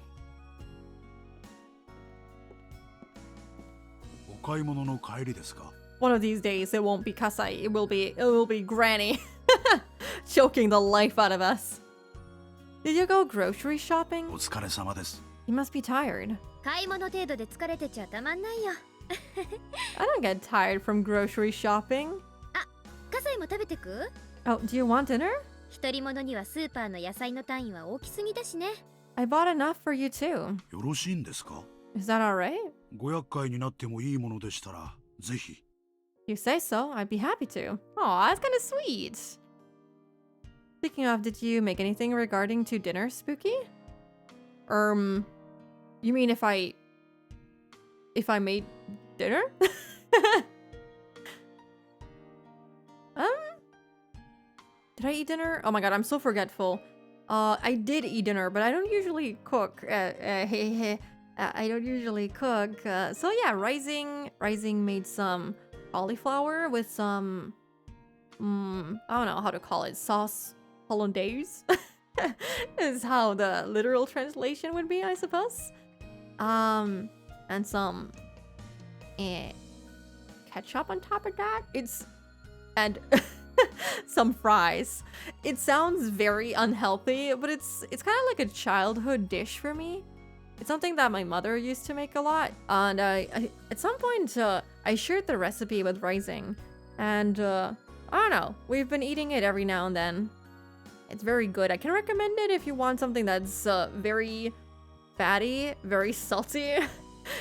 [SPEAKER 2] お買い物の帰りですか?
[SPEAKER 1] One of these days, it won't be Kasai. It will be Granny, choking the life out of us. Did you go grocery shopping?
[SPEAKER 2] お疲れ様です。
[SPEAKER 1] You must be tired.
[SPEAKER 3] 買い物程度で疲れてちゃたまんないよ。
[SPEAKER 1] I don't get tired from grocery shopping.
[SPEAKER 3] カサイも食べてく？
[SPEAKER 1] Oh, do you want dinner?
[SPEAKER 3] 一人者にはスーパーの野菜の単位は大きすぎだしね。
[SPEAKER 1] I bought enough for you too.
[SPEAKER 2] よろしいんですか?
[SPEAKER 1] Is that alright?
[SPEAKER 2] ご厄介になってもいいものでしたら、ぜひ。
[SPEAKER 1] You say so, I'd be happy to. Aw, that's kind of sweet. Speaking of, did you make anything regarding to dinner, Spooky? You mean if I made dinner? Did I eat dinner? Oh my god, I'm so forgetful. I did eat dinner, but I don't usually cook. I don't usually cook. So yeah, Rising made some cauliflower with some, I don't know how to call it, sauce hollandaise is how the literal translation would be, I suppose. And some ketchup on top of that. And some fries. It sounds very unhealthy, but it's kind of like a childhood dish for me. It's something that my mother used to make a lot. And at some point, I shared the recipe with Rising. And I don't know, we've been eating it every now and then. It's very good. I can recommend it if you want something that's very fatty, very salty.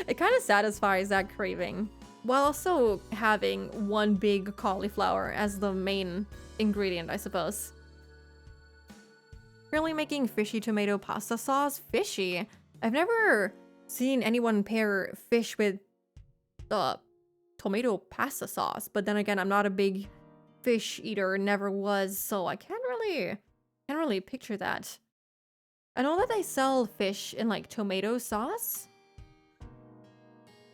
[SPEAKER 1] It kind of satisfies that craving, while also having one big cauliflower as the main ingredient, I suppose. Really making fishy tomato pasta sauce? Fishy? I've never seen anyone pair fish with tomato pasta sauce, but then again, I'm not a big fish eater, never was, so I can't really picture that. I know that they sell fish in like tomato sauce,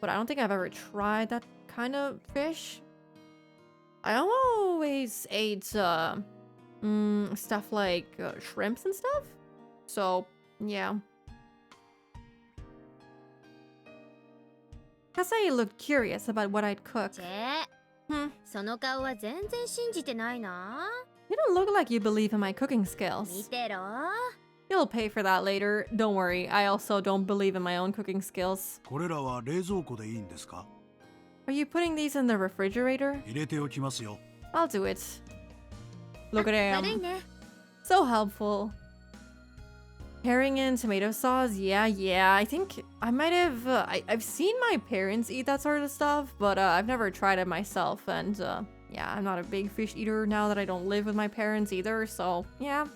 [SPEAKER 1] but I don't think I've ever tried that kind of fish. I always ate stuff like shrimps and stuff, so yeah. Kasai looked curious about what I'd cook.
[SPEAKER 3] チェ、その顔は全然信じてないな。
[SPEAKER 1] You don't look like you believe in my cooking
[SPEAKER 3] 見
[SPEAKER 1] skills.
[SPEAKER 3] てろ。
[SPEAKER 1] You'll pay for that later. Don't worry, I also don't believe in my own cooking skills.
[SPEAKER 2] これらは冷蔵庫でいいんですか？
[SPEAKER 1] Are you putting these in the refrigerator?
[SPEAKER 2] 入れておきますよ。
[SPEAKER 1] I'll do it. Look at
[SPEAKER 3] 悪い
[SPEAKER 1] him.
[SPEAKER 3] ね。
[SPEAKER 1] So helpful. Pairing in tomato sauce? Yeah. I think I might have... I've seen my parents eat that sort of stuff, but I've never tried it myself. And yeah, I'm not a big fish eater now that I don't live with my parents either, so yeah.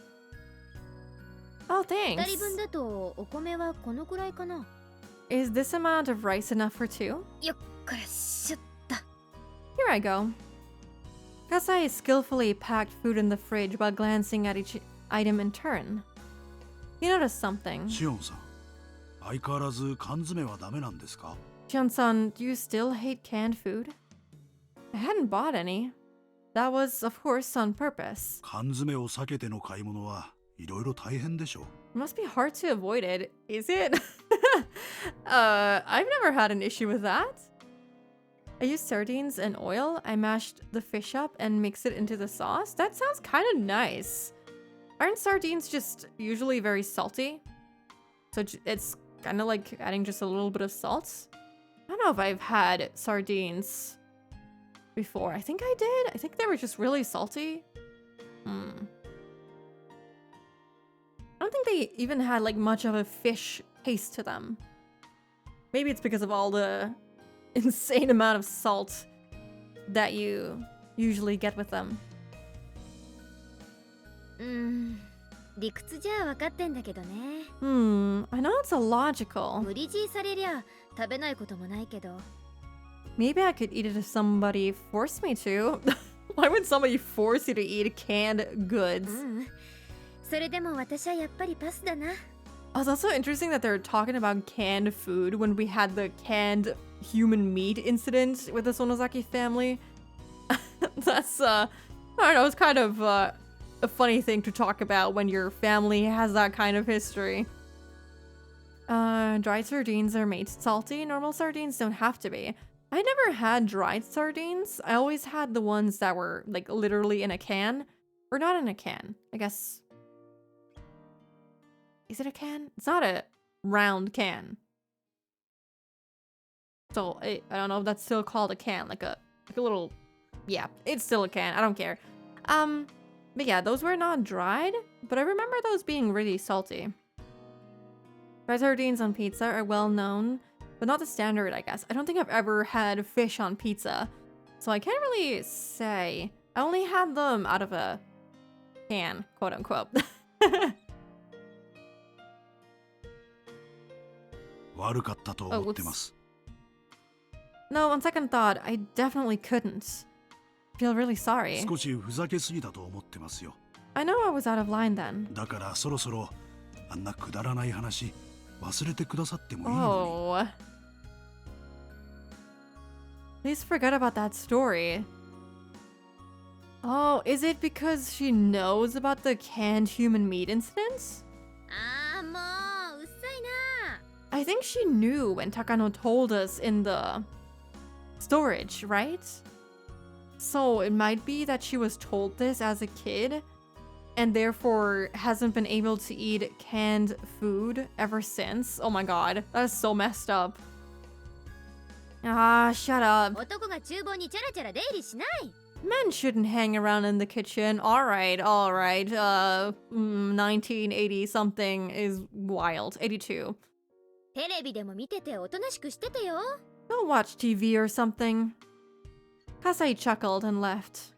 [SPEAKER 1] Oh,
[SPEAKER 3] 2
[SPEAKER 1] thanks.
[SPEAKER 3] 人分だとお米はこのくらいかな。
[SPEAKER 1] Is this amount of rice enough for two?
[SPEAKER 3] よっこらしょっと。
[SPEAKER 1] Here I go. Kasai skillfully packed food in the fridge while glancing at each item in turn. You noticed something.
[SPEAKER 2] シオンさん、相変わらず缶詰はダメなんですか？
[SPEAKER 1] Shion-san, do you still hate canned food? I hadn't bought any. That was, of course, on purpose.
[SPEAKER 2] 缶詰を避けての買い物はいろいろ大変でしょう。
[SPEAKER 1] It must be hard to avoid it, is it? I've never had an issue with that. I used sardines and oil. I mashed the fish up and mixed it into the sauce. That sounds kind of nice. Aren't sardines just usually very salty? So it's kind of like adding just a little bit of salt. I don't know if I've had sardines before. I think I did. I think they were just really salty. I don't think they even had like much of a fish taste to them. Maybe it's because of all the insane amount of salt that you usually get with them.
[SPEAKER 3] 理屈じゃ分かってんだけどね。
[SPEAKER 1] I know it's illogical.
[SPEAKER 3] 無理強いされりゃ食べないこともないけど。
[SPEAKER 1] Maybe I could eat it if somebody forced me to. Why would somebody force you to eat canned goods?
[SPEAKER 3] それでも私はやっぱりパスだな。
[SPEAKER 1] Oh, it's also interesting that they're talking about canned food when we had the canned human meat incident with the Sonozaki family. That's, I don't know, it's kind of a funny thing to talk about when your family has that kind of history. Dried sardines are made salty. Normal sardines don't have to be. I never had dried sardines. I always had the ones that were, like, literally in a can. Or not in a can. I guess... Is it a can? It's not a round can. So, I don't know if that's still called a can. Like a little... Yeah, it's still a can. I don't care. But yeah, those were not dried. But I remember those being really salty. Fried sardines on pizza are well known. But not the standard, I guess. I don't think I've ever had fish on pizza. So I can't really say. I only had them out of a can, quote unquote. No, on second thought, I definitely couldn't. I feel really sorry.
[SPEAKER 2] 少しふざけすぎたと思ってますよ。
[SPEAKER 1] I know I was out of line then.
[SPEAKER 2] だからそろそろあんなくだらない話忘れてくださってもいいのに。
[SPEAKER 1] Oh. Please forget about that story. Oh, is it because she knows about the canned human meat incident?
[SPEAKER 3] ああもううっさいな。
[SPEAKER 1] I think she knew when Takano told us in the storage, right? So it might be that she was told this as a kid, and therefore hasn't been able to eat canned food ever since. Oh my god, that is so messed up. Ah, shut up.
[SPEAKER 3] 男が厨房にチャラチャラ出入りしない。
[SPEAKER 1] Men shouldn't hang around in the kitchen. Alright. 1980 something is wild. 82.
[SPEAKER 3] テレビでも見てておとなしくしててよ。
[SPEAKER 1] Go watch TV or something. Kasai chuckled and left.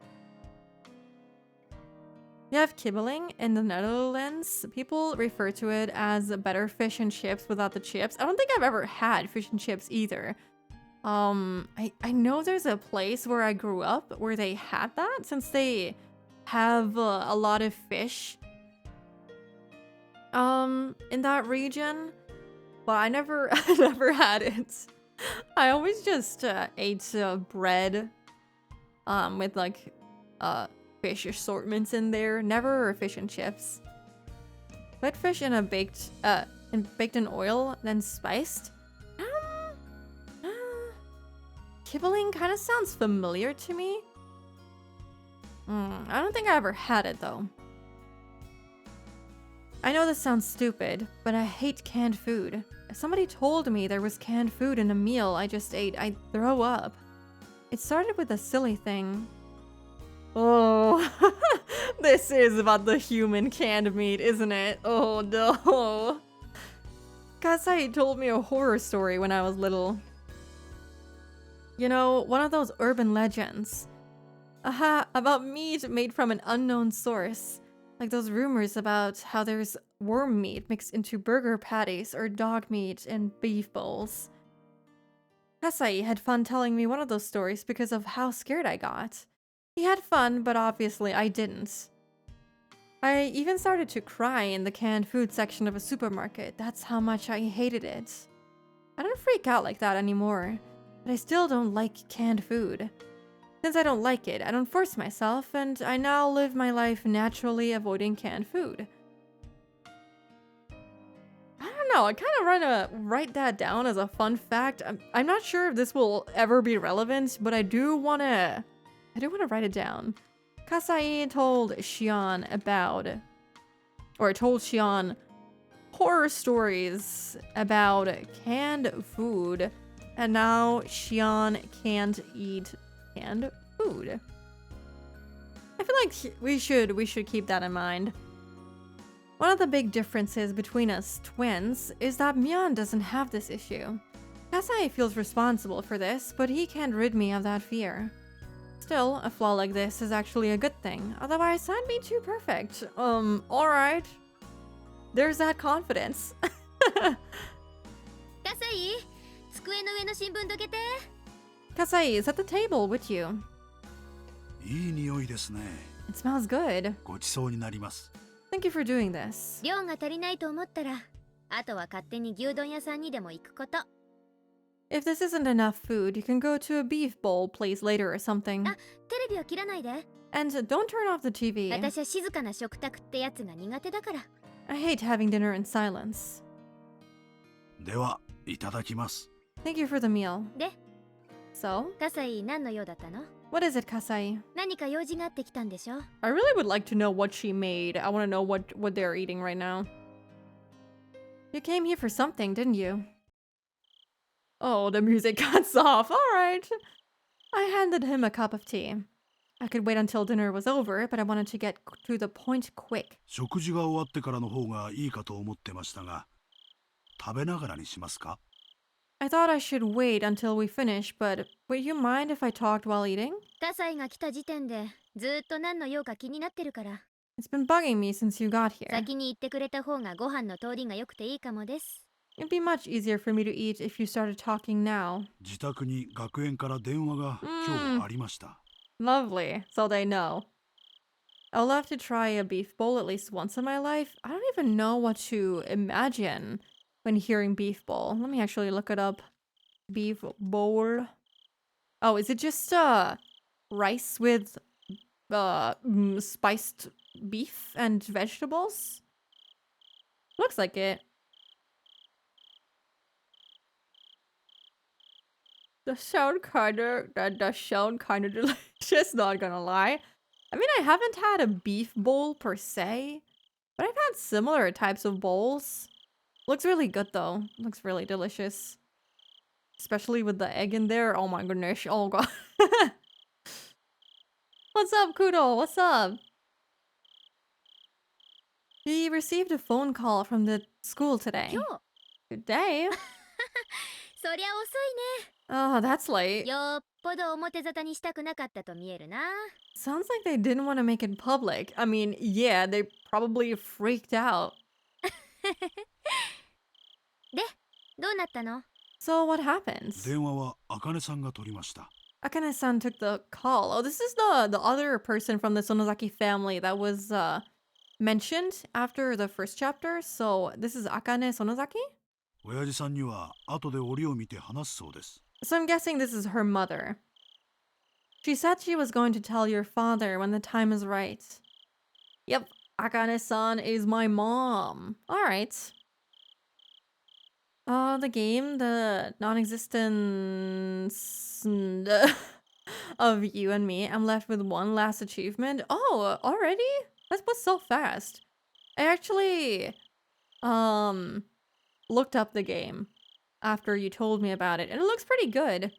[SPEAKER 1] You have kibbeling in the Netherlands. People refer to it as better fish and chips without the chips. I don't think I've ever had fish and chips either. I know there's a place where I grew up where they had that since they have a lot of fish in that region, but I never had it. I always just ate bread with like fish assortments in there, never fish and chips. Wet fish in a baked in oil then spiced. Kibbeling kind of sounds familiar to me. I don't think I ever had it though. I know this sounds stupid, but I hate canned food. If somebody told me there was canned food in a meal I just ate, I'd throw up. It started with a silly thing. Oh, this is about the human canned meat, isn't it? Oh no. Kasai told me a horror story when I was little. You know, one of those urban legends. Aha, about meat made from an unknown source. Like those rumors about how there's worm meat mixed into burger patties or dog meat in beef bowls. Kasai had fun telling me one of those stories because of how scared I got. He had fun, but obviously I didn't. I even started to cry in the canned food section of a supermarket. That's how much I hated it. I don't freak out like that anymore. But I still don't like canned food. Since I don't like it, I don't force myself, and I now live my life naturally avoiding canned food. I don't know, I kind of want to write that down as a fun fact. I'm not sure if this will ever be relevant, but I do want to write it down. Kasai told Shion horror stories about canned food. And now Shion can't eat canned food. I feel like we should keep that in mind. One of the big differences between us twins is that Mian doesn't have this issue. Kasai feels responsible for this, but he can't rid me of that fear. Still, a flaw like this is actually a good thing, otherwise I'd be too perfect. Alright. There's that confidence.
[SPEAKER 3] カサイ、机の上の新聞どけて。
[SPEAKER 1] Kasai is at the table with you.
[SPEAKER 2] いい匂いですね。
[SPEAKER 1] It smells good.
[SPEAKER 2] ごちそうになります。
[SPEAKER 1] Thank you for doing this.
[SPEAKER 3] 量が足りないと思ったら、あとは勝手に牛丼屋さんにでも行くこと。
[SPEAKER 1] If this isn't enough food, you can go to a beef bowl place later or something.
[SPEAKER 3] あ、テレビは切らないで。
[SPEAKER 1] And don't turn off the TV.
[SPEAKER 3] 私は静かな食卓ってやつが苦手だから。
[SPEAKER 1] I hate having dinner in silence.
[SPEAKER 2] では、いただきます。
[SPEAKER 1] Thank you for the meal.
[SPEAKER 3] で、
[SPEAKER 1] So,
[SPEAKER 3] カサイ何の用だったの？
[SPEAKER 1] what is it, Kasai?
[SPEAKER 3] 何か用事があってきたんでしょ？
[SPEAKER 1] I really would like to know what she made. I want to know what they're eating right now. You came here for something, didn't you? Oh, the music cuts off. All right. I handed him a cup of tea. I could wait until dinner was over, but I wanted to get to the point quick.
[SPEAKER 2] 食事が終わってからの方がいいかと思ってましたが、食べながらにしますか？
[SPEAKER 1] I thought I should wait until we finish, but would you mind if I talked while eating?
[SPEAKER 3] カサイが来た時点でずーっと何の用か気になってるから。
[SPEAKER 1] It's been bugging me since you got here.
[SPEAKER 3] 先に言ってくれた方がご飯の通りが良くていいかもです。
[SPEAKER 1] It'd be much easier for me to eat if you started talking now.
[SPEAKER 2] 自宅に学園から電話が今日ありました。
[SPEAKER 1] Lovely, so they know. I'll have to try a beef bowl at least once in my life. I don't even know what to imagine when hearing beef bowl. Let me actually look it up. Beef bowl. Oh, is it just rice with spiced beef and vegetables? Looks like it. That does sound kind of delicious, not gonna lie. I mean, I haven't had a beef bowl per se, but I've had similar types of bowls. Looks really good though. Looks really delicious. Especially with the egg in there. Oh my goodness. Oh god. What's up, Kudo? What's up? He received a phone call from the school today.
[SPEAKER 3] 今日
[SPEAKER 1] Good day.
[SPEAKER 3] そりゃ
[SPEAKER 1] Oh, that's
[SPEAKER 3] 遅い
[SPEAKER 1] late.
[SPEAKER 3] ね。よっぽど表沙汰にしたくなかったと見えるな。
[SPEAKER 1] Sounds like they didn't want to make it public. I mean, yeah, they probably freaked out.
[SPEAKER 3] で、どうなったの？
[SPEAKER 1] So what happens?
[SPEAKER 2] 電話は茜さんが取りました。
[SPEAKER 1] Akane-san took the call. Oh, this is the other person from the Sonozaki family that was mentioned after the first chapter. So this is Akane Sonozaki?
[SPEAKER 2] 親父さんには後で折を見て話すそうです。
[SPEAKER 1] So I'm guessing this is her mother. She said she was going to tell your father when the time is right. Yep, Akane-san is my mom. Alright. The game, the non-existence of you and me. I'm left with one last achievement. Oh, already? That was so fast. I actually, looked up the game after you told me about it, and it looks pretty good.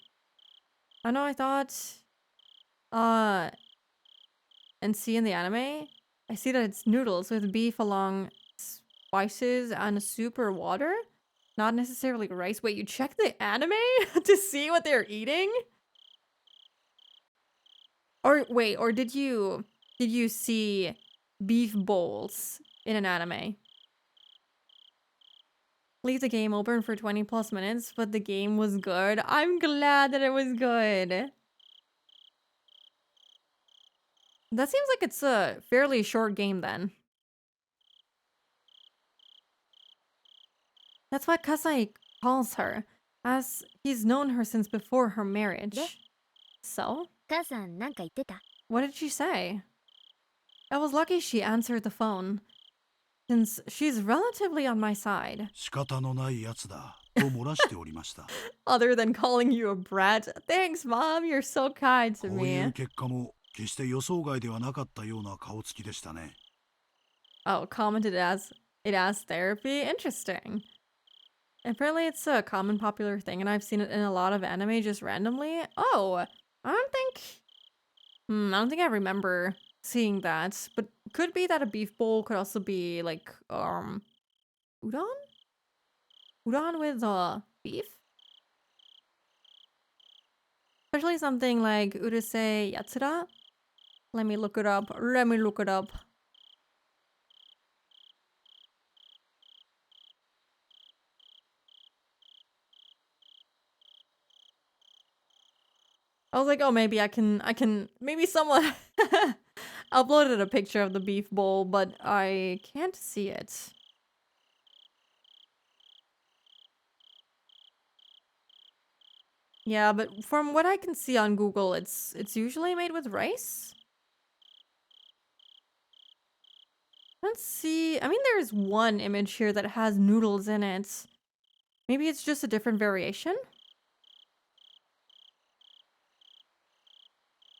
[SPEAKER 1] I know I thought, and see in the anime, I see that it's noodles with beef along spices and soup or water. Not necessarily rice. Wait, you checked the anime to see what they're eating? Or wait, or did you see beef bowls in an anime? Leave the game open for 20 plus minutes, but the game was good. I'm glad that it was good. That seems like it's a fairly short game then. That's what Kasai calls her, as he's known her since before her marriage.
[SPEAKER 3] Yeah.
[SPEAKER 1] So?
[SPEAKER 3] 母さんなんか言ってた？
[SPEAKER 1] What did she say? I was lucky she answered the phone, since she's relatively on my side.
[SPEAKER 2] 仕方のないやつだと漏らしておりました。
[SPEAKER 1] Other than calling you a brat. Thanks, Mom. You're so kind to
[SPEAKER 2] こういう
[SPEAKER 1] me.
[SPEAKER 2] 結果も決して予想外ではなかったような顔つきでしたね。
[SPEAKER 1] Oh, commented it as therapy? Interesting. Apparently it's a common popular thing, and I've seen it in a lot of anime just randomly. Oh, I don't think I remember seeing that. But could be that a beef bowl could also be like udon? Udon with beef? Especially something like urusei yatsura. Let me look it up. I was like, oh, maybe I can, maybe someone uploaded a picture of the beef bowl, but I can't see it. Yeah, but from what I can see on Google, it's usually made with rice. Let's see. I mean, there's one image here that has noodles in it. Maybe it's just a different variation?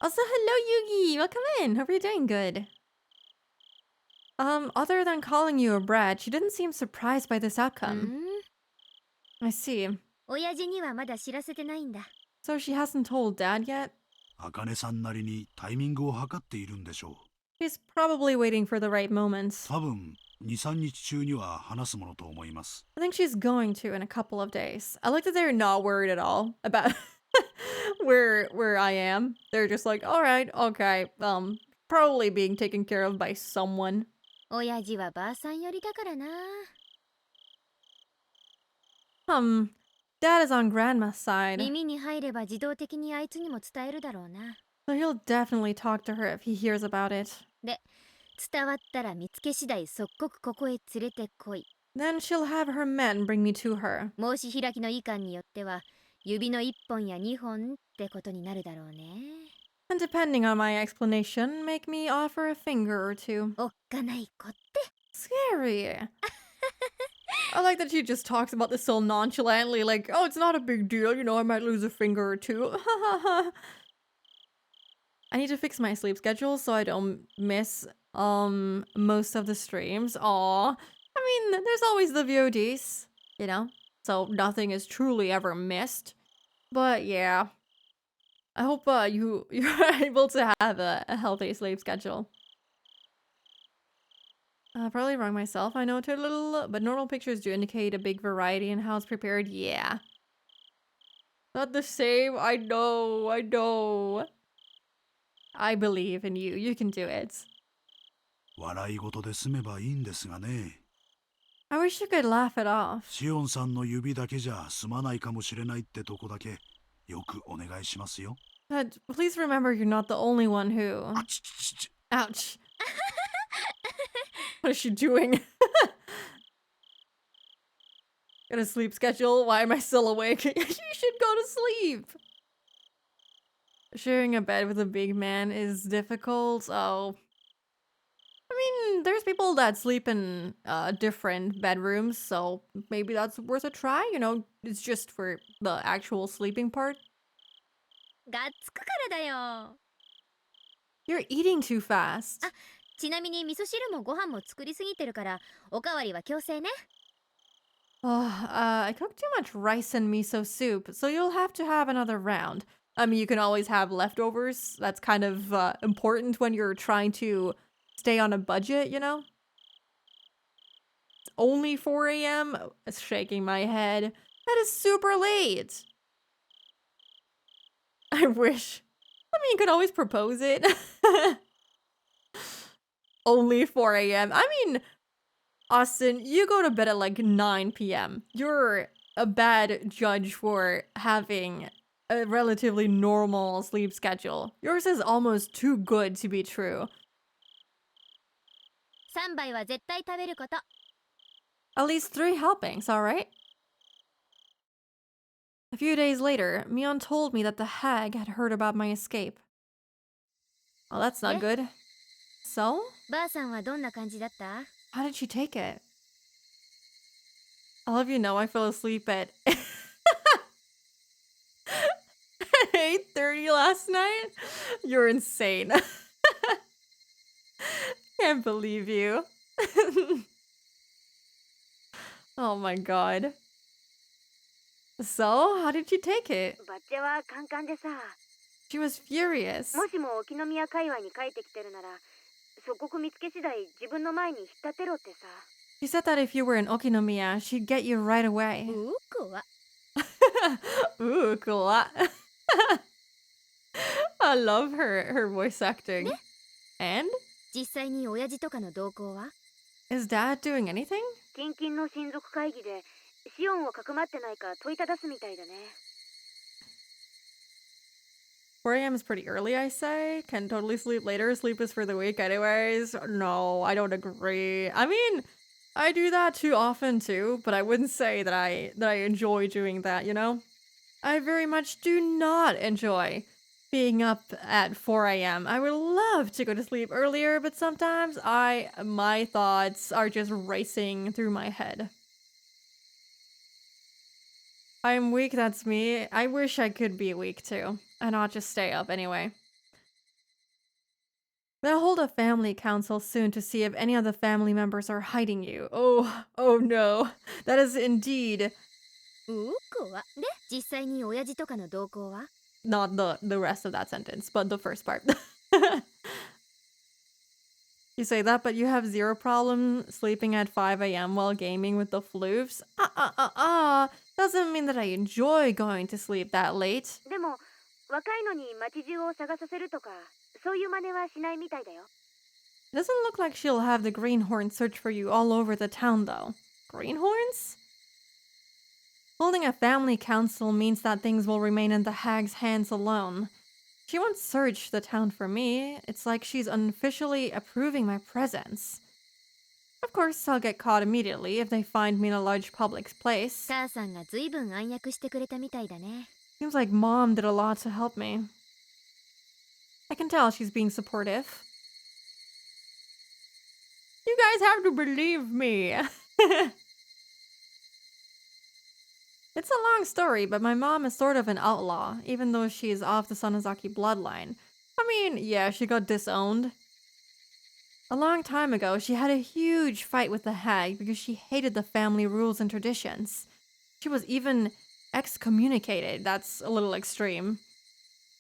[SPEAKER 1] Also, hello, Yugi! Welcome in! Hope you're doing good. Other than calling you a brat, she didn't seem surprised by this
[SPEAKER 3] う
[SPEAKER 1] outcome.
[SPEAKER 3] ん。
[SPEAKER 1] I see.
[SPEAKER 3] 親父にはまだ知らせてないんだ。
[SPEAKER 1] So she hasn't told Dad yet?
[SPEAKER 2] 茜さんなりにタイミングを測っているんでしょう。
[SPEAKER 1] She's probably waiting for the right moments.
[SPEAKER 2] 多分2、3日中には話すものと思います。
[SPEAKER 1] I think she's going to in a couple of days. I like that they're not worried at all about where I am. They're just like, all right, okay, probably being taken care of by someone.
[SPEAKER 3] 親父はばあさん寄りだからな。
[SPEAKER 1] Dad is on Grandma's side,
[SPEAKER 3] 耳に入れば自動的にあいつにも伝えるだろうな。
[SPEAKER 1] so he'll definitely talk to her if he hears about it.
[SPEAKER 3] で、伝わったら見つけ次第即刻ここへ連れてこい。
[SPEAKER 1] Then she'll have her men bring me to her.
[SPEAKER 3] 申し開きの意見によっては指の1本や2本ってことになるだろうね。
[SPEAKER 1] And depending on my explanation, make me offer a finger or two.
[SPEAKER 3] おっかない子って。
[SPEAKER 1] Scary. I like that she just talks about this so nonchalantly, like, oh, it's not a big deal, you know, I might lose a finger or two. I need to fix my sleep schedule so I don't miss most of the streams. Aw. I mean, there's always the VODs, you know? So nothing is truly ever missed. But yeah. I hope you're able to have a healthy sleep schedule. Probably wrong myself, I know too little, but normal pictures do indicate a big variety in how it's prepared. Yeah. Not the same, I know. I believe in you, you can do it.
[SPEAKER 2] 笑い事で済めばいいんですがね。
[SPEAKER 1] I wish you could laugh it off.
[SPEAKER 2] シオンさんの指だけじゃ済まないかもしれないってとこだけよくお願いしますよ。
[SPEAKER 1] But please remember you're not the only one who...
[SPEAKER 2] あちちち。
[SPEAKER 1] Ouch. What is she doing? Got a sleep schedule? Why am I still awake? You should go to sleep. Sharing a bed with a big man is difficult. Oh. I mean, there's people that sleep in different bedrooms, so maybe that's worth a try. You know, it's just for the actual sleeping part.
[SPEAKER 3] がっつくからだよ。
[SPEAKER 1] You're eating too fast.
[SPEAKER 3] ちなみに味噌汁もご飯も作りすぎてるからおかわりは強制ね。
[SPEAKER 1] I cooked too much rice and miso soup, so you'll have to have another round. I mean, you can always have leftovers. That's kind of important when you're trying to stay on a budget, you know? It's only 4 a.m.? It's shaking my head. That is super late. I wish. I mean, you could always propose it. Only 4 a.m. I mean, Austin, you go to bed at like 9 p.m. You're a bad judge for having a relatively normal sleep schedule. Yours is almost too good to be true.
[SPEAKER 3] 3杯は絶対食べること。
[SPEAKER 1] At least 3 helpings, alright? A few days later, Mion told me that the hag had heard about my escape. Well, that's not good. So?
[SPEAKER 3] ばあさんはどんな感じだった？
[SPEAKER 1] How did she take it? I'll have you know I fell asleep at 8:30 last night? You're insane. Can't believe you. Oh my god. So, how did she take it?
[SPEAKER 3] バッチェはカンカンでさ。
[SPEAKER 1] She was furious.
[SPEAKER 3] もしも沖宮界隈に帰ってきてるなら、即刻見つけ次第自分の前に引っ立てろってさ。
[SPEAKER 1] She said that if you were in Okinomiya, she'd get you right away.
[SPEAKER 3] 怖っ。
[SPEAKER 1] Ooh, cool. I love her voice acting. And?
[SPEAKER 3] 実際に親父とかの動向は？
[SPEAKER 1] Is dad doing anything?
[SPEAKER 3] 近々の親族会議でシオンをかくまってないか問いただすみたいだね。
[SPEAKER 1] 4 a.m. is pretty early, I say. Can totally sleep later. Sleep is for the weak anyways. No, I don't agree. I mean, I do that too often too, but I wouldn't say that I enjoy doing that, you know? I very much do not enjoy being up at 4 a.m. I would love to go to sleep earlier, but sometimes my thoughts are just racing through my head. I'm weak, that's me. I wish I could be weak too, and not just stay up anyway. They'll hold a family council soon to see if any of the family members are hiding you. Oh no. That is indeed
[SPEAKER 3] 怖っ。で、実際に親父とかの動向は？
[SPEAKER 1] not the rest of that sentence, but the first part. You say that, but you have zero problem sleeping at 5 a.m. while gaming with the floofs? Doesn't mean that I enjoy going to sleep that late.
[SPEAKER 3] でも若いのに街中を探させるとかそういう真似はしないみたいだよ。
[SPEAKER 1] It doesn't look like she'll have the greenhorn search for you all over the town, though. Greenhorns? Holding a family council means that things will remain in the hag's hands alone. She won't search the town for me. It's like she's unofficially approving my presence. Of course, I'll get caught immediately if they find me in a large public place.
[SPEAKER 3] 母さんがずいぶん暗躍してくれたみたいだね。
[SPEAKER 1] Seems like Mom did a lot to help me. I can tell she's being supportive. You guys have to believe me. It's a long story, but my mom is sort of an outlaw, even though she's of the Sonozaki bloodline. I mean, yeah, she got disowned. A long time ago, she had a huge fight with the hag because she hated the family rules and traditions. She was even excommunicated. That's a little extreme.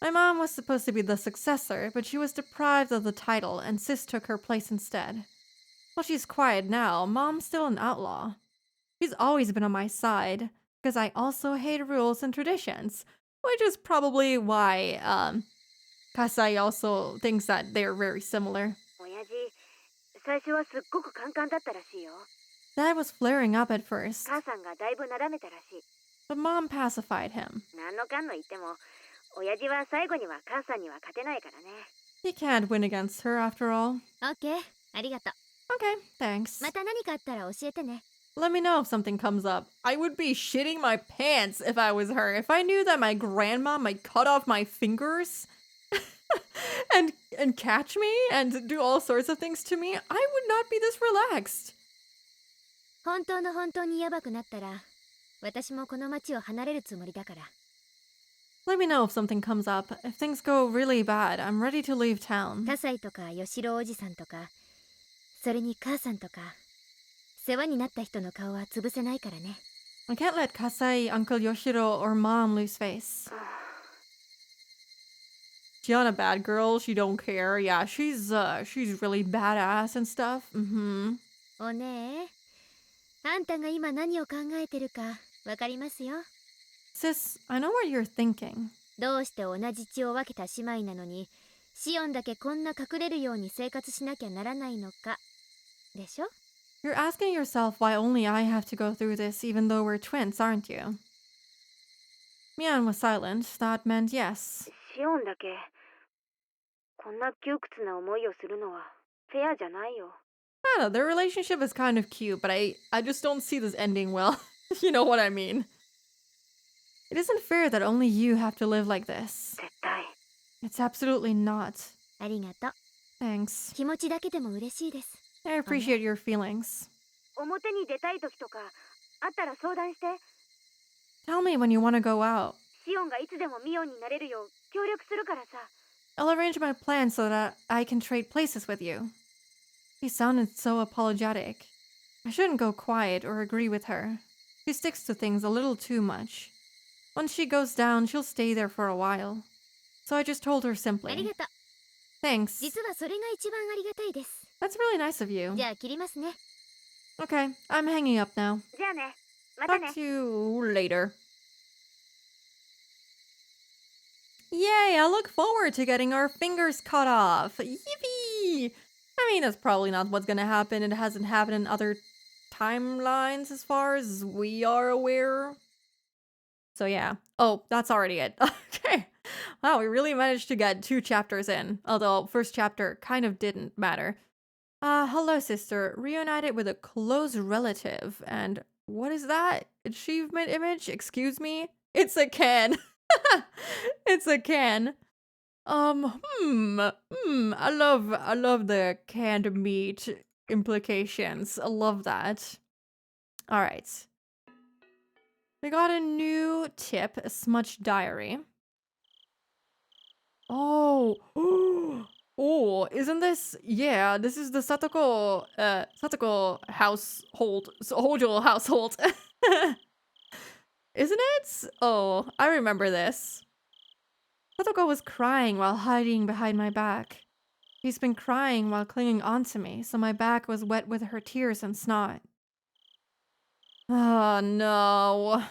[SPEAKER 1] My mom was supposed to be the successor, but she was deprived of the title, and Sis took her place instead. While she's quiet now, Mom's still an outlaw. She's always been on my side, because I also hate rules and traditions, which is probably why Kasai also thinks that they're very similar.
[SPEAKER 3] 親父、最初はすっごくカンカンだったらしいよ。
[SPEAKER 1] Dad was flaring up at first,
[SPEAKER 3] 母さんがだいぶなだめたらしい。
[SPEAKER 1] but Mom pacified him.
[SPEAKER 3] 何のかんの言っても、親父は最後には母さんには勝てないからね。
[SPEAKER 1] He can't win against her after all.
[SPEAKER 3] オッケー、ありがとう。
[SPEAKER 1] Okay, thanks.
[SPEAKER 3] また何かあったら教えてね。
[SPEAKER 1] Let me know if something comes up. I would be shitting my pants if I was her. If I knew that my grandma might cut off my fingers and catch me and do all sorts of things to me, I would not be this relaxed.
[SPEAKER 3] 本当の本当にヤバくなったら、私もこの町を離れるつもりだから。
[SPEAKER 1] Let me know if something comes up. If things go really bad, I'm ready to leave town.
[SPEAKER 3] 葛西とか吉郎おじさんとか、それに母さんとか、世話になった人の顔は潰せないからね。
[SPEAKER 1] I can't let Kasai, Uncle Yoshiro, or Mom lose face. Gianna bad girl, she don't care. Yeah, she's really badass and stuff. Mm-hmm.
[SPEAKER 3] おねえ、あんたが今何を考えてるかわかりますよ。
[SPEAKER 1] Sis, I know what you're thinking.
[SPEAKER 3] どうして同じ血を分けた姉妹なのに、シオンだけこんな隠れるように生活しなきゃならないのか、でしょ？
[SPEAKER 1] You're asking yourself why only I have to go through this even though we're twins, aren't you? Mian was silent. That meant yes.
[SPEAKER 3] シオンだけこんな窮屈な思いをするのはフェアじゃないよ。
[SPEAKER 1] I don't know, their relationship is kind of cute, but I just don't see this ending well. You know what I mean. It isn't fair that only you have to live like this.
[SPEAKER 3] 絶対。
[SPEAKER 1] It's absolutely not.
[SPEAKER 3] ありがとう。
[SPEAKER 1] Thanks.
[SPEAKER 3] 気持ちだけでも嬉しいです。
[SPEAKER 1] I appreciate your feelings.
[SPEAKER 3] 表に出たい時とかあったら相談して。
[SPEAKER 1] Tell me when you want to go out.
[SPEAKER 3] シオンがいつでもミオンになれるよう協力するからさ。
[SPEAKER 1] I'll arrange my plan so that I can trade places with you. He sounded so apologetic. I shouldn't go quiet or agree with her. She sticks to things a little too much. Once she goes down, she'll stay there for a while. So I just told her
[SPEAKER 3] あり
[SPEAKER 1] simply.
[SPEAKER 3] がとう。
[SPEAKER 1] Thanks.
[SPEAKER 3] 実はそれが一番ありがたいです。
[SPEAKER 1] That's really nice of you.
[SPEAKER 3] じゃあ切りますね。
[SPEAKER 1] Okay, I'm hanging up now.
[SPEAKER 3] じゃあね。またね。
[SPEAKER 1] Talk to you later. Yay, I look forward to getting our fingers cut off. Yippee! I mean, that's probably not what's gonna happen. It hasn't happened in other timelines as far as we are aware. So yeah. Oh, that's already it. Okay. Wow, we really managed to get 2 chapters in. Although first chapter kind of didn't matter. Hello sister. Reunited with a close relative. And what is that? Achievement image? Excuse me? It's a can. It's a can. I love the canned meat implications. I love that. All right. We got a new tip, a smudged diary. Oh, oh, isn't this? Yeah, this is the Satoko household, Hojo household. Isn't it? Oh, I remember this. Satoko was crying while hiding behind my back. She's been crying while clinging onto me, so my back was wet with her tears and snot. Oh no.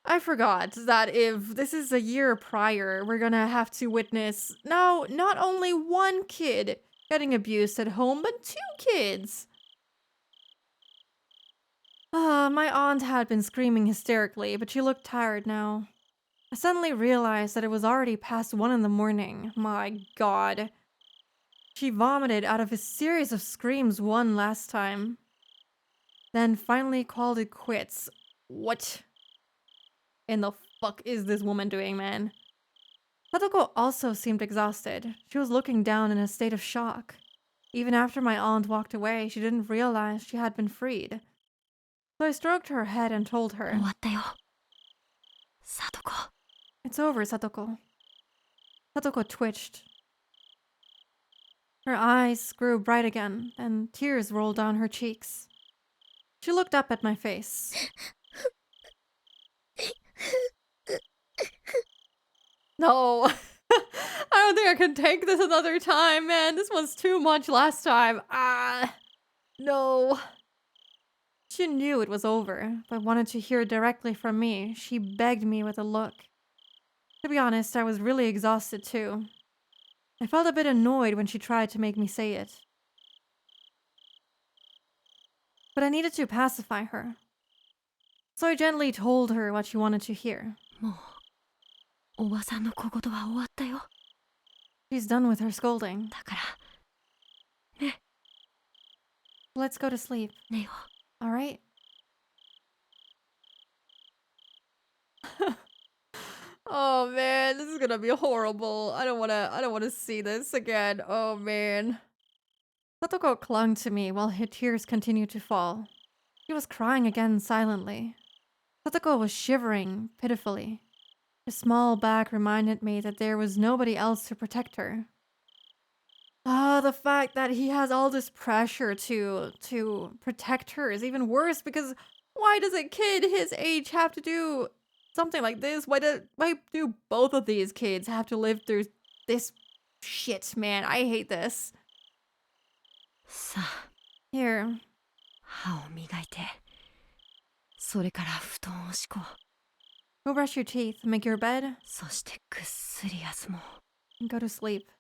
[SPEAKER 1] I forgot that if this is a year prior, we're gonna have to witness now not only one kid getting abused at home, but 2 kids. My aunt had been screaming hysterically, but she looked tired now. I suddenly realized that it was already past 1 in the morning. My god. She vomited out of a series of screams one last time. Then finally called it quits. What in the fuck is this woman doing, man? Satoko also seemed exhausted. She was looking down in a state of shock. Even after my aunt walked away, she didn't realize she had been freed. So I stroked her head and told her,
[SPEAKER 3] 終わったよ。サトコ。
[SPEAKER 1] It's over, Satoko. Satoko twitched. Her eyes grew bright again, and tears rolled down her cheeks. She looked up at my face. No. I don't think I can take this another time, man. This was too much last time. No. She knew it was over, but wanted to hear directly from me. She begged me with a look. To be honest, I was really exhausted too. I felt a bit annoyed when she tried to make me say it. But I needed to pacify her. So I gently told her what she wanted to hear.
[SPEAKER 3] もうおばさんの小言は終わったよ。
[SPEAKER 1] She's done with her scolding.
[SPEAKER 3] だから
[SPEAKER 1] Let's go to sleep,
[SPEAKER 3] 寝よ
[SPEAKER 1] alright? Oh man, this is gonna be horrible. I don't wanna see this again. Oh man. Satoko clung to me while her tears continued to fall. She was crying again silently. Satoko was shivering pitifully. Her small back reminded me that there was nobody else to protect her. The fact that he has all this pressure to protect her is even worse because why does a kid his age have to do something like this? Why do both of these kids have to live through this shit, man? I hate this.
[SPEAKER 3] さあ
[SPEAKER 1] Here,
[SPEAKER 3] 歯を磨いてそれから布団を敷こう
[SPEAKER 1] go brush your teeth, make your bed,
[SPEAKER 3] そしてぐっすり休もう
[SPEAKER 1] and go to sleep.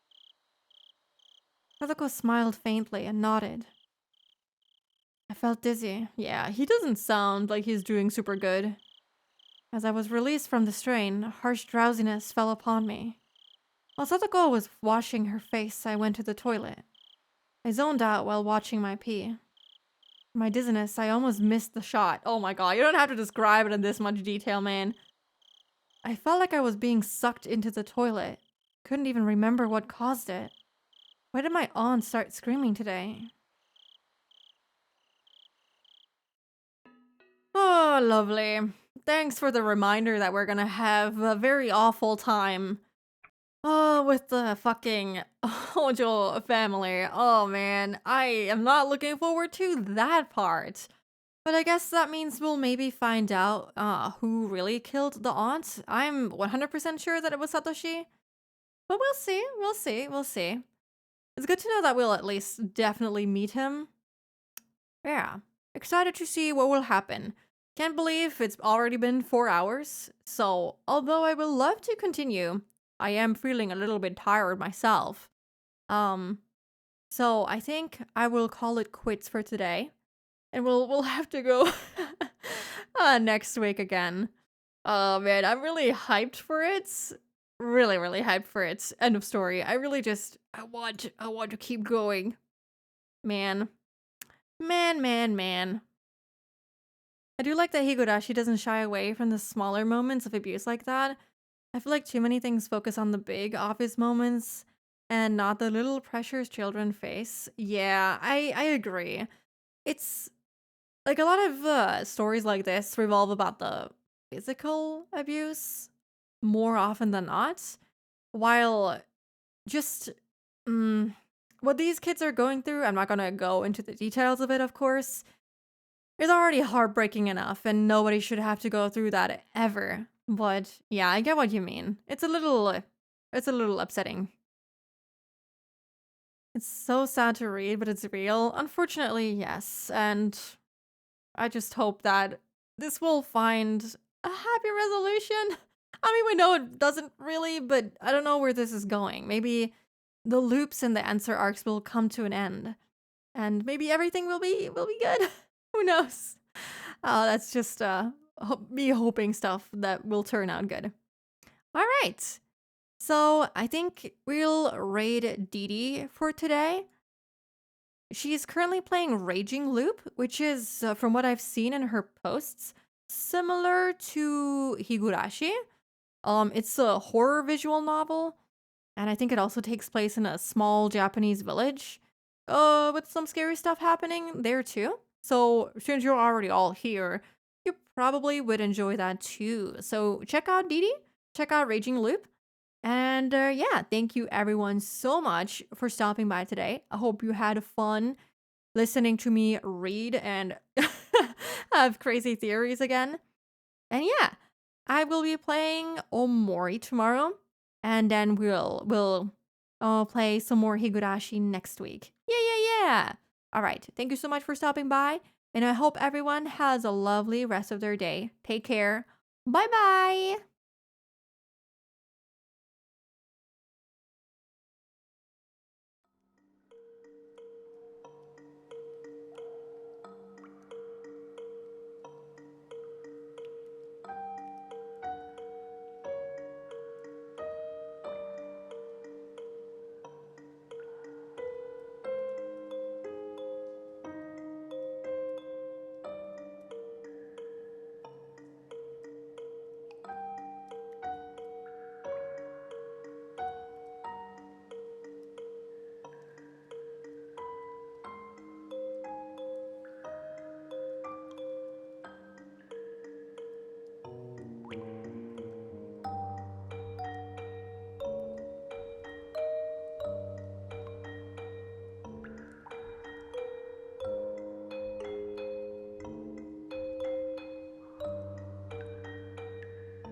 [SPEAKER 1] Satoko smiled faintly and nodded. I felt dizzy. Yeah, he doesn't sound like he's doing super good. As I was released from the strain, harsh drowsiness fell upon me. While Satoko was washing her face, I went to the toilet. I zoned out while watching my pee. My dizziness, I almost missed the shot. Oh my god, you don't have to describe it in this much detail, man. I felt like I was being sucked into the toilet. Couldn't even remember what caused it. Why did my aunt start screaming today? Oh, lovely. Thanks for the reminder that we're gonna have a very awful time. Oh, with the fucking Hojo family. Oh man, I am not looking forward to that part. But I guess that means we'll maybe find out who really killed the aunt. I'm 100% sure that it was Satoshi. But we'll see, we'll see. It's good to know that we'll at least definitely meet him. Yeah, excited to see what will happen. Can't believe it's already been 4 hours. So, although I would love to continue, I am feeling a little bit tired myself. So I think I will call it quits for today. And we'll have to go next week again. Oh man, I'm really hyped for it. Really, really hyped for it. End of story. I really just I want to keep going. Man. Man. I do like that Higurashi doesn't shy away from the smaller moments of abuse like that. I feel like too many things focus on the big, obvious moments and not the little pressures children face. Yeah, I agree. It's like a lot of stories like this revolve about the physical abuse more often than not, while just what these kids are going through, I'm not gonna go into the details of it, of course, is already heartbreaking enough, and nobody should have to go through that ever. But yeah, I get what you mean. It's a little upsetting. It's so sad to read, but it's real. Unfortunately, yes. And I just hope that this will find a happy resolution. I mean, we know it doesn't really, but I don't know where this is going. Maybe the loops and the answer arcs will come to an end. And maybe everything will be good. Who knows? That's just me hoping stuff that will turn out good. All right. So I think we'll raid Didi for today. She's currently playing Raging Loop, which is, from what I've seen in her posts, similar to Higurashi. It's a horror visual novel, and I think it also takes place in a small Japanese village, with some scary stuff happening there too. So since you're already all here, you probably would enjoy that too. So check out Didi, check out Raging Loop. And yeah, thank you everyone so much for stopping by today. I hope you had fun listening to me read and have crazy theories again. And yeah, I will be playing Omori tomorrow, and then we'll play some more Higurashi next week. Yeah. All right, thank you so much for stopping by, and I hope everyone has a lovely rest of their day. Take care. Bye bye.